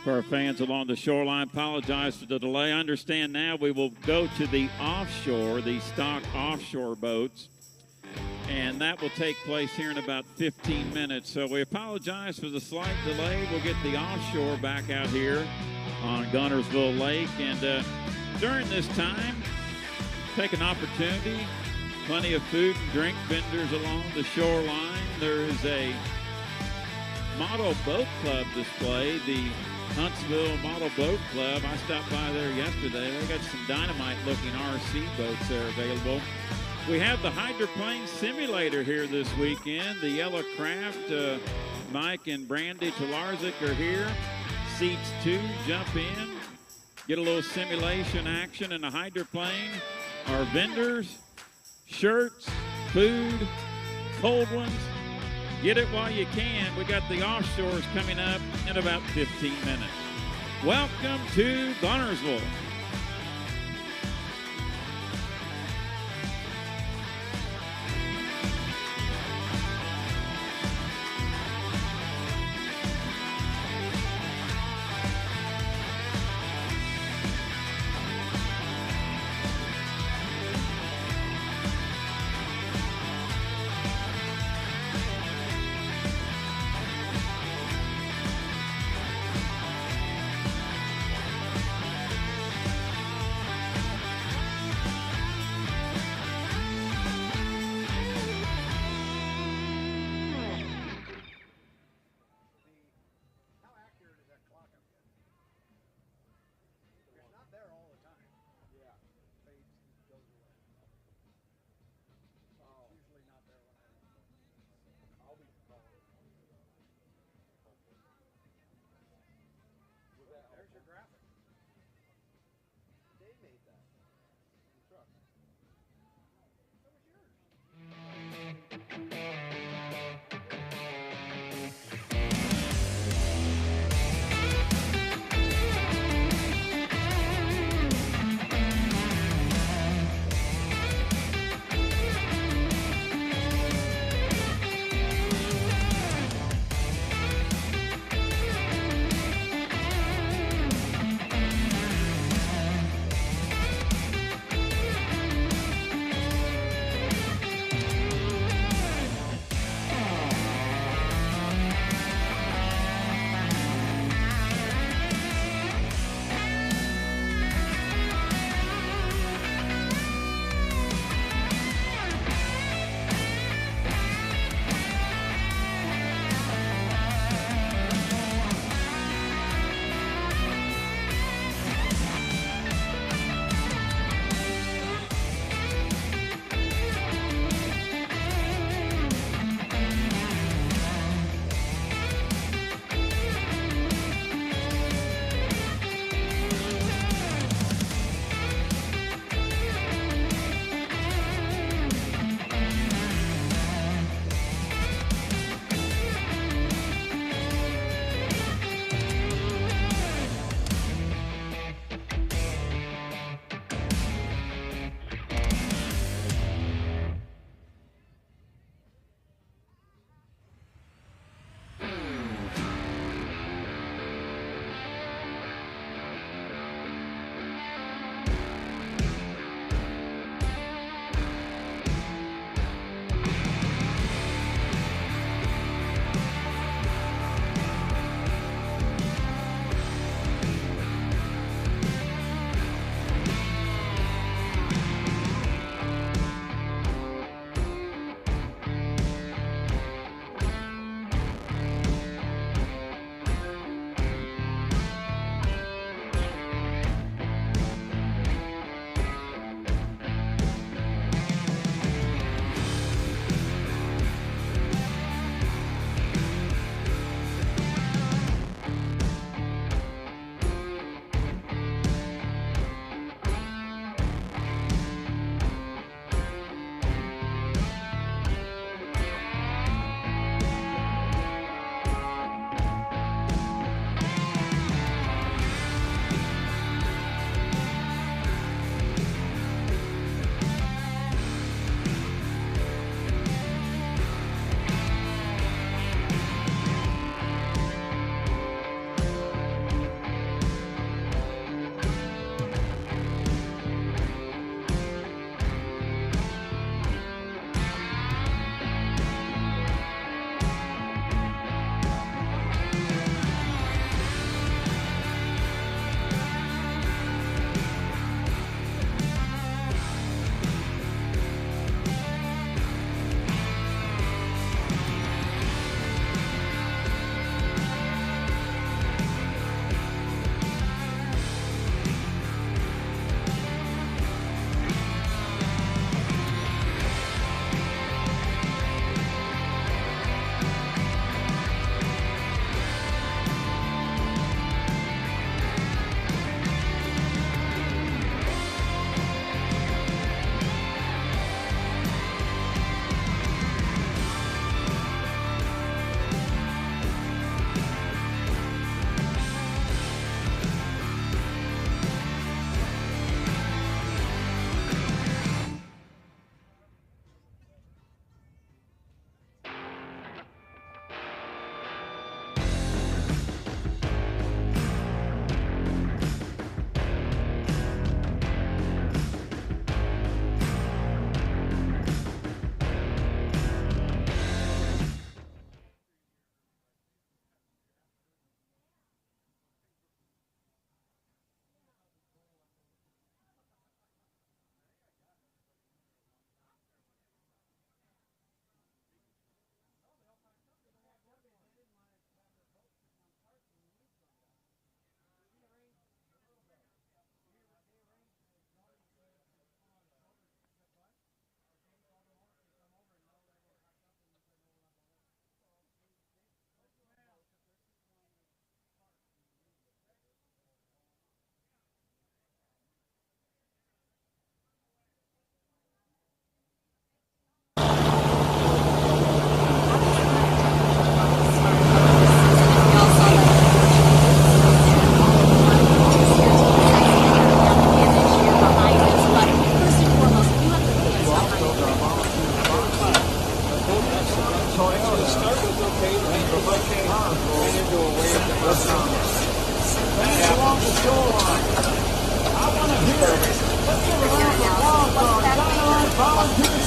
For our fans along the shoreline, apologize for the delay. I understand now we will go to the offshore, the stock offshore boats, and that will take place here in about 15 minutes. So we apologize for the slight delay. We'll get the offshore back out here on Guntersville Lake, and during this time, take an opportunity. Plenty of food and drink vendors along the shoreline. There is a Model Boat Club display, the Huntsville Model Boat Club. I stopped by there yesterday. They got some dynamite-looking RC boats there available. We have the hydroplane simulator here this weekend. The Yellow Craft, Mike and Brandy Talarzik are here. Seats 2, jump in, get a little simulation action in the hydroplane. Our vendors, shirts, food, cold ones. Get it while you can. We got the offshores coming up in about 15 minutes. Welcome to Guntersville.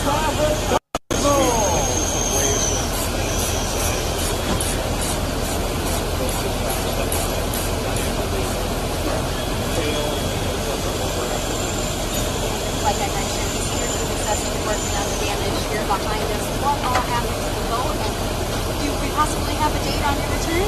Like I mentioned, he's here to successfully working on the damage here behind us. What all happened to the boat, and do we possibly have a date on your return?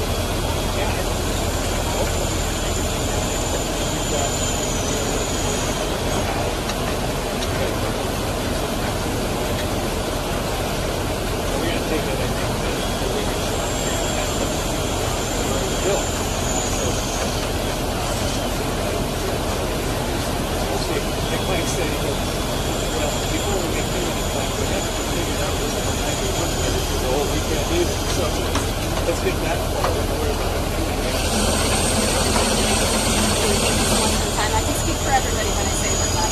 I can speak for everybody when I say we're glad.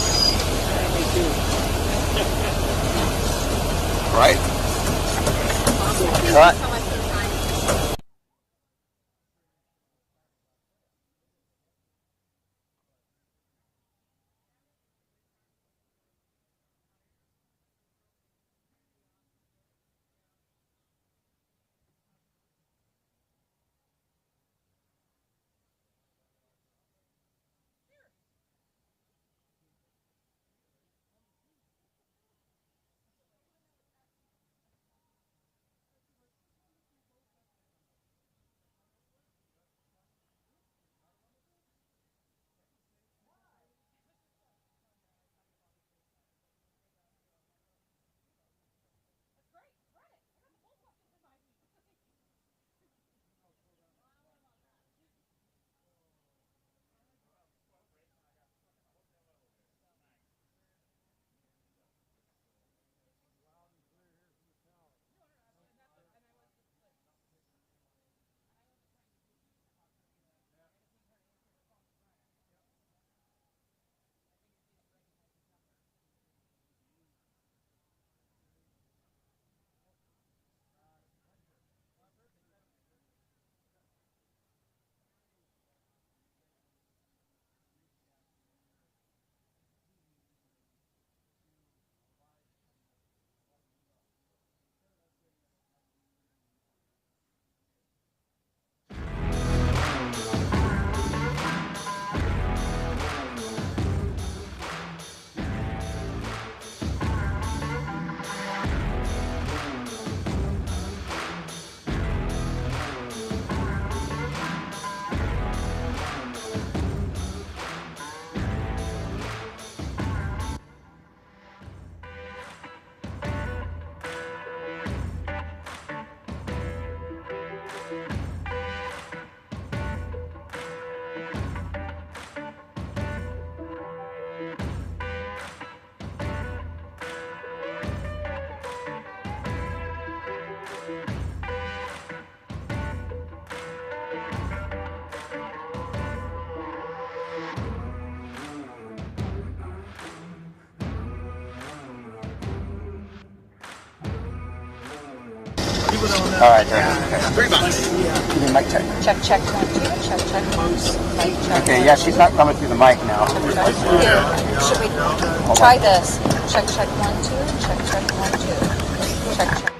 Right. Thank you Cut. so much for the time. All right, $3. Give me mic check. Check, check, 1, 2. Check, check, 1, 2. Mic check. Okay, yeah, she's not coming through the mic now. Should we try this? Check, check, 1, 2. Check, check, 1, 2. Check, check.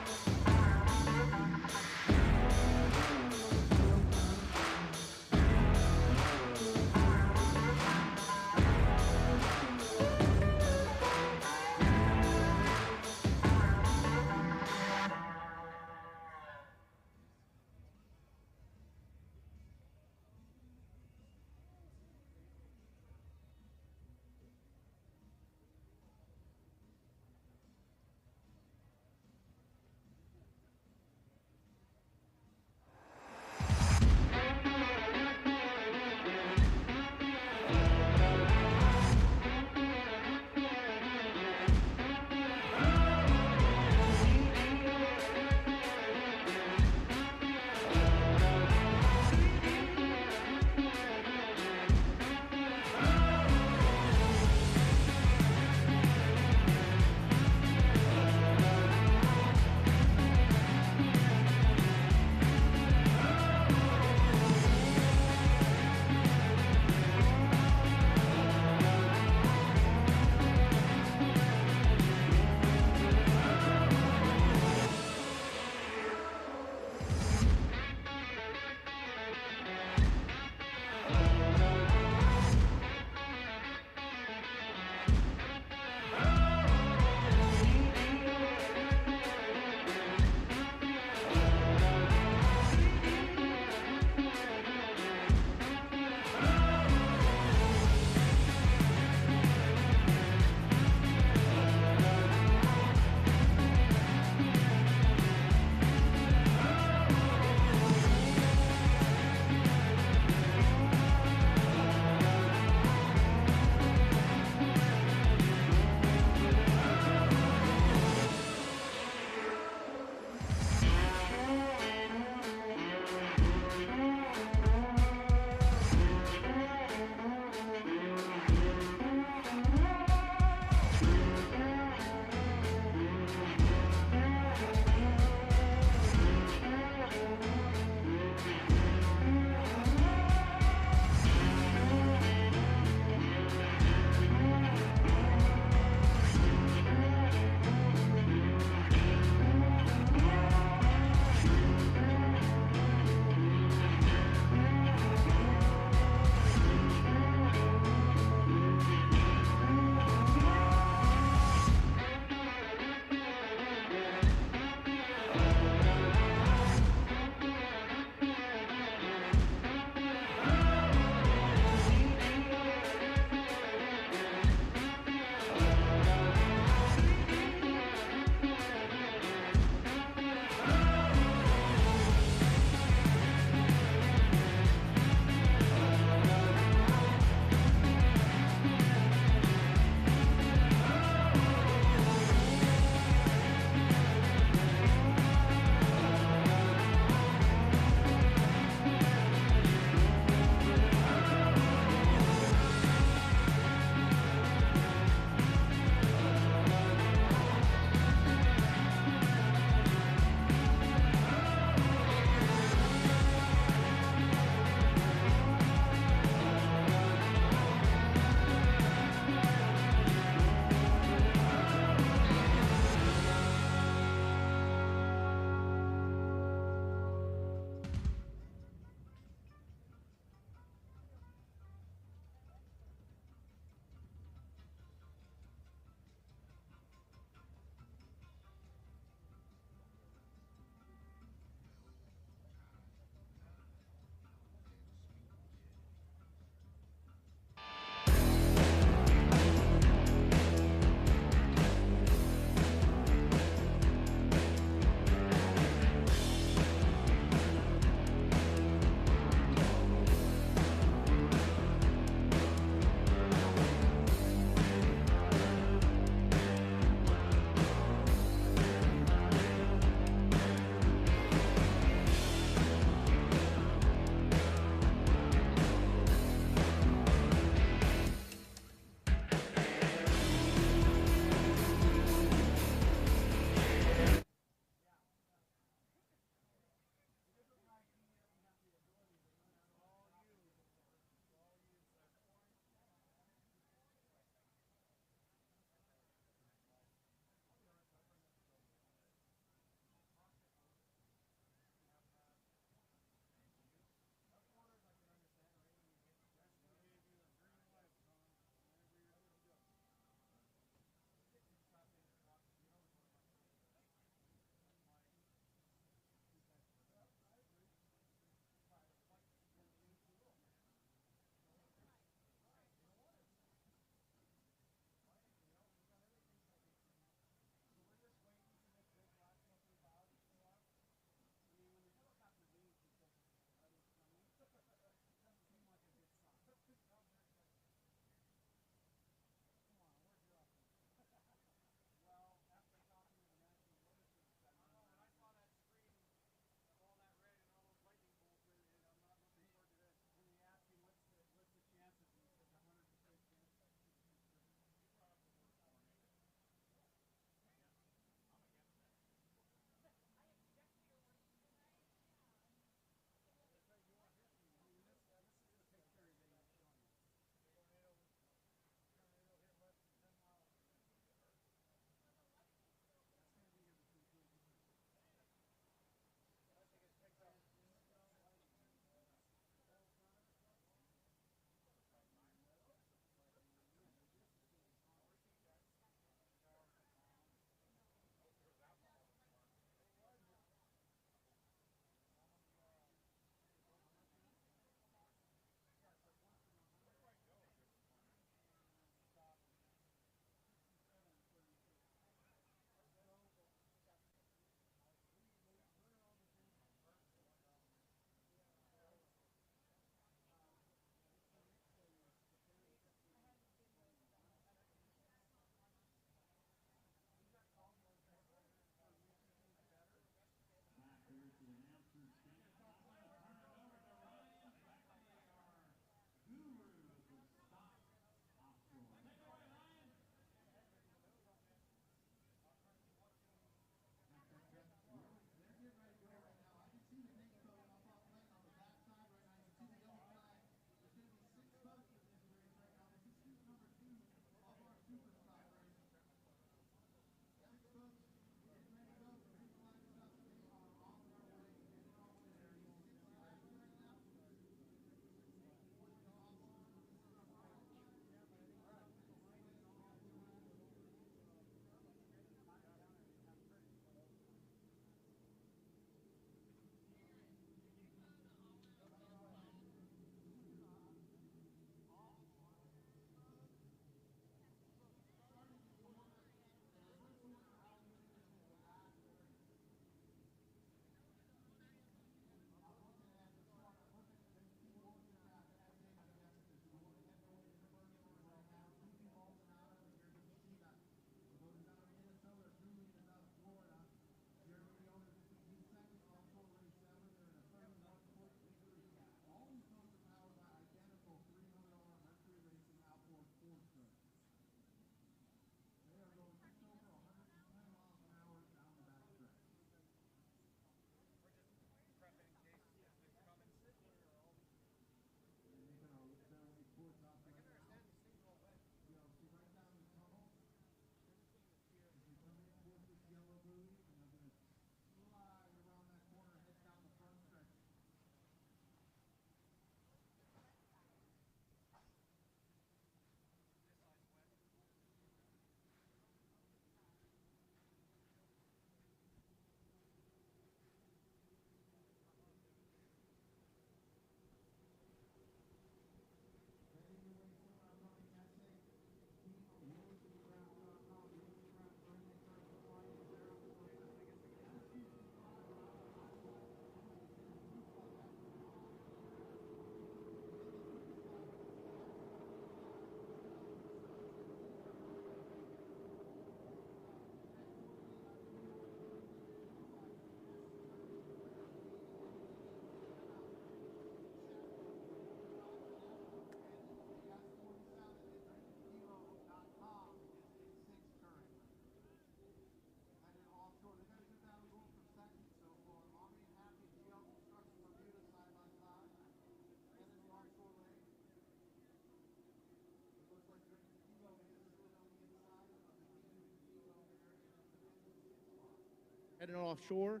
Heading offshore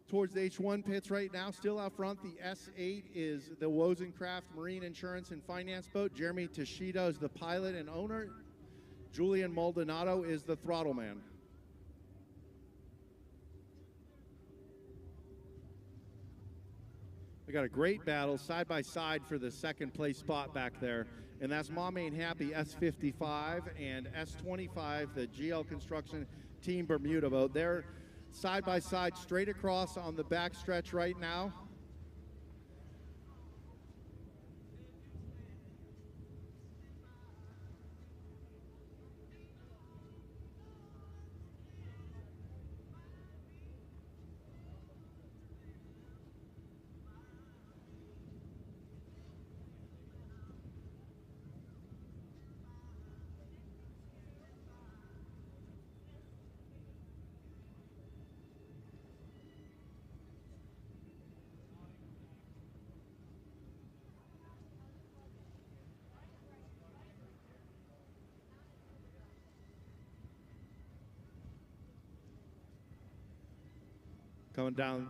towards the H1 pits right now. Still out front, the S8 is the Wozencraft Marine Insurance and Finance boat. Jeremy Tashida is the pilot and owner. Julian Maldonado is the throttle man. We got a great battle side by side for the second place spot back there. And that's Mom Ain't Happy S55 and S25, the GL Construction Team Bermuda boat. They're side by side straight across on the back stretch right now. Coming down,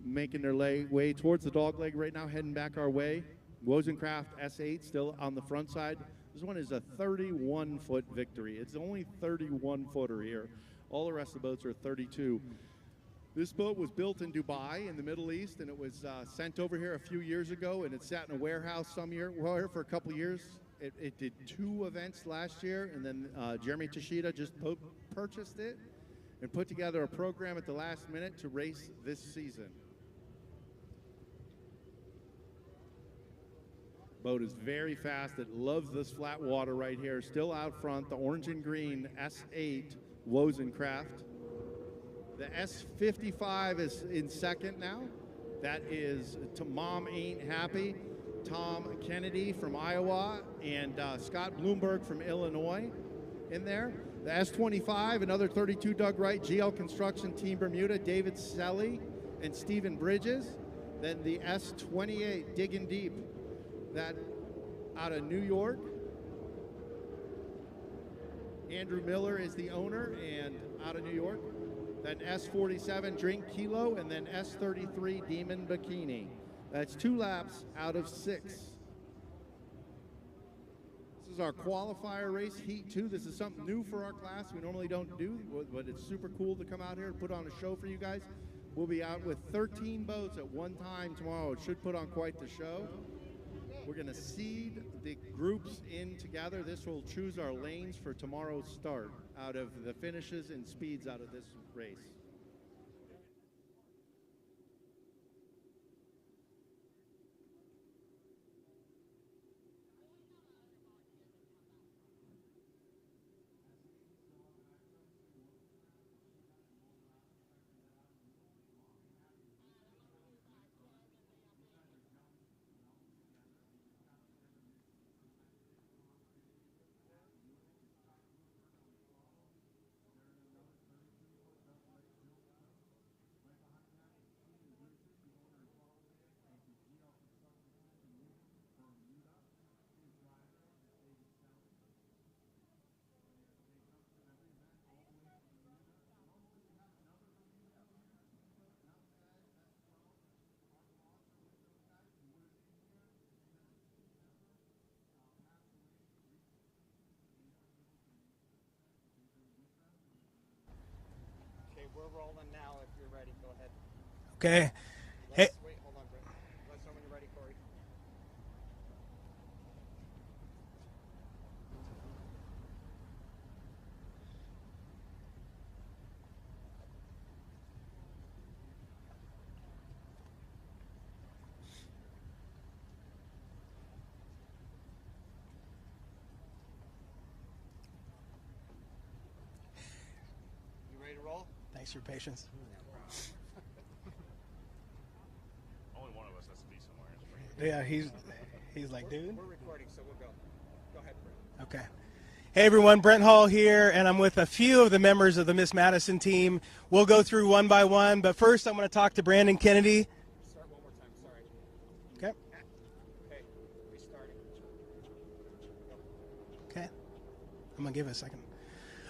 making their way towards the dog leg right now, heading back our way. Wozencraft S8 still on the front side. This one is a 31-foot victory. It's only 31-footer here. All the rest of the boats are 32. This boat was built in Dubai in the Middle East, and it was sent over here a few years ago, and it sat in a warehouse for a couple of years. It did 2 events last year, and then Jeremy Tashida just purchased it and put together a program at the last minute to race this season. Boat is very fast. It loves this flat water right here. Still out front, the orange and green S8 Wozencraft. The S55 is in second now. That is to Mom Ain't Happy, Tom Kennedy from Iowa, and Scott Bloomberg from Illinois in there. The S25, another 32 Doug Wright, GL Construction Team Bermuda, David Selly and Stephen Bridges. Then the S28, Digging Deep, that out of New York. Andrew Miller is the owner and out of New York. Then S47, Drink Kilo, and then S33, Demon Bikini. That's 2 laps out of 6. This is our qualifier race, Heat 2. This is something new for our class. We normally don't do, but it's super cool to come out here and put on a show for you guys. We'll be out with 13 boats at one time tomorrow. It should put on quite the show. We're going to seed the groups in together. This will choose our lanes for tomorrow's start out of the finishes and speeds out of this race. We're rolling now. If you're ready, go ahead. Okay. Hey. Wait, hold on, Brent. Let us know when you're ready, Corey. You ready to roll? Thanks for your patience. Only one of us has to be somewhere. Yeah, he's like, dude. We're recording, so we'll go. Go ahead, Brent. Okay. Hey everyone, Brent Hall here, and I'm with a few of the members of the Miss Madison team. We'll go through one by one, but first I'm going to talk to Brandon Kennedy. Start one more time, sorry. Okay. Okay, restarting. Okay. I'm going to give it a second.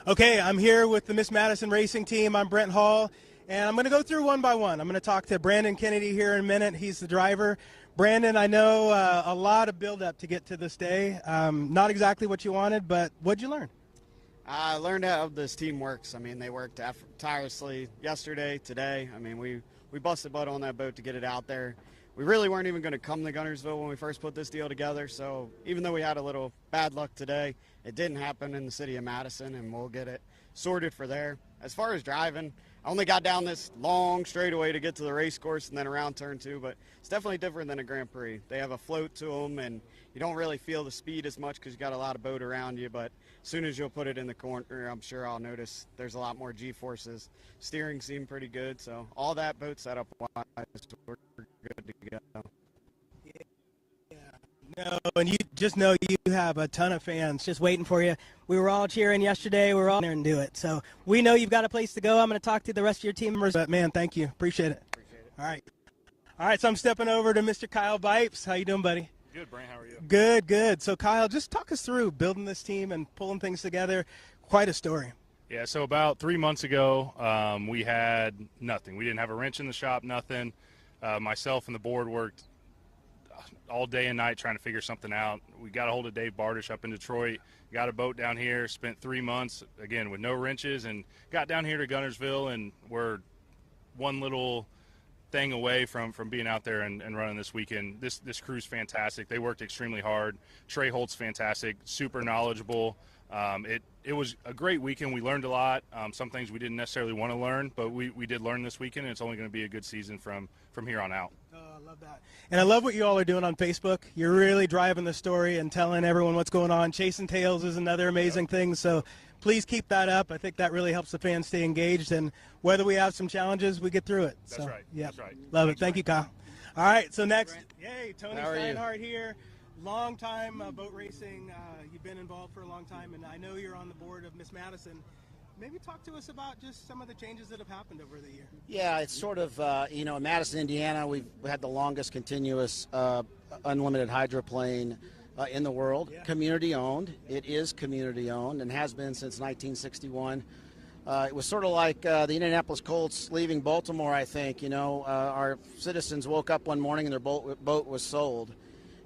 Okay, I'm here with the Miss Madison racing team. I'm Brent Hall, And I'm going to go through one by one. I'm going to talk to Brandon Kennedy here in a minute. He's the driver. Brandon, I know a lot of build-up to get to this day. Not exactly what you wanted, but what'd you learn? I learned how this team works. I mean, they worked tirelessly yesterday, today. I mean, we busted butt on that boat to get it out there. We really weren't even going to come to Guntersville when we first put this deal together. So even though we had a little bad luck today, it didn't happen in the city of Madison, and we'll get it sorted for there. As far as driving, I only got down this long straightaway to get to the race course and then around turn 2, but it's definitely different than a Grand Prix. They have a float to them, and you don't really feel the speed as much because you got a lot of boat around you, but as soon as you'll put it in the corner, I'm sure I'll notice there's a lot more G-forces. Steering seemed pretty good, so all that boat setup wise, we're good to go. No, and you just know you have a ton of fans just waiting for you. We were all cheering yesterday. We were all there and do it. So we know you've got a place to go. I'm going to talk to the rest of your team members. But, man, thank you. Appreciate it. All right. All right, so I'm stepping over to Mr. Kyle Bipes. How you doing, buddy? Good, Brian. How are you? Good, good. So, Kyle, just talk us through building this team and pulling things together. Quite a story. Yeah, so about 3 months ago, we had nothing. We didn't have a wrench in the shop, nothing. Myself and the board worked all day and night trying to figure something out. We got a hold of Dave Bardish up in Detroit, got a boat down here, spent 3 months, again, with no wrenches, and got down here to Guntersville, and we're one little thing away from being out there and running this weekend. This crew's fantastic. They worked extremely hard. Trey Holt's fantastic, super knowledgeable. It was a great weekend. We learned a lot. Some things we didn't necessarily want to learn, but we did learn this weekend, and it's only going to be a good season from here on out. Oh, I love that. And I love what you all are doing on Facebook. You're really driving the story and telling everyone what's going on. Chasing Tails is another amazing thing, so please keep that up. I think that really helps the fans stay engaged, and whether we have some challenges, we get through it. That's right. Yeah, That's right. Love it. Thank you, Kyle. All right, so next, yay, Tony How are you? Steinhardt here. Long time boat racing. You've been involved for a long time, and I know you're on the board of Miss Madison. Maybe talk to us about just some of the changes that have happened over the year. Yeah, it's sort of, in Madison, Indiana, we've had the longest continuous unlimited hydroplane in the world. Yeah. Community owned. It is community owned and has been since 1961. It was sort of like the Indianapolis Colts leaving Baltimore, I think. Our citizens woke up one morning and their boat was sold.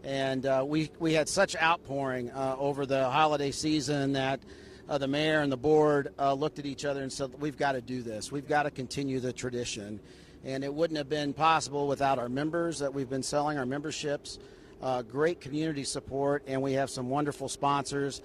And we had such outpouring over the holiday season that the mayor and the board looked at each other and said, we've got to do this. We've got to continue the tradition. And it wouldn't have been possible without our members that we've been selling, our memberships, great community support, and we have some wonderful sponsors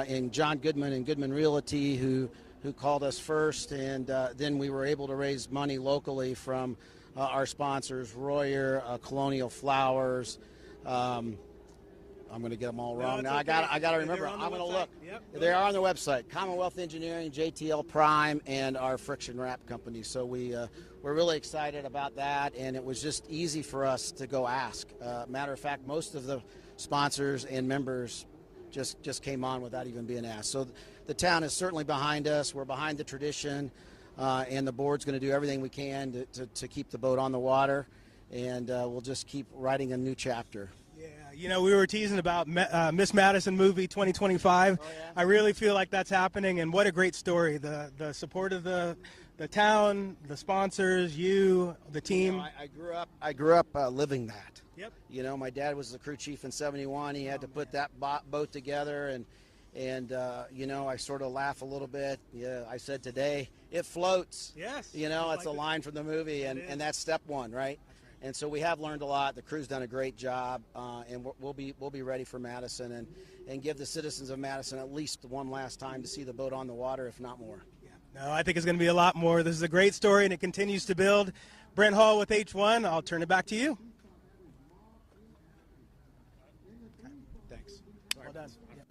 in John Goodman and Goodman Realty who called us first, and then we were able to raise money locally from our sponsors, Royer, Colonial Flowers. I'm going to get them all wrong. Now okay. I got to remember. I'm going to look. Yep. They are on the website. Commonwealth Engineering, JTL Prime, and our Friction Wrap Company. So we're really excited about that, and it was just easy for us to go ask. Matter of fact, most of the sponsors and members just came on without even being asked. So the town is certainly behind us. We're behind the tradition, and the board's going to do everything we can to keep the boat on the water, and we'll just keep writing a new chapter. We were teasing about Miss Madison movie 2025. Oh, yeah. I really feel like that's happening, and what a great story. The support of the town, the sponsors, you, the team. I grew up living that. Yep. My dad was the crew chief in '71. He had to put that boat together, and I sort of laugh a little bit. Yeah, I said today, it floats. Yes. It's a line from the movie, and that's step one, right? And so we have learned a lot. The crew's done a great job, and we'll be ready for Madison and give the citizens of Madison at least one last time to see the boat on the water, if not more. Yeah. No, I think it's going to be a lot more. This is a great story, and it continues to build. Brent Hall with H1. I'll turn it back to you. Okay. Thanks. Well done. Yeah.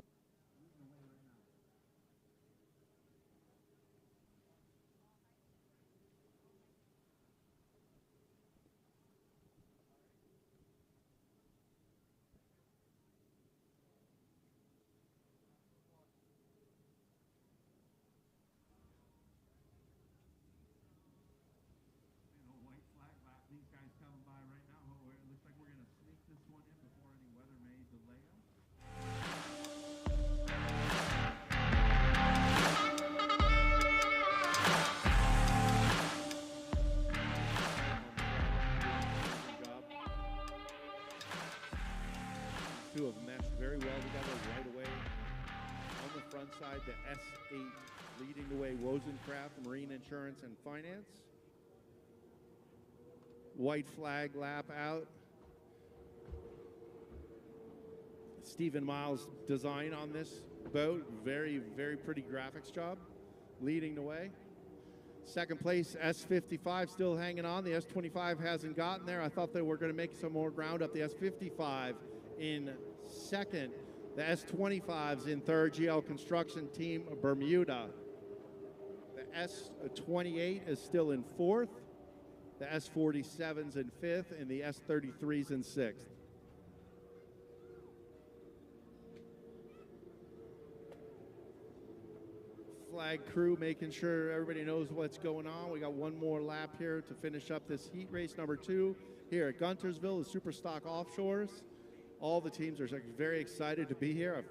These guys coming by right now. very well together right away. On the front side, the S8 leading the way, Wozencraft, Marine Insurance and Finance. White flag lap out. Stephen Miles' design on this boat, very, very pretty graphics job, leading the way. Second place, S55 still hanging on. The S25 hasn't gotten there. I thought they were going to make some more ground up. The S55 in second. The S25's in third. GL Construction Team Bermuda. The S28 is still in fourth. The S47's in fifth, and the S33's in sixth. Flag crew making sure everybody knows what's going on. We got one more lap here to finish up this heat race number 2 here at Guntersville, the Superstock Offshores. All the teams are very excited to be here.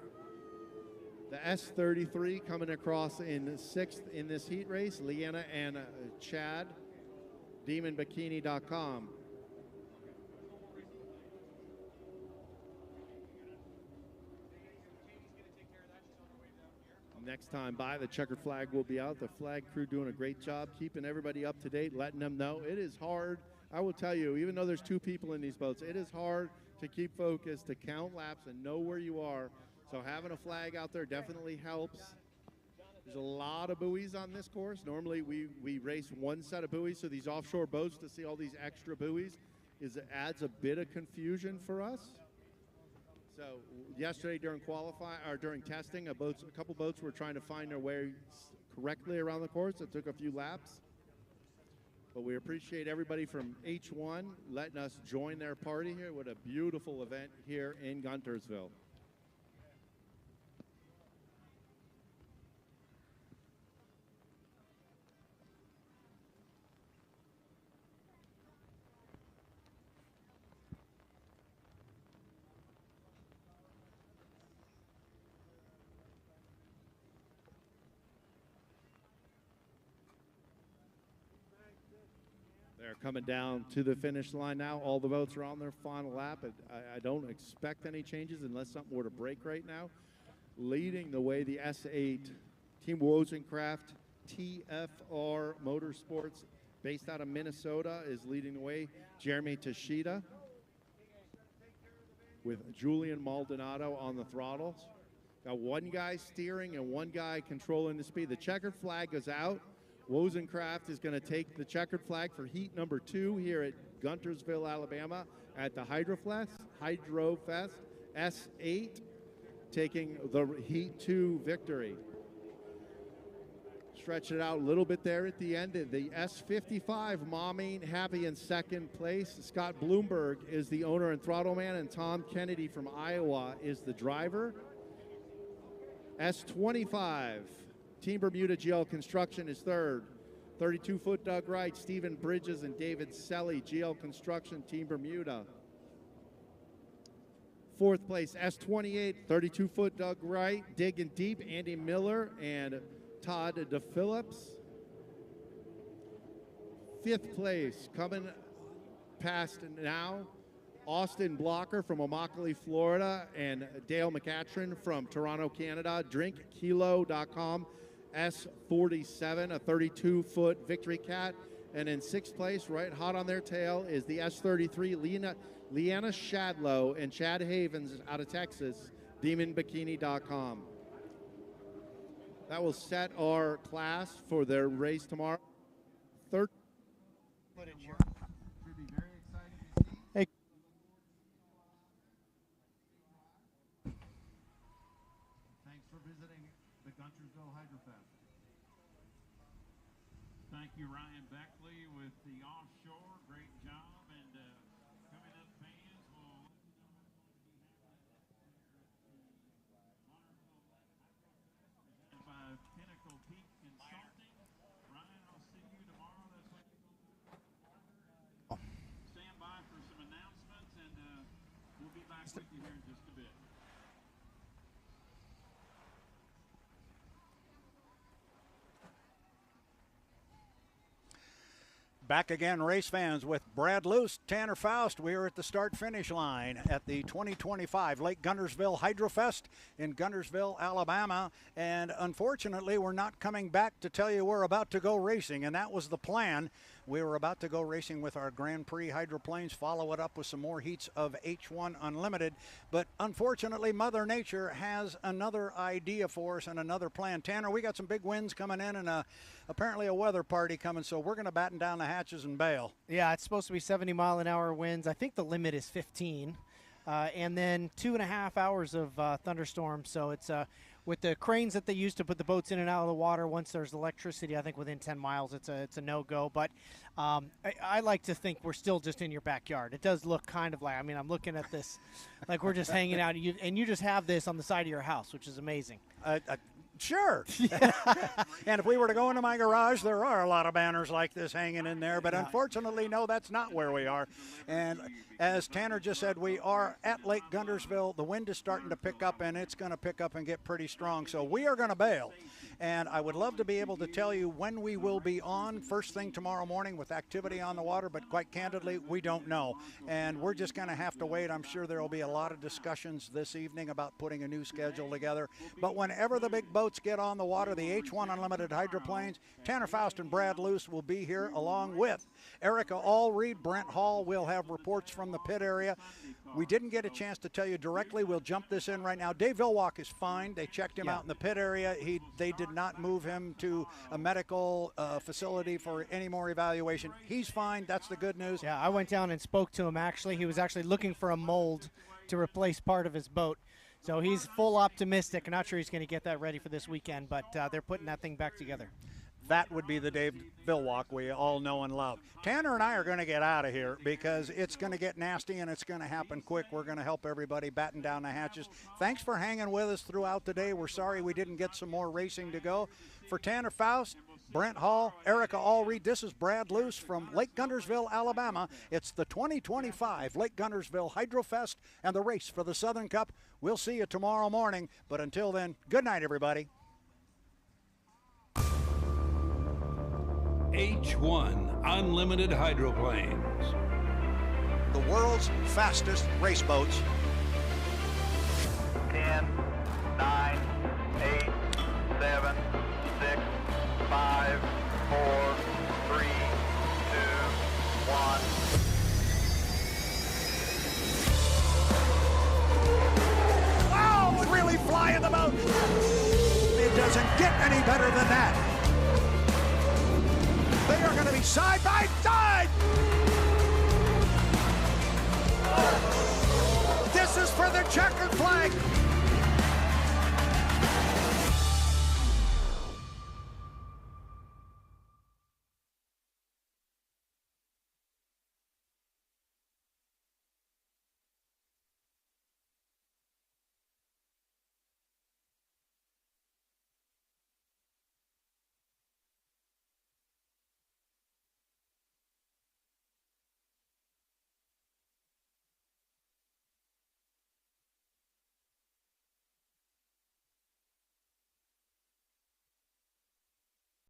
The S33 coming across in sixth in this heat race, Leanna and Chad, demonbikini.com. Next time by, the checkered flag will be out. The flag crew doing a great job keeping everybody up to date, letting them know. It is hard. I will tell you, even though there's 2 people in these boats, it is hard to keep focused, to count laps and know where you are. So having a flag out there definitely helps. There's a lot of buoys on this course. Normally we race one set of buoys, so these offshore boats, to see all these extra buoys adds a bit of confusion for us. So yesterday during during testing, a couple boats were trying to find their way correctly around the course. It took a few laps. But we appreciate everybody from H1 letting us join their party here. What a beautiful event here in Guntersville. They're coming down to the finish line now. All the boats are on their final lap. I don't expect any changes unless something were to break right now. Leading the way, the S8 Team Wozencraft TFR Motorsports, based out of Minnesota, is leading the way. Jeremy Tashida with Julian Maldonado on the throttles. Got one guy steering and one guy controlling the speed. The checkered flag goes out. Wozencraft is going to take the checkered flag for heat number 2 here at Guntersville, Alabama at the Hydrofest S8, taking the heat 2 victory. Stretch it out a little bit there at the end. The S55 momming happy in second place. Scott Bloomberg is the owner and throttle man, and Tom Kennedy from Iowa is the driver. S25 Team Bermuda GL Construction is third. 32-foot Doug Wright, Stephen Bridges, and David Selly, GL Construction, Team Bermuda. Fourth place, S28, 32-foot Doug Wright, Digging Deep, Andy Miller, and Todd DePhillips. Fifth place, coming past now, Austin Blocker from Immokalee, Florida, and Dale McAtron from Toronto, Canada. DrinkKilo.com. S47, a 32-foot Victory Cat. And in sixth place, right hot on their tail, is the S33, Leanna Shadlow and Chad Havens out of Texas, demonbikini.com. That will set our class for their race tomorrow. Third footage here. Should be very exciting to see. Hey. Thanks for visiting the Guntersville Hydrofest. Thank you, Ryan Beckley, with the offshore. Great job. And coming up, fans will presented by Pinnacle Peak Consulting. Ryan, I'll see you tomorrow. That's when you stand by for some announcements, and we'll be back with you here in just a bit. Back again, race fans, with Brad Luce, Tanner Faust. We are at the start-finish line at the 2025 Lake Guntersville Hydrofest in Guntersville, Alabama. And unfortunately, we're not coming back to tell you we're about to go racing, and that was the plan. We were about to go racing with our Grand Prix hydroplanes, follow it up with some more heats of H1 Unlimited. But unfortunately, Mother Nature has another idea for us and another plan. Tanner, we got some big winds coming in and apparently a weather party coming, so we're going to batten down the hatches and bail. Yeah, it's supposed to be 70-mile-an-hour winds. I think the limit is 15. And then 2.5 hours of thunderstorms. So it's with the cranes that they use to put the boats in and out of the water. Once there's electricity, I think within 10 miles, it's a no-go. But I like to think we're still just in your backyard. It does look kind of like, I mean, I'm looking at this like we're just hanging out, and you just have this on the side of your house, which is amazing. Sure. And if we were to go into my garage, there are a lot of banners like this hanging in there. But unfortunately, no, that's not where we are. And as Tanner just said, we are at Lake Guntersville. The wind is starting to pick up, and it's going to pick up and get pretty strong. So we are going to bail. And I would love to be able to tell you when we will be on first thing tomorrow morning with activity on the water, but quite candidly, we don't know. And we're just going to have to wait. I'm sure there will be a lot of discussions this evening about putting a new schedule together. But whenever the big boats get on the water, the H1 Unlimited hydroplanes, Tanner Faust and Brad Luce will be here along with Erica Allreed, Brent Hall. We'll have reports from the pit area. We didn't get a chance to tell you directly. We'll jump this in right now. Dave Villwock is fine. They checked him out in the pit area. They did not move him to a medical facility for any more evaluation. He's fine. That's the good news. Yeah, I went down and spoke to him, actually. He was actually looking for a mold to replace part of his boat. So he's full optimistic. I'm not sure he's going to get that ready for this weekend, but they're putting that thing back together. That would be the Dave Villwock we all know and love. Tanner and I are going to get out of here because it's going to get nasty and it's going to happen quick. We're going to help everybody batten down the hatches. Thanks for hanging with us throughout the day. We're sorry we didn't get some more racing to go. For Tanner Faust, Brent Hall, Erica Allreed, this is Brad Luce from Lake Guntersville, Alabama. It's the 2025 Lake Guntersville Hydrofest and the race for the Southern Cup. We'll see you tomorrow morning, but until then, good night, everybody. H1 Unlimited Hydroplanes. The world's fastest race boats. 10, 9, 8, 7, 6, 5, 4, 3, 2, 1. Wow, really flying the boat. It doesn't get any better than that. They are going to be side by side. This is for the checkered flag.